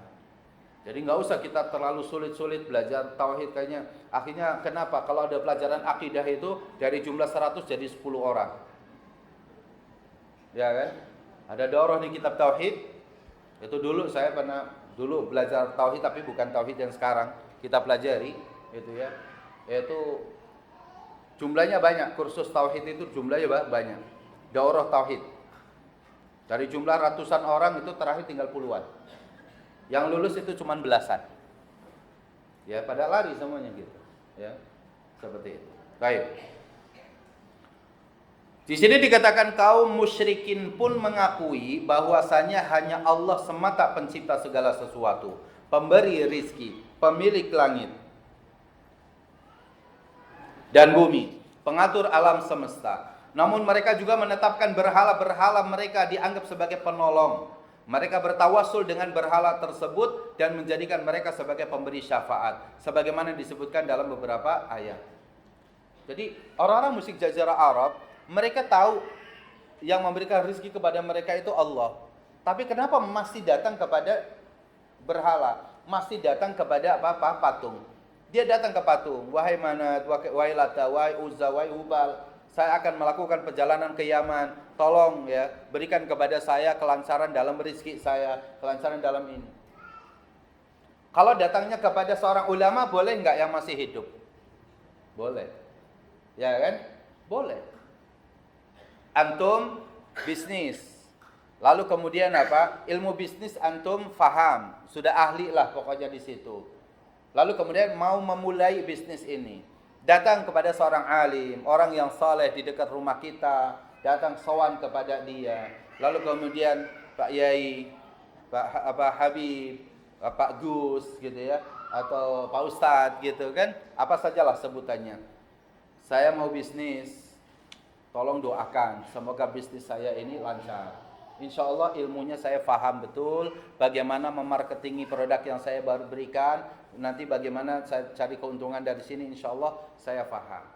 Jadi nggak usah kita terlalu sulit-sulit belajar tauhid kayaknya. Akhirnya kenapa? Kalau ada pelajaran akidah itu dari jumlah 100 jadi 10 orang. Ya kan? Ada daurah di kitab tauhid. Itu dulu saya pernah belajar tauhid, tapi bukan tauhid yang sekarang kita pelajari, itu ya. Yaitu jumlahnya banyak, kursus tauhid itu jumlahnya banyak. Daurah tauhid. Dari jumlah ratusan orang itu terakhir tinggal puluhan. Yang lulus itu cuma belasan. Ya, pada lari semuanya gitu. Ya. Seperti itu. Baik. Di sini dikatakan kaum musyrikin pun mengakui bahwasanya hanya Allah semata pencipta segala sesuatu, pemberi rizki, pemilik langit dan bumi, pengatur alam semesta. Namun mereka juga menetapkan berhala-berhala mereka dianggap sebagai penolong. Mereka bertawasul dengan berhala tersebut dan menjadikan mereka sebagai pemberi syafaat, sebagaimana disebutkan dalam beberapa ayat. Jadi orang-orang musyrik Jazirah Arab, mereka tahu yang memberikan rezeki kepada mereka itu Allah. Tapi kenapa masih datang kepada berhala? Masih datang kepada apa-apa? Patung. Dia datang ke patung. Wahai Manat, wahai Lata, wahai Uzza, wahai Hubal, saya akan melakukan perjalanan ke Yaman. Tolong ya, berikan kepada saya kelancaran dalam rezeki saya, kelancaran dalam ini. Kalau datangnya kepada seorang ulama, boleh nggak yang masih hidup? Boleh. Ya kan? Boleh. Antum bisnis, lalu kemudian apa? Ilmu bisnis antum faham, sudah ahli lah pokoknya di situ. Lalu kemudian mau memulai bisnis ini, datang kepada seorang alim, orang yang saleh di dekat rumah kita, datang sowan kepada dia. Lalu kemudian Pak Yai, Pak Habib, Pak Gus gitu ya, atau Pak Ustadz gitu kan, apa sajalah sebutannya. Saya mau bisnis, tolong doakan, semoga bisnis saya ini lancar. Insya Allah ilmunya saya faham betul, bagaimana memarketingi produk yang saya baru berikan, nanti bagaimana saya cari keuntungan dari sini, insya Allah saya faham.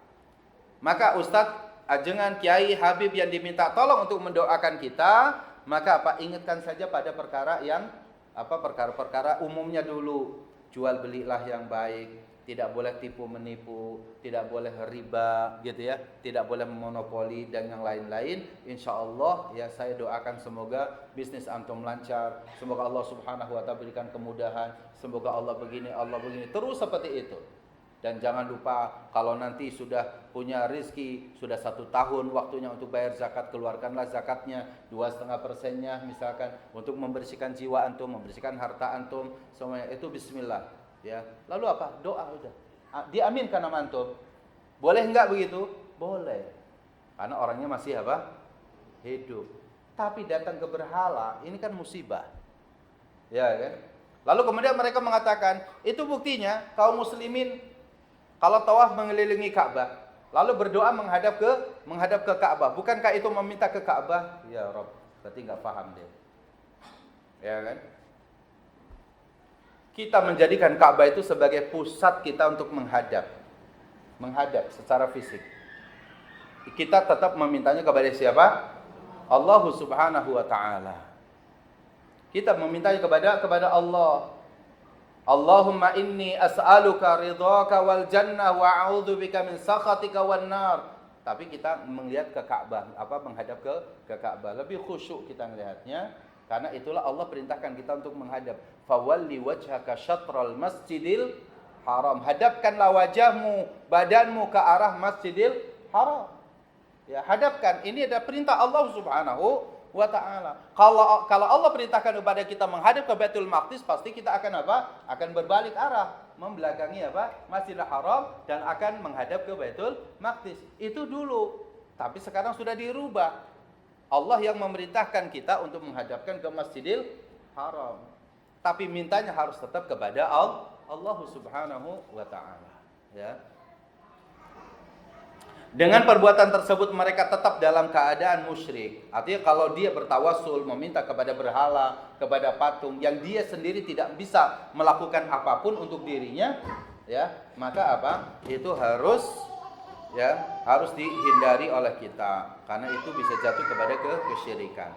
Maka Ustadz, ajengan Kiai Habib yang diminta tolong untuk mendoakan kita, maka apa, ingatkan saja pada perkara yang perkara-perkara umumnya dulu. Jual belilah yang baik, tidak boleh tipu menipu, tidak boleh riba gitu ya, tidak boleh monopoli dan yang lain-lain. Insya Allah ya, saya doakan semoga bisnis antum lancar, semoga Allah Subhanahu wa ta'ala berikan kemudahan, semoga Allah begini terus seperti itu. Dan jangan lupa kalau nanti sudah punya rezeki, sudah 1 tahun waktunya untuk bayar zakat, keluarkanlah zakatnya 2,5%-nya misalkan, untuk membersihkan jiwa antum, membersihkan harta antum, semuanya itu bismillah ya. Lalu apa? Doa udah. Diaminkan sama antum. Boleh enggak begitu? Boleh. Karena orangnya masih apa? Hidup. Tapi datang ke berhala, ini kan musibah. Ya kan? Lalu kemudian mereka mengatakan, itu buktinya kaum muslimin kalau tawaf mengelilingi Ka'bah, lalu berdoa menghadap ke Ka'bah. Bukankah itu meminta ke Ka'bah? Ya Rabb, berarti enggak paham dia. Ya kan? Kita menjadikan Ka'bah itu sebagai pusat kita untuk menghadap secara fisik. Kita tetap memintanya kepada siapa? Allah Subhanahu wa ta'ala. Kita memintanya kepada Allah. Allahumma inni as'aluka ridhaka wal jannah wa a'udzubika min sakhatika wan nar. Tapi kita melihat ke Ka'bah, menghadap ke Ka'bah. Lebih khusyuk kita melihatnya, karena itulah Allah perintahkan kita untuk menghadap. Fawalli wajhaka syatral masjidil haram. Hadapkanlah wajahmu, badanmu ke arah Masjidil Haram. Ya, hadapkan. Ini ada perintah Allah Subhanahu wa ta'ala. Kalau Allah perintahkan kepada kita menghadap ke Baitul Maqdis, pasti kita akan apa? Akan berbalik arah, membelakangi Masjidil Haram, dan akan menghadap ke Baitul Maqdis. Itu dulu. Tapi sekarang sudah dirubah. Allah yang memerintahkan kita untuk menghadapkan ke Masjidil Haram. Tapi mintanya harus tetap kepada Allah Subhanahu wa ta'ala. Ya. Dengan perbuatan tersebut mereka tetap dalam keadaan musyrik. Artinya kalau dia bertawasul, meminta kepada berhala, kepada patung yang dia sendiri tidak bisa melakukan apapun untuk dirinya, ya, maka apa? Itu harus dihindari oleh kita, karena itu bisa jatuh kepada kesyirikan.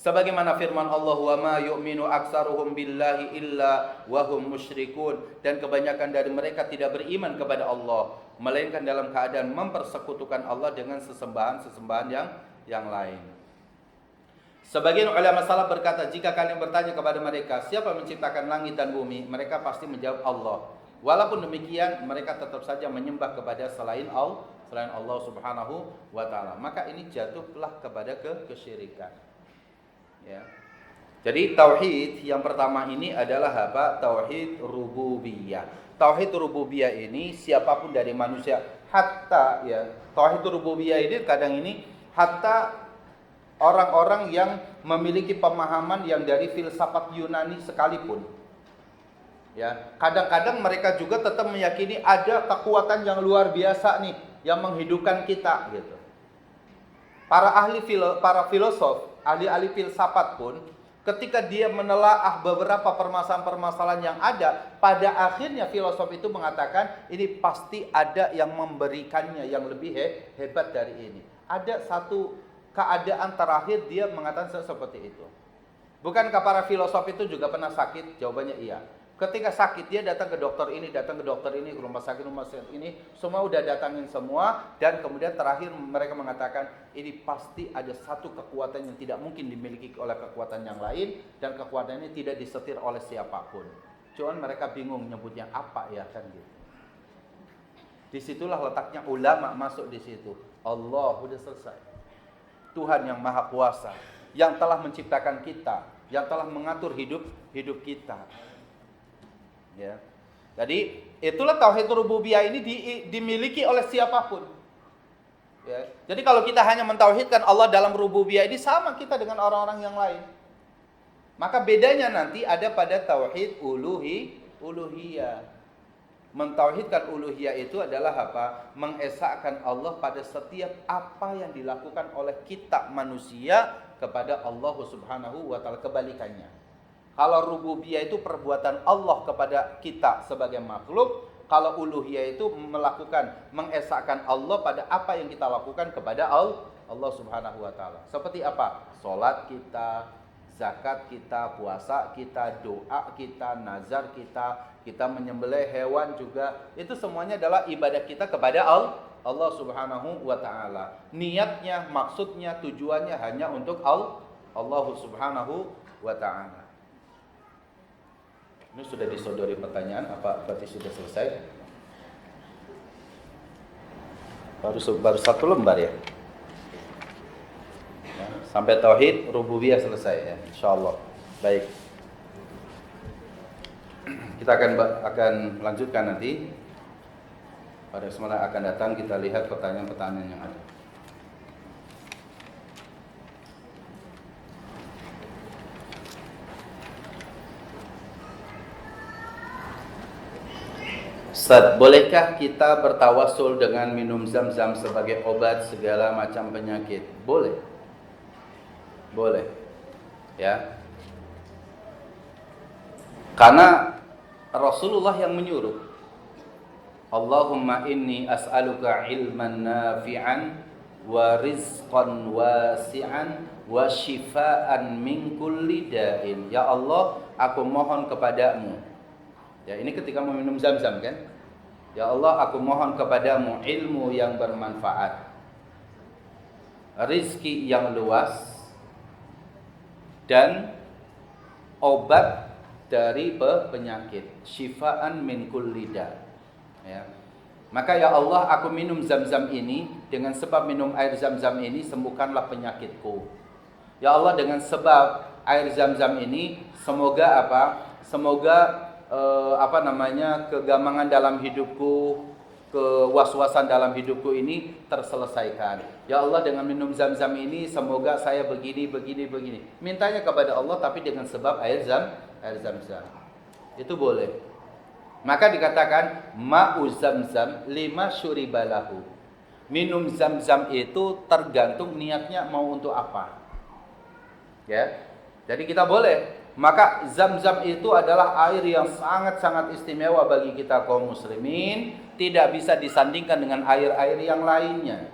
Sebagaimana firman Allah, wa ma yu'minu aktsaruhum billahi illa wa hum musyrikun, dan kebanyakan dari mereka tidak beriman kepada Allah melainkan dalam keadaan mempersekutukan Allah dengan sesembahan yang lain. Sebagian ulama salaf berkata, jika kalian bertanya kepada mereka, siapa menciptakan langit dan bumi? Mereka pasti menjawab Allah. Walaupun demikian, mereka tetap saja menyembah kepada selain Allah Subhanahu wa taala. Maka ini jatuhlah kepada kesyirikan. Ya. Jadi tauhid yang pertama ini adalah apa? Tauhid rububiyah. Tauhid rububiyah ini siapapun dari manusia, hatta ya, tauhid rububiyah ini kadang ini hatta orang-orang yang memiliki pemahaman yang dari filsafat Yunani sekalipun. Ya, kadang-kadang mereka juga tetap meyakini ada kekuatan yang luar biasa nih yang menghidupkan kita gitu. Para filosof, ahli-ahli filsafat pun ketika dia menelaah beberapa permasalahan-permasalahan yang ada, pada akhirnya filosof itu mengatakan ini pasti ada yang memberikannya yang lebih hebat dari ini. Ada satu keadaan terakhir dia mengatakan seperti itu. Bukankah para filosof itu juga pernah sakit? Jawabannya iya. Ketika sakit dia datang ke dokter ini, ke rumah sakit ini, semua udah datangin semua, dan kemudian terakhir mereka mengatakan ini pasti ada satu kekuatan yang tidak mungkin dimiliki oleh kekuatan yang lain, dan kekuatan ini tidak disetir oleh siapapun. Cuman mereka bingung nyebutnya apa ya kan gitu. Disitulah letaknya ulama masuk di situ. Allah udah selesai. Tuhan yang Maha Kuasa, yang telah menciptakan kita, yang telah mengatur hidup kita. Ya. Jadi itulah tauhid rububiyah ini dimiliki oleh siapapun. Ya. Jadi kalau kita hanya mentauhidkan Allah dalam rububiyah ini sama kita dengan orang-orang yang lain. Maka bedanya nanti ada pada tauhid uluhiyah. Mentauhidkan uluhiyah itu adalah apa? Mengesahkan Allah pada setiap apa yang dilakukan oleh kita manusia kepada Allah Subhanahu wa taala, kebalikannya. Kalau rububiyah itu perbuatan Allah kepada kita sebagai makhluk, kalau uluhiyah itu mengesahkan Allah pada apa yang kita lakukan kepada Allah Subhanahu wa taala. Seperti apa? Salat kita, zakat kita, puasa kita, doa kita, nazar kita menyembelih hewan juga. Itu semuanya adalah ibadah kita kepada Allah Subhanahu wa taala. Niatnya, maksudnya, tujuannya hanya untuk Allah Subhanahu wa taala. Ini sudah disodori pertanyaan, apa berarti sudah selesai? Baru satu lembar ya? Sampai tauhid rububiyah selesai ya, insyaallah. Baik. Kita akan lanjutkan nanti. Pada kesempatan akan datang kita lihat pertanyaan-pertanyaan yang ada. Ustaz, bolehkah kita bertawasul dengan minum zam-zam sebagai obat segala macam penyakit? Boleh. Boleh. Ya. Karena Rasulullah yang menyuruh. Allahumma inni as'aluka ilman nafi'an wa rizqan wasi'an wa shifaan min kulli da'in. Ya Allah, aku mohon kepadamu. Ya, ini ketika meminum zam-zam kan? Ya Allah, aku mohon kepadamu ilmu yang bermanfaat, rizki yang luas, dan obat dari penyakit, syifaan min kulli da. Ya. Maka ya Allah, aku minum zam-zam ini, dengan sebab minum air zam-zam ini sembuhkanlah penyakitku. Ya Allah, dengan sebab air zam-zam ini semoga apa? Semoga kegamangan dalam hidupku, kewaswasan dalam hidupku ini terselesaikan. Ya Allah, dengan minum zam-zam ini semoga saya begini. Mintanya kepada Allah tapi dengan sebab air zam-zam. Itu boleh. Maka dikatakan ma'u zam-zam lima syuribalahu. Minum zam-zam itu tergantung niatnya mau untuk apa. Ya. Jadi kita boleh. Maka zam-zam itu adalah air yang sangat-sangat istimewa bagi kita kaum muslimin, tidak bisa disandingkan dengan air-air yang lainnya.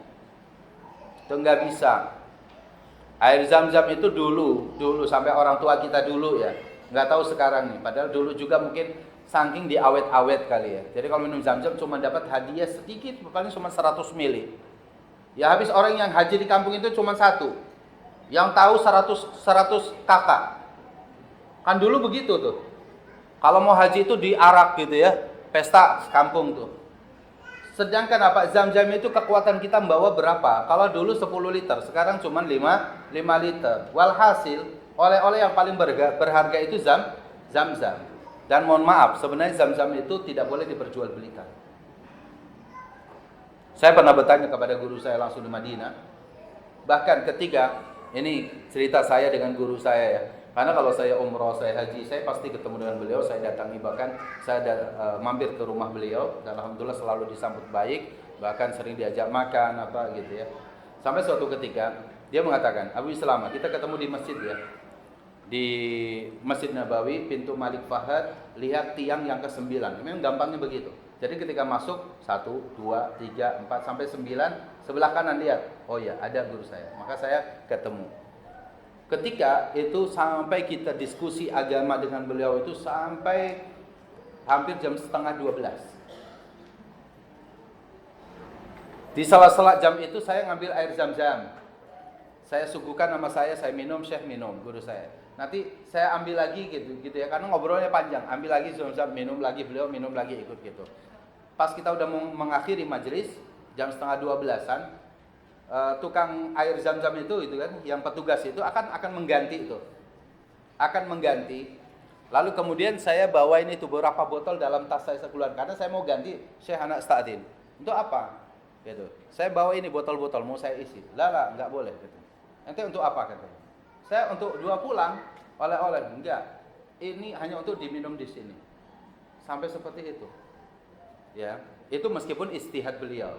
Itu enggak bisa. Air zam-zam itu dulu sampai orang tua kita dulu ya. Enggak tahu sekarang nih, padahal dulu juga mungkin saking diawet-awet kali ya. Jadi kalau minum zam-zam cuma dapat hadiah sedikit, paling cuma 100 ml. Ya habis orang yang haji di kampung itu cuma satu. Yang tahu 100 kakak. Kan dulu begitu tuh. Kalau mau haji itu diarak gitu ya, pesta kampung tuh. Sedangkan apa? Zam-zam itu kekuatan kita membawa berapa? Kalau dulu 10 liter, sekarang cuma 5 liter. Walhasil, oleh-oleh yang paling berharga itu zam-zam. Dan mohon maaf, sebenarnya zam-zam itu tidak boleh diperjualbelikan. Saya pernah bertanya kepada guru saya langsung di Madinah. Bahkan ketika, ini cerita saya dengan guru saya ya. Karena kalau saya umroh, saya haji, saya pasti ketemu dengan beliau, saya datangi, bahkan saya mampir ke rumah beliau, dan alhamdulillah selalu disambut baik, bahkan sering diajak makan apa gitu ya. Sampai suatu ketika dia mengatakan, Abu Islam, kita ketemu di masjid ya, di Masjid Nabawi, pintu Malik Fahad, lihat tiang yang ke-9. Memang gampangnya begitu. Jadi ketika masuk 1, 2, 3, 4 sampai 9, sebelah kanan lihat, oh ya ada guru saya, maka saya ketemu. Ketika itu sampai kita diskusi agama dengan beliau itu sampai hampir jam setengah 12. Di sela-sela jam itu saya ngambil air zam-zam. Saya suguhkan nama saya minum, Syekh minum, guru saya. Nanti saya ambil lagi gitu ya, karena ngobrolnya panjang. Ambil lagi zam-zam, minum lagi, beliau minum lagi, ikut gitu. Pas kita udah mengakhiri majelis, jam setengah 12-an, tukang air zam-zam itu kan, yang petugas itu akan mengganti itu, akan mengganti. Lalu kemudian saya bawain itu beberapa botol dalam tas saya sekeluar, karena saya mau ganti Syekh Anak Sta'din. Untuk apa? Gitu. Saya bawa ini botol-botol mau saya isi. Lah, nggak boleh. Gitu. Nanti untuk apa katanya? Saya untuk 2 pulang oleh-oleh. Enggak. Ini hanya untuk diminum di sini. Sampai seperti itu. Ya, itu meskipun istihad beliau.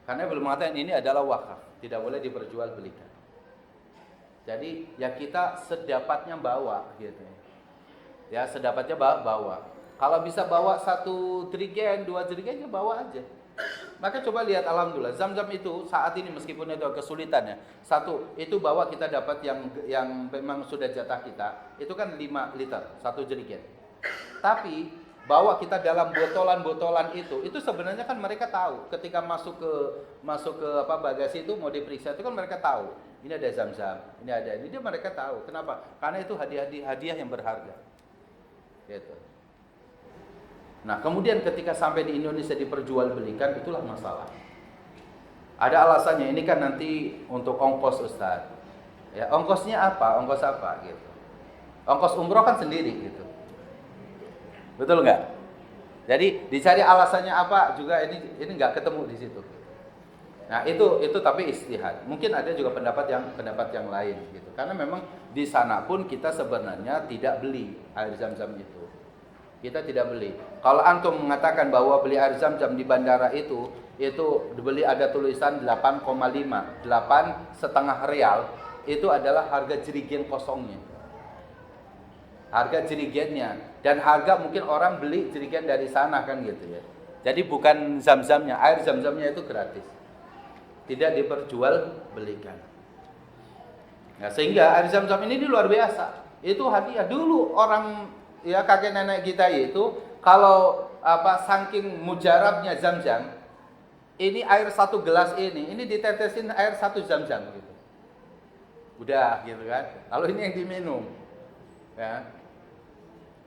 Karena belum mengatakan ini adalah wakaf, tidak boleh diperjualbelikan. Jadi ya kita sedapatnya bawa gitu. Ya sedapatnya bawa. Kalau bisa bawa 1 jerigen, 2 jerigen ya bawa aja. Maka coba lihat, alhamdulillah zam-zam itu saat ini meskipun itu kesulitan ya. 1, itu bawa kita dapat yang memang sudah jatah kita, itu kan 5 liter 1 jerigen. Tapi bawa kita dalam botolan-botolan itu sebenarnya kan mereka tahu ketika masuk ke bagasi itu mau diperiksa itu kan mereka tahu ini ada zam-zam, ini ada ini, dia mereka tahu. Kenapa? Karena itu hadiah yang berharga. Gitu. Nah, kemudian ketika sampai di Indonesia diperjualbelikan, itulah masalah. Ada alasannya, ini kan nanti untuk ongkos Ustaz. Ya, ongkosnya apa? Ongkos apa gitu. Ongkos umroh kan sendiri gitu. Betul nggak? Jadi dicari alasannya apa juga ini nggak ketemu di situ. Nah itu tapi istihad. Mungkin ada juga pendapat yang lain gitu. Karena memang di sana pun kita sebenarnya tidak beli air zam-zam itu. Kita tidak beli. Kalau antum mengatakan bahwa beli air zam-zam di bandara itu dibeli ada tulisan 8,5, 8,5 rial, itu adalah harga jerigen kosongnya. Harga jerigennya, dan harga mungkin orang beli jerigen dari sana kan gitu ya. Jadi bukan zam-zamnya, air zam-zamnya itu gratis, tidak diperjualbelikan. Nah, sehingga air zam-zam ini luar biasa. Itu hadiah dulu orang ya kakek nenek kita itu kalau saking mujarabnya zam-zam, ini air 1 gelas ini ditetesin air 1 zam-zam gitu. Udah gitu kan. Lalu ini yang diminum. Ya.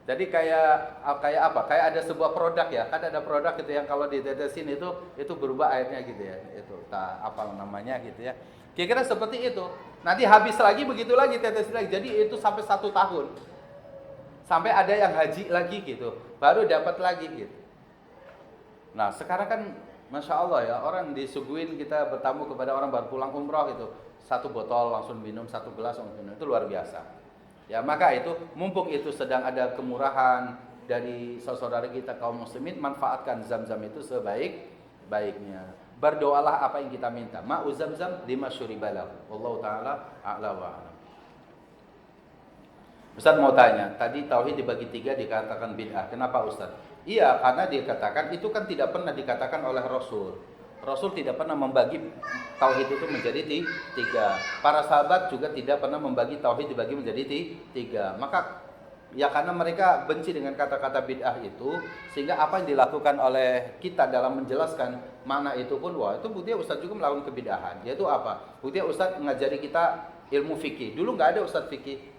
Jadi kayak apa? Kayak ada sebuah produk ya. Kan ada produk gitu yang kalau ditetesin itu berubah airnya gitu ya. Itu tak apa namanya gitu ya. Kira-kira seperti itu. Nanti habis lagi begitu lagi tetesin lagi. Jadi itu sampai 1 tahun. Sampai ada yang haji lagi gitu. Baru dapat lagi gitu. Nah, sekarang kan Masya Allah ya, orang disuguhin, kita bertamu kepada orang baru pulang umroh itu 1 botol langsung minum, 1 gelas langsung minum. Itu luar biasa. Ya, maka itu mumpung itu sedang ada kemurahan dari saudara kita kaum muslimin, manfaatkan zam-zam itu sebaik-baiknya. berdoalah apa yang kita minta. Ma'u Zamzam lima syuribalahu. Wallahu taala a'la wa a'lam. Ustaz mau tanya, tadi tauhid dibagi 3 dikatakan bid'ah. Kenapa Ustaz? Iya, karena dikatakan itu kan tidak pernah dikatakan oleh Rasul. Rasul tidak pernah membagi tauhid itu menjadi 3. Para sahabat juga tidak pernah membagi tauhid dibagi menjadi 3. Maka ya karena mereka benci dengan kata-kata bid'ah itu, sehingga apa yang dilakukan oleh kita dalam menjelaskan makna itu pun, wah itu buktinya Ustaz juga melakukan kebid'ahan. Yaitu apa? Buktinya Ustaz mengajari kita ilmu fikih. Dulu nggak ada Ustaz fikih.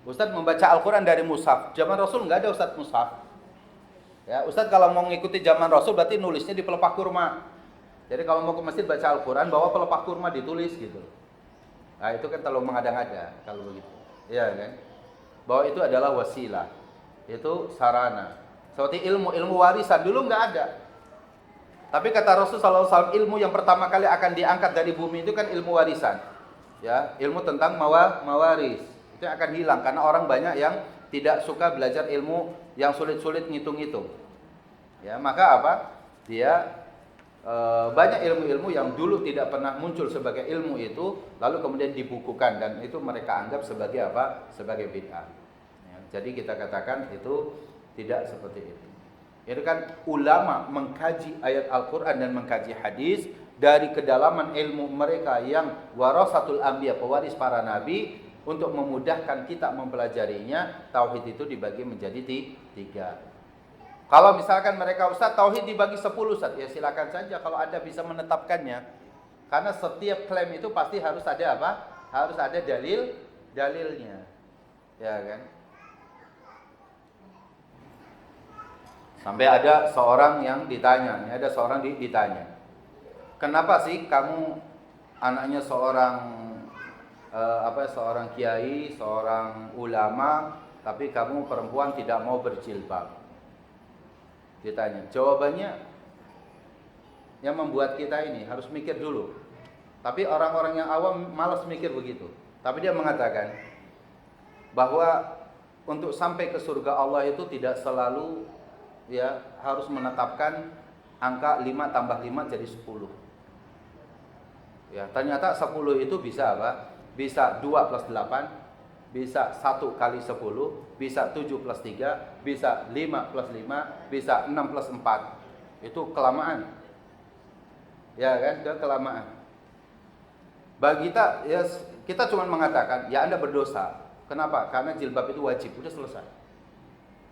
Ustaz membaca Al-Quran dari mushaf. Zaman Rasul nggak ada Ustaz mushaf. Ya, Ustaz kalau mau ngikuti zaman Rasul berarti nulisnya di pelepah kurma. Jadi kalau mau ke masjid baca Al-Quran, bawa pelepah kurma ditulis gitu. Nah itu kan terlalu mengada-ngada kalau begitu. Iya kan? Bahwa itu adalah wasilah. Itu sarana. Seperti ilmu warisan dulu nggak ada. Tapi kata Rasul SAW, ilmu yang pertama kali akan diangkat dari bumi itu kan ilmu warisan. Ya, ilmu tentang mawaris. Itu akan hilang karena orang banyak yang tidak suka belajar ilmu yang sulit-sulit ngitung-ngitung. Ya, maka apa? Dia banyak ilmu-ilmu yang dulu tidak pernah muncul sebagai ilmu itu lalu kemudian dibukukan dan itu mereka anggap sebagai apa? Sebagai bid'ah. Ya, jadi kita katakan itu tidak seperti itu. Itu kan ulama mengkaji ayat Al-Qur'an dan mengkaji hadis dari kedalaman ilmu mereka yang warasatul anbiya, pewaris para nabi. Untuk memudahkan kita mempelajarinya, tauhid itu dibagi menjadi 3. Kalau misalkan mereka Ustaz tauhid dibagi 10 Ustaz, ya silakan saja kalau Anda bisa menetapkannya. Karena setiap klaim itu pasti harus ada apa? Harus ada dalilnya. Ya kan? Sampai ada seorang yang ditanya, ditanya. Kenapa sih kamu anaknya seorang seorang kiai, seorang ulama, tapi kamu perempuan tidak mau berjilbab? Ditanya. Jawabannya yang membuat kita ini harus mikir dulu. Tapi orang-orang yang awam malas mikir begitu. Tapi dia mengatakan bahwa untuk sampai ke surga Allah itu tidak selalu ya harus menetapkan angka 5 tambah 5 jadi 10. Ya, ternyata 10 itu bisa apa? Bisa 2 plus 8, bisa 1 kali 10, bisa 7 plus 3, bisa 5 plus 5, bisa 6 plus 4. Itu kelamaan. Ya kan, itu kelamaan. Bagi kita, ya kita cuma mengatakan, ya Anda berdosa. Kenapa? Karena jilbab itu wajib, udah selesai.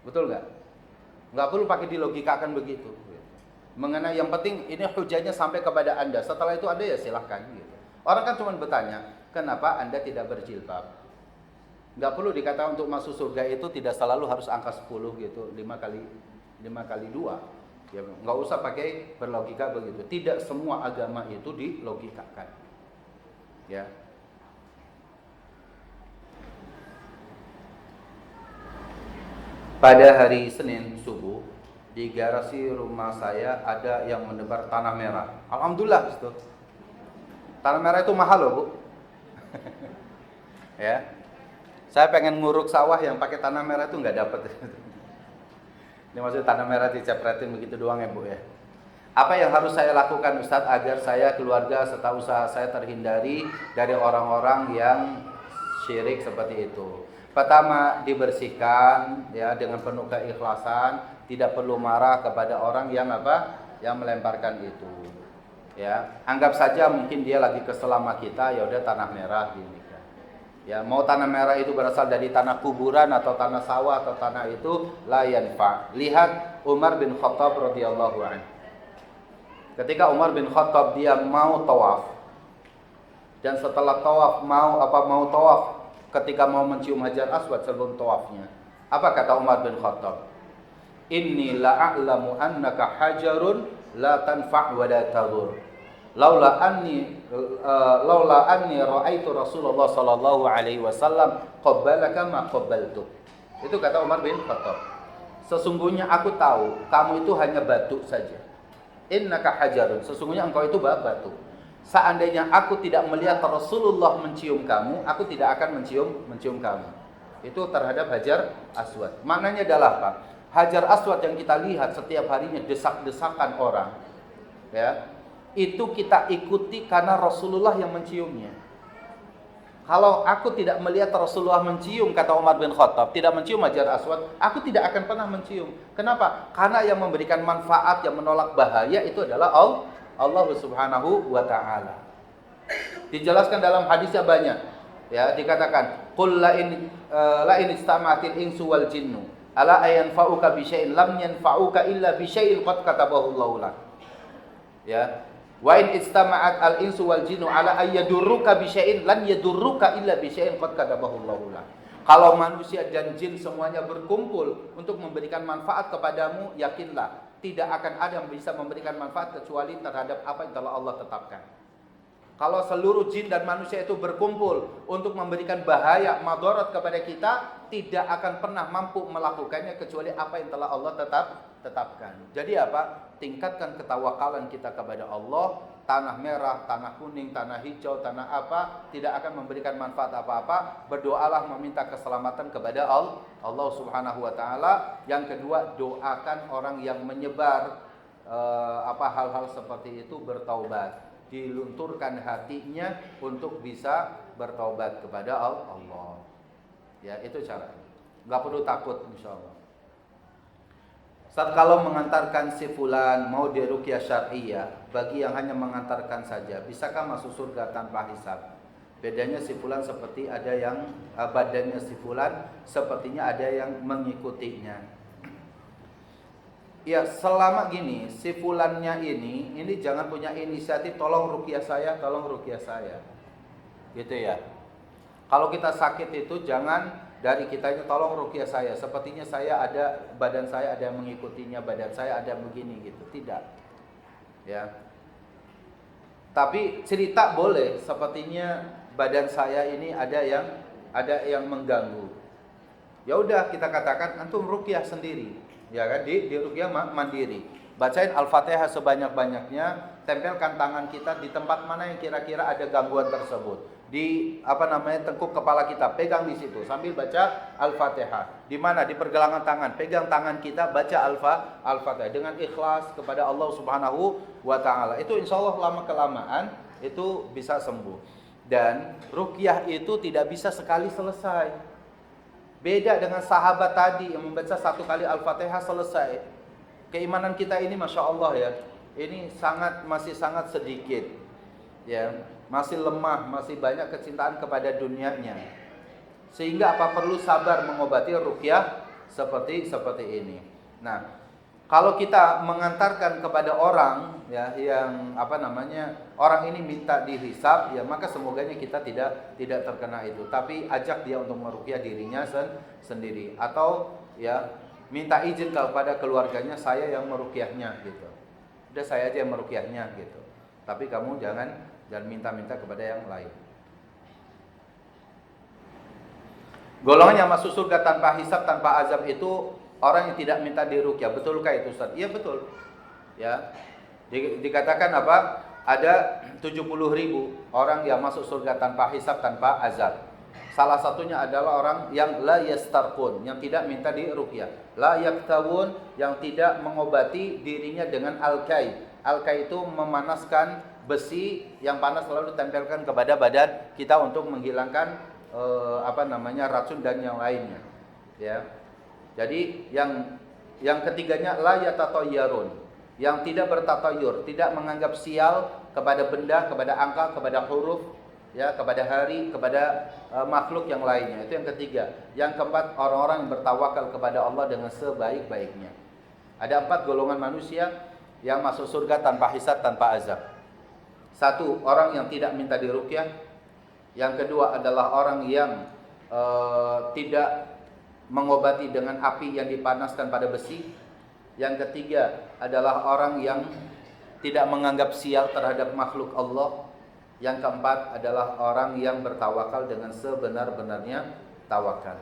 Betul nggak? Nggak perlu pakai dilogikakan begitu. Mengenai yang penting ini hujahnya sampai kepada Anda. Setelah itu Anda ya silahkan gitu. Orang kan cuma bertanya, kenapa Anda tidak berjilbab? Nggak perlu dikatakan untuk masuk surga itu tidak selalu harus angka 10 gitu, 5 kali 2. Ya, nggak usah pakai berlogika begitu. Tidak semua agama itu dilogikakan. Ya. Pada hari Senin subuh di garasi rumah saya ada yang menebar tanah merah. Alhamdulillah itu. Tanah merah itu mahal loh, Bu. Ya. Saya pengen nguruk sawah yang pakai tanah merah itu nggak dapat. Ini maksudnya tanah merah dicepretin begitu doang ya, Bu ya. Apa yang harus saya lakukan Ustadz agar saya, keluarga, serta usaha saya terhindari dari orang-orang yang syirik seperti itu? Pertama, dibersihkan ya dengan penuh keikhlasan, tidak perlu marah kepada orang yang apa? Yang melemparkan itu. Ya, anggap saja mungkin dia lagi kesel sama kita, ya udah tanah merah gini kan. Ya, mau tanah merah itu berasal dari tanah kuburan atau tanah sawah atau tanah itu la yanfa. Lihat Umar bin Khattab radhiyallahu anhu. Ketika Umar bin Khattab dia mau tawaf, dan setelah tawaf mau tawaf, ketika mau mencium Hajar Aswad sebelum tawafnya, apa kata Umar bin Khattab? Inni la'alamu annaka hajarun la tanfa' wa la tadur. Laula anni ra'aitu Rasulullah sallallahu alaihi wasallam qabbalaka ma qabbaltu. Itu kata Umar bin Khattab. Sesungguhnya aku tahu kamu itu hanya batu saja. Innaka hajarun, sesungguhnya engkau itu batu. Seandainya aku tidak melihat Rasulullah mencium kamu, aku tidak akan mencium kamu. Itu terhadap Hajar Aswad. Maknanya adalah apa? Hajar Aswad yang kita lihat setiap harinya desak-desakan orang, ya, itu kita ikuti karena Rasulullah yang menciumnya. Kalau aku tidak melihat Rasulullah mencium, kata Umar bin Khattab, tidak mencium Hajar Aswad, aku tidak akan pernah mencium. Kenapa? Karena yang memberikan manfaat, yang menolak bahaya itu adalah Allah Subhanahu wa taala. Dijelaskan dalam hadisnya banyak. Ya, dikatakan, "Qul la in istama'atil insu wal jinnu ala ayanfa'uka bi syai'in lam yanfa'uka illa bi syai'in qad katabahu Allahu lak." Ya. Wa in istama'at al-insu wal jinnu ala ayyadurruka bi syai'in lan yadurruka illa bi syai'in qad katabahu Allahu lak. Kalau manusia dan jin semuanya berkumpul untuk memberikan manfaat kepadamu, yakinlah tidak akan ada yang bisa memberikan manfaat kecuali terhadap apa yang telah Allah tetapkan. Kalau seluruh jin dan manusia itu berkumpul untuk memberikan bahaya, madarat kepada kita, tidak akan pernah mampu melakukannya kecuali apa yang telah Allah tetapkan. Jadi apa? Tingkatkan ketawakalan kita kepada Allah. Tanah merah, tanah kuning, tanah hijau, tanah apa, tidak akan memberikan manfaat apa-apa. Berdoalah meminta keselamatan kepada Allah Subhanahu wa taala. Yang kedua, doakan orang yang menyebar hal-hal seperti itu bertaubat. Dilunturkan hatinya untuk bisa bertaubat kepada Allah. Ya, itu caranya. Enggak perlu takut, insyaallah. Saat kalau mengantarkan si fulan mau diruqyah syar'iyyah, bagi yang hanya mengantarkan saja, bisakah masuk surga tanpa hisab? Bedanya si fulan seperti ada yang badannya si fulan sepertinya ada yang mengikutinya. Ya, selama gini, si fulannya ini jangan punya inisiatif tolong ruqyah saya, tolong ruqyah saya. Gitu ya. Kalau kita sakit itu jangan dari kitanya tolong ruqyah saya, sepertinya badan saya ada yang mengikutinya, badan saya ada yang begini gitu. Tidak. Ya. Tapi cerita boleh, sepertinya badan saya ini ada yang mengganggu. Ya udah, kita katakan antum ruqyah sendiri. Ya kan, di ruqyah mandiri. Bacain Al-Fatihah sebanyak-banyaknya, tempelkan tangan kita di tempat mana yang kira-kira ada gangguan tersebut. Di tengkuk kepala kita, pegang di situ sambil baca Al-Fatihah. Di mana? Di pergelangan tangan, pegang tangan kita, baca Al-Fatihah dengan ikhlas kepada Allah Subhanahu wa taala. Itu insyaallah lama kelamaan itu bisa sembuh. Dan ruqyah itu tidak bisa sekali selesai. Beda dengan sahabat tadi yang membaca satu kali Al-Fatihah selesai. Keimanan kita ini Masya Allah ya, ini masih sangat sedikit. Ya, masih lemah, masih banyak kecintaan kepada dunianya. Sehingga apa perlu sabar mengobati ruqyah seperti ini. Nah, kalau kita mengantarkan kepada orang ya yang orang ini minta dihisab, ya maka semoganya kita tidak terkena itu. Tapi ajak dia untuk meruqyah dirinya sendiri, atau ya minta izin kepada keluarganya, saya yang meruqyahnya gitu. Udah saya aja yang meruqyahnya gitu. Tapi kamu jangan minta-minta kepada yang lain. Golongan yang masuk surga tanpa hisab, tanpa azab itu orang yang tidak minta diruqyah. Betulkah itu, Ustaz? Iya betul. Ya. Dikatakan apa? Ada 70.000 orang yang masuk surga tanpa hisab, tanpa azab. Salah satunya adalah orang yang la yastarqun, yang tidak minta diruqyah. La yaktawun, yang tidak mengobati dirinya dengan al-kai. Al-kai itu memanaskan besi yang panas lalu ditempelkan kepada badan kita untuk menghilangkan racun dan yang lainnya. Ya. Jadi yang ketiganya la yatatayyarun, yang tidak bertatayur, tidak menganggap sial kepada benda, kepada angka, kepada huruf, ya, kepada hari, kepada makhluk yang lainnya. Itu yang ketiga. Yang keempat, orang-orang yang bertawakal kepada Allah dengan sebaik-baiknya. Ada 4 golongan manusia yang masuk surga tanpa hisab, tanpa azab. 1, orang yang tidak minta diruqyah. Yang kedua adalah orang yang tidak mengobati dengan api yang dipanaskan pada besi. Yang ketiga adalah orang yang tidak menganggap sial terhadap makhluk Allah. Yang keempat adalah orang yang bertawakal dengan sebenar-benarnya tawakal.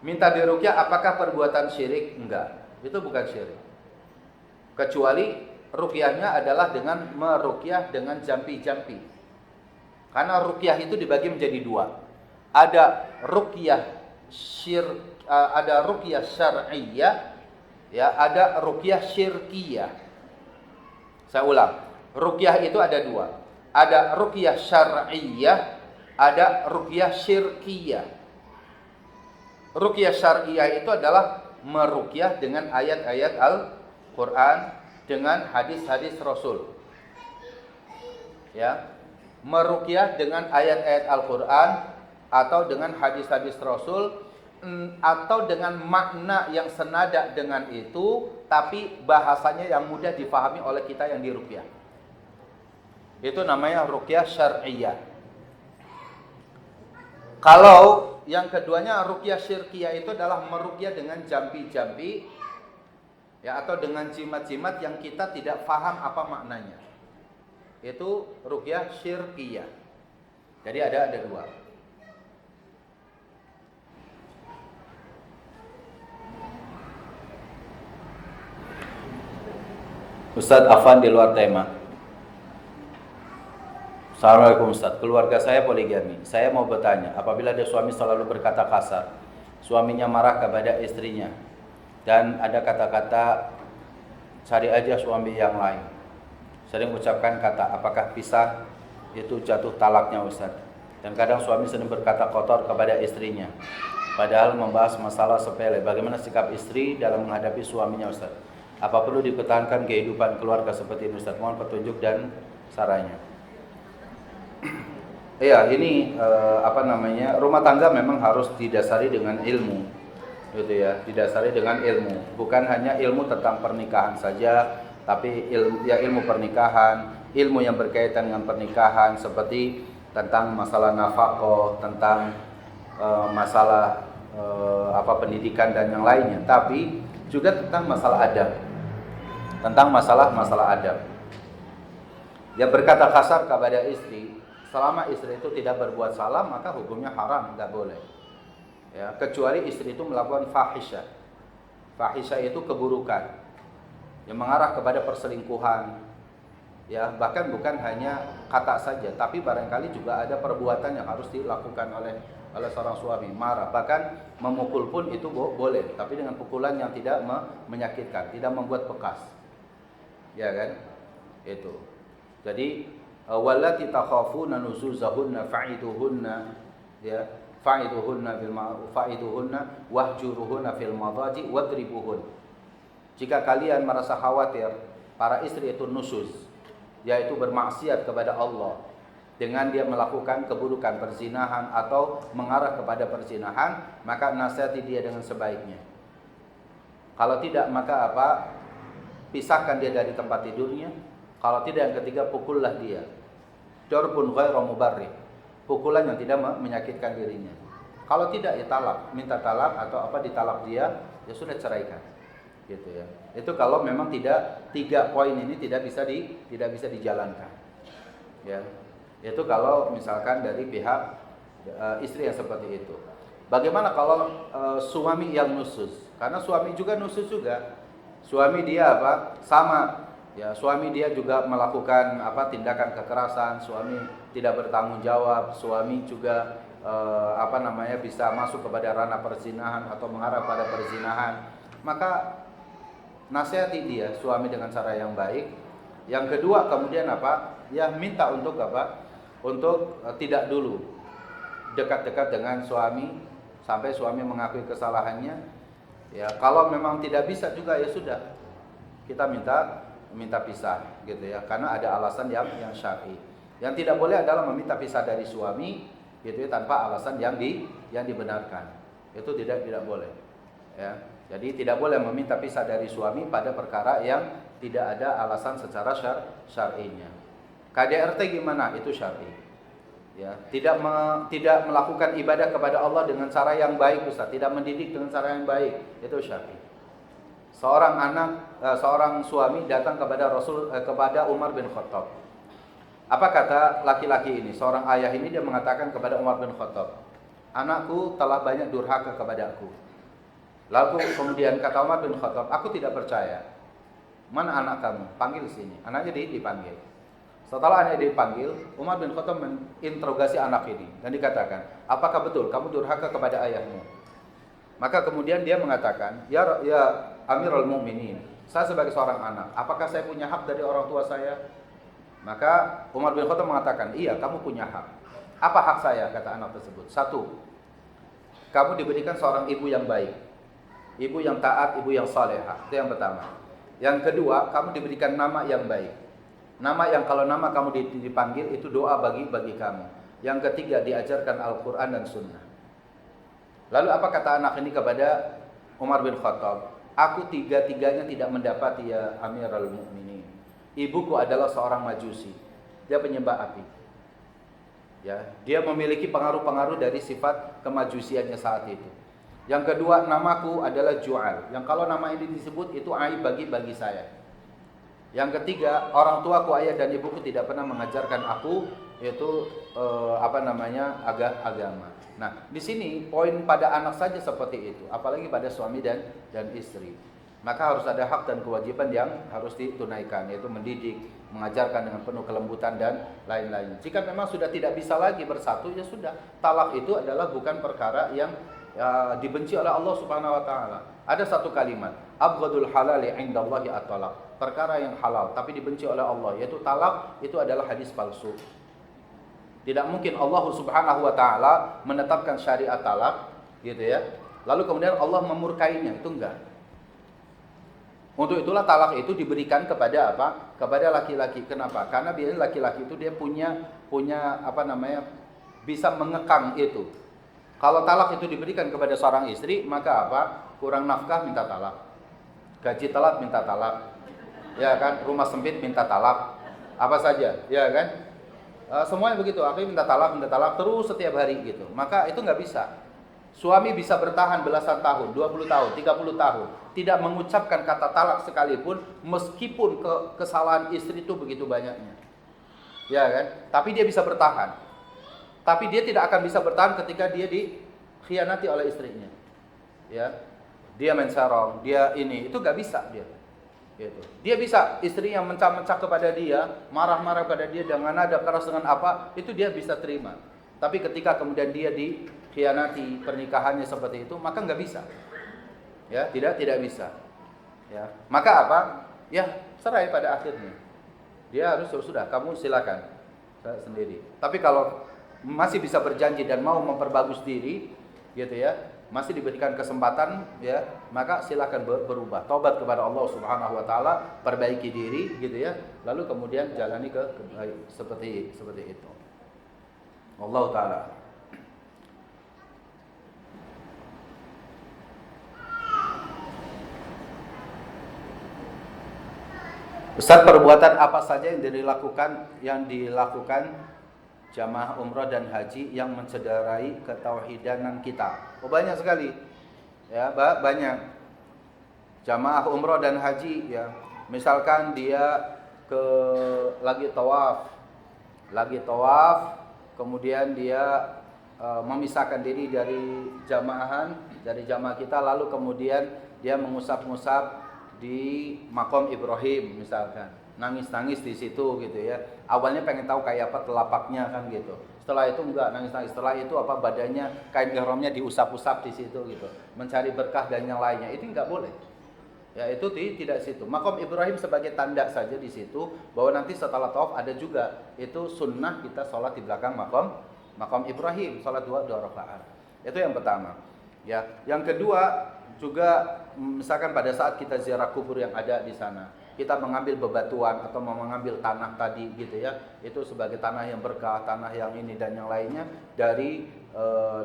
Minta diruqyah apakah perbuatan syirik? Enggak, itu bukan syirik. Kecuali ruqyahnya adalah dengan meruqyah dengan jampi-jampi. Karena ruqyah itu dibagi menjadi 2. Ada ruqyah ada ruqyah syar'iyyah, ya, ada ruqyah syirkiyah. Saya ulang. Ruqyah itu ada dua. Ada ruqyah syar'iyyah, ada ruqyah syirkiyah. Ruqyah syar'iyyah itu adalah meruqyah dengan ayat-ayat Al-Qur'an, dengan hadis-hadis Rasul. Ya. Meruqyah dengan ayat-ayat Al-Qur'an atau dengan hadis-hadis Rasul, atau dengan makna yang senada dengan itu tapi bahasanya yang mudah difahami oleh kita yang diruqyah. Itu namanya ruqyah syar'iyyah. Kalau yang keduanya ruqyah syirkiyah itu adalah meruqyah dengan jampi-jampi, ya, atau dengan jimat-jimat yang kita tidak paham apa maknanya. Itu ruqyah syirkiyah. Jadi ada dua. Ustadz Afan di luar tema. Assalamualaikum Ustadz, keluarga saya poligami. Saya mau bertanya, apabila ada suami selalu berkata kasar, suaminya marah kepada istrinya, dan ada kata-kata cari aja suami yang lain, sering ucapkan kata apakah pisah itu jatuh talaknya Ustadz. Dan kadang suami sering berkata kotor kepada istrinya, padahal membahas masalah sepele. Bagaimana sikap istri dalam menghadapi suaminya Ustadz? Apa perlu dipertahankan kehidupan keluarga seperti ini Ustaz? Mohon petunjuk dan sarannya. Iya, ini rumah tangga memang harus didasari dengan ilmu, gitu ya. Didasari dengan ilmu, bukan hanya ilmu tentang pernikahan saja, tapi ilmu pernikahan, ilmu yang berkaitan dengan pernikahan seperti tentang masalah nafkah, tentang masalah pendidikan dan yang lainnya, tapi juga tentang masalah adab. Tentang masalah adab. Yang berkata kasar kepada istri, selama istri itu tidak berbuat salah, maka hukumnya haram, tidak boleh. Ya, kecuali istri itu melakukan fahisyah. Fahisyah itu keburukan yang mengarah kepada perselingkuhan. Ya, bahkan bukan hanya kata saja, tapi barangkali juga ada perbuatan yang harus dilakukan oleh seorang suami, marah, bahkan memukul pun itu boleh, tapi dengan pukulan yang tidak menyakitkan, tidak membuat bekas. Ya kan? Itu. Jadi wallati takhafuna nuzuzahunna fa'iduhunna, ya, fa'iduhunna bil ma'ruf, fa'iduhunna wahjuruhunna fil madaji wadribuhun. Jika kalian merasa khawatir para istri itu nusuz, yaitu bermaksiat kepada Allah dengan dia melakukan keburukan perzinahan atau mengarah kepada perzinahan, maka nasihati dia dengan sebaiknya. Kalau tidak, maka pisahkan dia dari tempat tidurnya. Kalau tidak, yang ketiga, pukullah dia. Darbun ghairu mubarrih. Pukulan yang tidak menyakitkan dirinya. Kalau tidak, ya talak, minta talak atau ditalak dia, ya sudah ceraikan. Gitu ya. Itu kalau memang tidak, 3 poin ini tidak bisa dijalankan. Ya. Itu kalau misalkan dari pihak istri yang seperti itu. Bagaimana kalau suami yang nusuz? Karena suami juga nusuz juga. Suami dia sama, ya, suami dia juga melakukan tindakan kekerasan, suami tidak bertanggung jawab, suami juga bisa masuk kepada ranah perzinahan atau mengarah pada perzinahan. Maka nasihati dia, suami, dengan cara yang baik. Yang kedua, kemudian ya, minta untuk untuk tidak dulu dekat-dekat dengan suami sampai suami mengakui kesalahannya. Ya, kalau memang tidak bisa juga, ya sudah, kita minta pisah, gitu ya, karena ada alasan yang syar'i. Yang tidak boleh adalah meminta pisah dari suami, gitu ya, tanpa alasan yang dibenarkan. Itu tidak boleh. Ya, jadi tidak boleh meminta pisah dari suami pada perkara yang tidak ada alasan secara syar'inya. KDRT gimana? Itu syar'i. Ya, tidak melakukan ibadah kepada Allah dengan cara yang baik, Ustaz, tidak mendidik dengan cara yang baik, itu syar'i. Seorang suami datang kepada Umar bin Khattab. Apa kata laki-laki ini? Seorang ayah ini, dia mengatakan kepada Umar bin Khattab, anakku telah banyak durhaka kepadaku. Lalu kemudian kata Umar bin Khattab, aku tidak percaya. Mana anak kamu? Panggil sini. Anaknya dipanggil. Setelah anaknya dipanggil, Umar bin Khattab menginterogasi anak ini dan dikatakan, apakah betul kamu durhaka kepada ayahmu? Maka kemudian dia mengatakan, ya Amirul Mukminin, Saya sebagai seorang anak, apakah saya punya hak dari orang tua saya? Maka Umar bin Khattab mengatakan, iya, kamu punya hak. Apa hak saya? Kata anak tersebut. Satu, kamu diberikan seorang ibu yang baik, ibu yang taat, ibu yang salehah. Itu yang pertama. Yang kedua, kamu diberikan nama yang baik. Nama yang kalau nama kamu dipanggil itu doa bagi kamu. Yang ketiga, diajarkan Al-Quran dan Sunnah. Lalu apa kata anak ini kepada Umar bin Khattab? Aku tiga-tiganya tidak mendapati ya Amirul Mukminin. Ibuku adalah seorang majusi. Dia penyembah api. Ya, dia memiliki pengaruh-pengaruh dari sifat kemajusiannya saat itu. Yang kedua, namaku adalah Ju'al. Yang kalau nama ini disebut itu aib bagi saya. Yang ketiga, orang tuaku, ayah dan ibuku tidak pernah mengajarkan aku yaitu agama. Nah, di sini poin pada anak saja seperti itu, apalagi pada suami dan istri. Maka harus ada hak dan kewajiban yang harus ditunaikan, yaitu mendidik, mengajarkan dengan penuh kelembutan dan lain-lain. Jika memang sudah tidak bisa lagi bersatu, ya sudah. Talak itu adalah bukan perkara yang dibenci oleh Allah Subhanahu wa taala. Ada satu kalimat, abghadul halali 'indallahi at-talaq. Perkara yang halal tapi dibenci oleh Allah, yaitu talak, itu adalah hadis palsu. Tidak mungkin Allah Subhanahu wa taala menetapkan syariat talak, gitu ya. Lalu kemudian Allah memurkainya, itu enggak. Untuk itulah talak itu diberikan kepada apa? Kepada laki-laki. Kenapa? Karena biasanya laki-laki itu dia punya bisa mengekang itu. Kalau talak itu diberikan kepada seorang istri, maka apa? Kurang nafkah minta talak. Gaji telat minta talak. Ya kan? Rumah sempit minta talak. Apa saja, ya kan? Semuanya begitu, akhirnya minta talak terus setiap hari gitu. Maka itu nggak bisa. Suami bisa bertahan belasan tahun, 20 tahun, 30 tahun, tidak mengucapkan kata talak sekalipun, meskipun kesalahan istri itu begitu banyaknya. Ya kan? Tapi dia bisa bertahan. Tapi dia tidak akan bisa bertahan ketika dia dikhianati oleh istrinya. Ya. Dia main sarong, dia itu nggak bisa dia. Gitu. Dia bisa, istri yang mencak-mencak kepada dia, marah-marah pada dia dengan nada keras dengan apa, itu dia bisa terima. Tapi ketika kemudian dia dikhianati pernikahannya seperti itu, maka nggak bisa. Ya, tidak bisa. Ya, maka apa? Ya, cerai pada akhirnya. Dia harus sudah, kamu silakan sendiri. Tapi kalau masih bisa berjanji dan mau memperbagus diri, gitu ya, masih diberikan kesempatan, ya, maka silakan berubah, taubat kepada Allah Subhanahu wa taala, perbaiki diri, gitu ya. Lalu kemudian jalani seperti itu. Allah taala. Ustaz, perbuatan apa saja yang dilakukan jamaah umrah dan haji yang mencederai ketauhidanan kita? Oh, banyak sekali. Ya, banyak. Jamaah umrah dan haji, ya. Misalkan dia lagi tawaf, kemudian dia memisahkan diri dari jamaah kita, lalu kemudian dia mengusap-ngusap di makom Ibrahim misalkan, nangis-nangis di situ gitu ya. Awalnya pengen tahu kayak apa telapaknya kan gitu. Setelah itu enggak nangis-nangis. Setelah itu apa badannya, kain ihramnya diusap-usap di situ gitu. Mencari berkah dan yang lainnya. Itu enggak boleh. Ya, itu tidak situ. Makom Ibrahim sebagai tanda saja di situ bahwa nanti setelah tawaf ada juga itu sunnah kita sholat di belakang makom Ibrahim, sholat dua rakaat. Itu yang pertama. Ya, yang kedua juga misalkan pada saat kita ziarah kubur yang ada di sana, kita mengambil bebatuan atau mengambil tanah tadi gitu ya, itu sebagai tanah yang berkah, tanah yang ini dan yang lainnya dari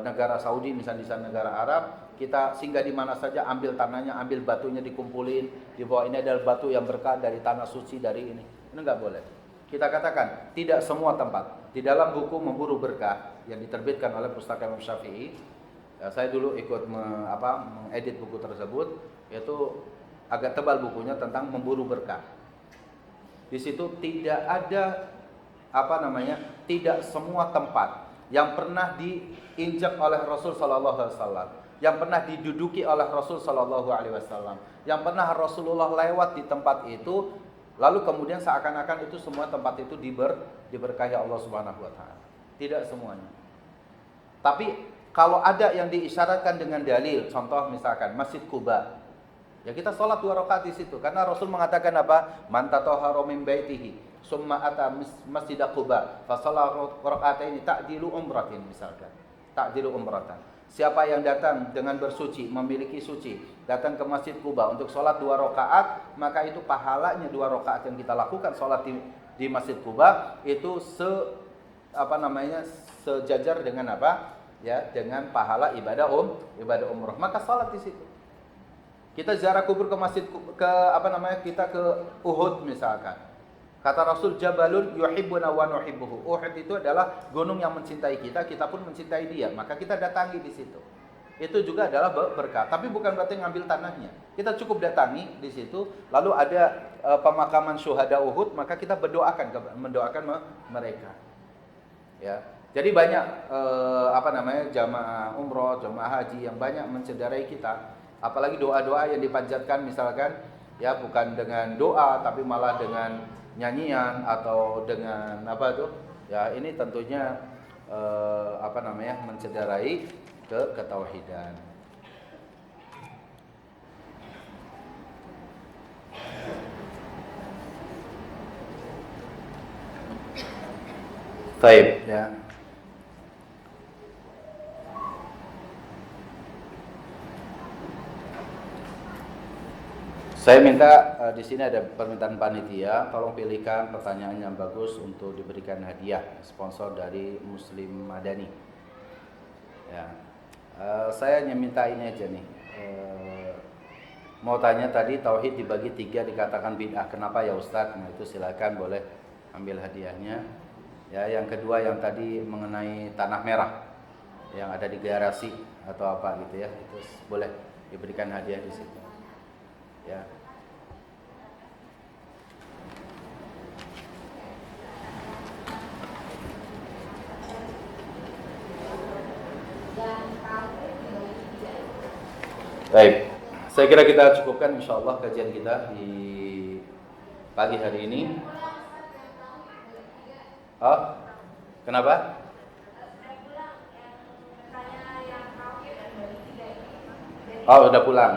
negara Saudi misalnya di sana negara Arab, kita singgah di mana saja, ambil tanahnya, ambil batunya, dikumpulin, dibawa ini adalah batu yang berkah dari tanah suci dari ini nggak boleh. Kita katakan tidak semua tempat. Di dalam buku Memburu Berkah yang diterbitkan oleh Pustaka Imam Syafi'i, saya dulu ikut mengedit buku tersebut, yaitu agak tebal bukunya tentang memburu berkah. Di situ tidak ada tidak semua tempat yang pernah diinjak oleh Rasul sallallahu alaihi wasallam, yang pernah diduduki oleh Rasul sallallahu alaihi wasallam, yang pernah Rasulullah lewat di tempat itu, lalu kemudian seakan-akan itu semua tempat itu diberkahi Allah Subhanahu wa taala. Tidak semuanya. Tapi kalau ada yang diisyaratkan dengan dalil, contoh misalkan Masjid Quba. Ya kita sholat 2 rakaat di situ karena Rasul mengatakan apa? Man tatahhara min baitihi summa ata Masjid Quba fa shalla raka'ataini ta'dilu umratin misalkan. Ta'dilu umratan. Siapa yang datang dengan bersuci, memiliki suci, datang ke Masjid Quba untuk sholat 2 rakaat, maka itu pahalanya 2 rakaat yang kita lakukan sholat di Masjid Quba itu sejajar dengan apa? Ya, dengan pahala ibadah umrah. Maka sholat di situ. Kita ziarah kubur ke masjid kita ke Uhud misalkan. Kata Rasul Jabalun yuhibbuna wa nuhibbuhu. Uhud itu adalah gunung yang mencintai kita, kita pun mencintai dia. Maka kita datangi di situ. Itu juga adalah berkah, tapi bukan berarti ngambil tanahnya. Kita cukup datangi di situ, lalu ada pemakaman syuhada Uhud, maka kita mendoakan mereka. Ya. Jadi banyak jamaah umroh, jamaah haji yang banyak mencederai kita. Apalagi doa-doa yang dipanjatkan misalkan ya bukan dengan doa tapi malah dengan nyanyian atau dengan ya ini tentunya mencederai ketauhidan. Baik ya. Saya minta di sini ada permintaan panitia, tolong pilihkan pertanyaan yang bagus untuk diberikan hadiah sponsor dari Muslim Madani. Ya, saya hanya minta ini aja nih. Mau tanya tadi tauhid dibagi 3 dikatakan bid'ah, kenapa ya Ustadz? Nah itu silakan boleh ambil hadiahnya. Ya, yang kedua yang tadi mengenai tanah merah yang ada di garasi atau apa gitu ya, itu boleh diberikan hadiah di situ. Ya. Baik, saya kira kita cukupkan insyaallah kajian kita di pagi hari ini. Oh, kenapa? Oh, udah pulang.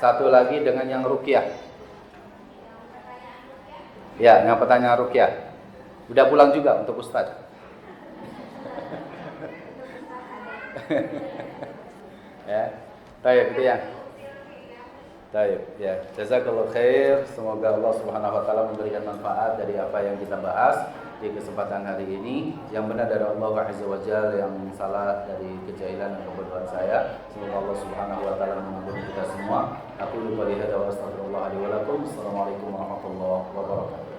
Satu lagi dengan yang ruqyah. Ya, yang pertanyaan ruqyah. Udah pulang juga untuk Ustadz. Ya. Baik, itu ya. Baik, ya. Jazakallahu khair. Semoga Allah Subhanahu wa taala memberikan manfaat dari apa yang kita bahas di kesempatan hari ini. Yang benar dari Allah Azza wa Jalla, yang salah dari kejahilan dan kebodohan saya. Semoga Allah Subhanahu wa taala mengampuni kita semua. Aku lupa lihat wa astagfirullah li wa lakum. Assalamualaikum warahmatullahi wabarakatuh.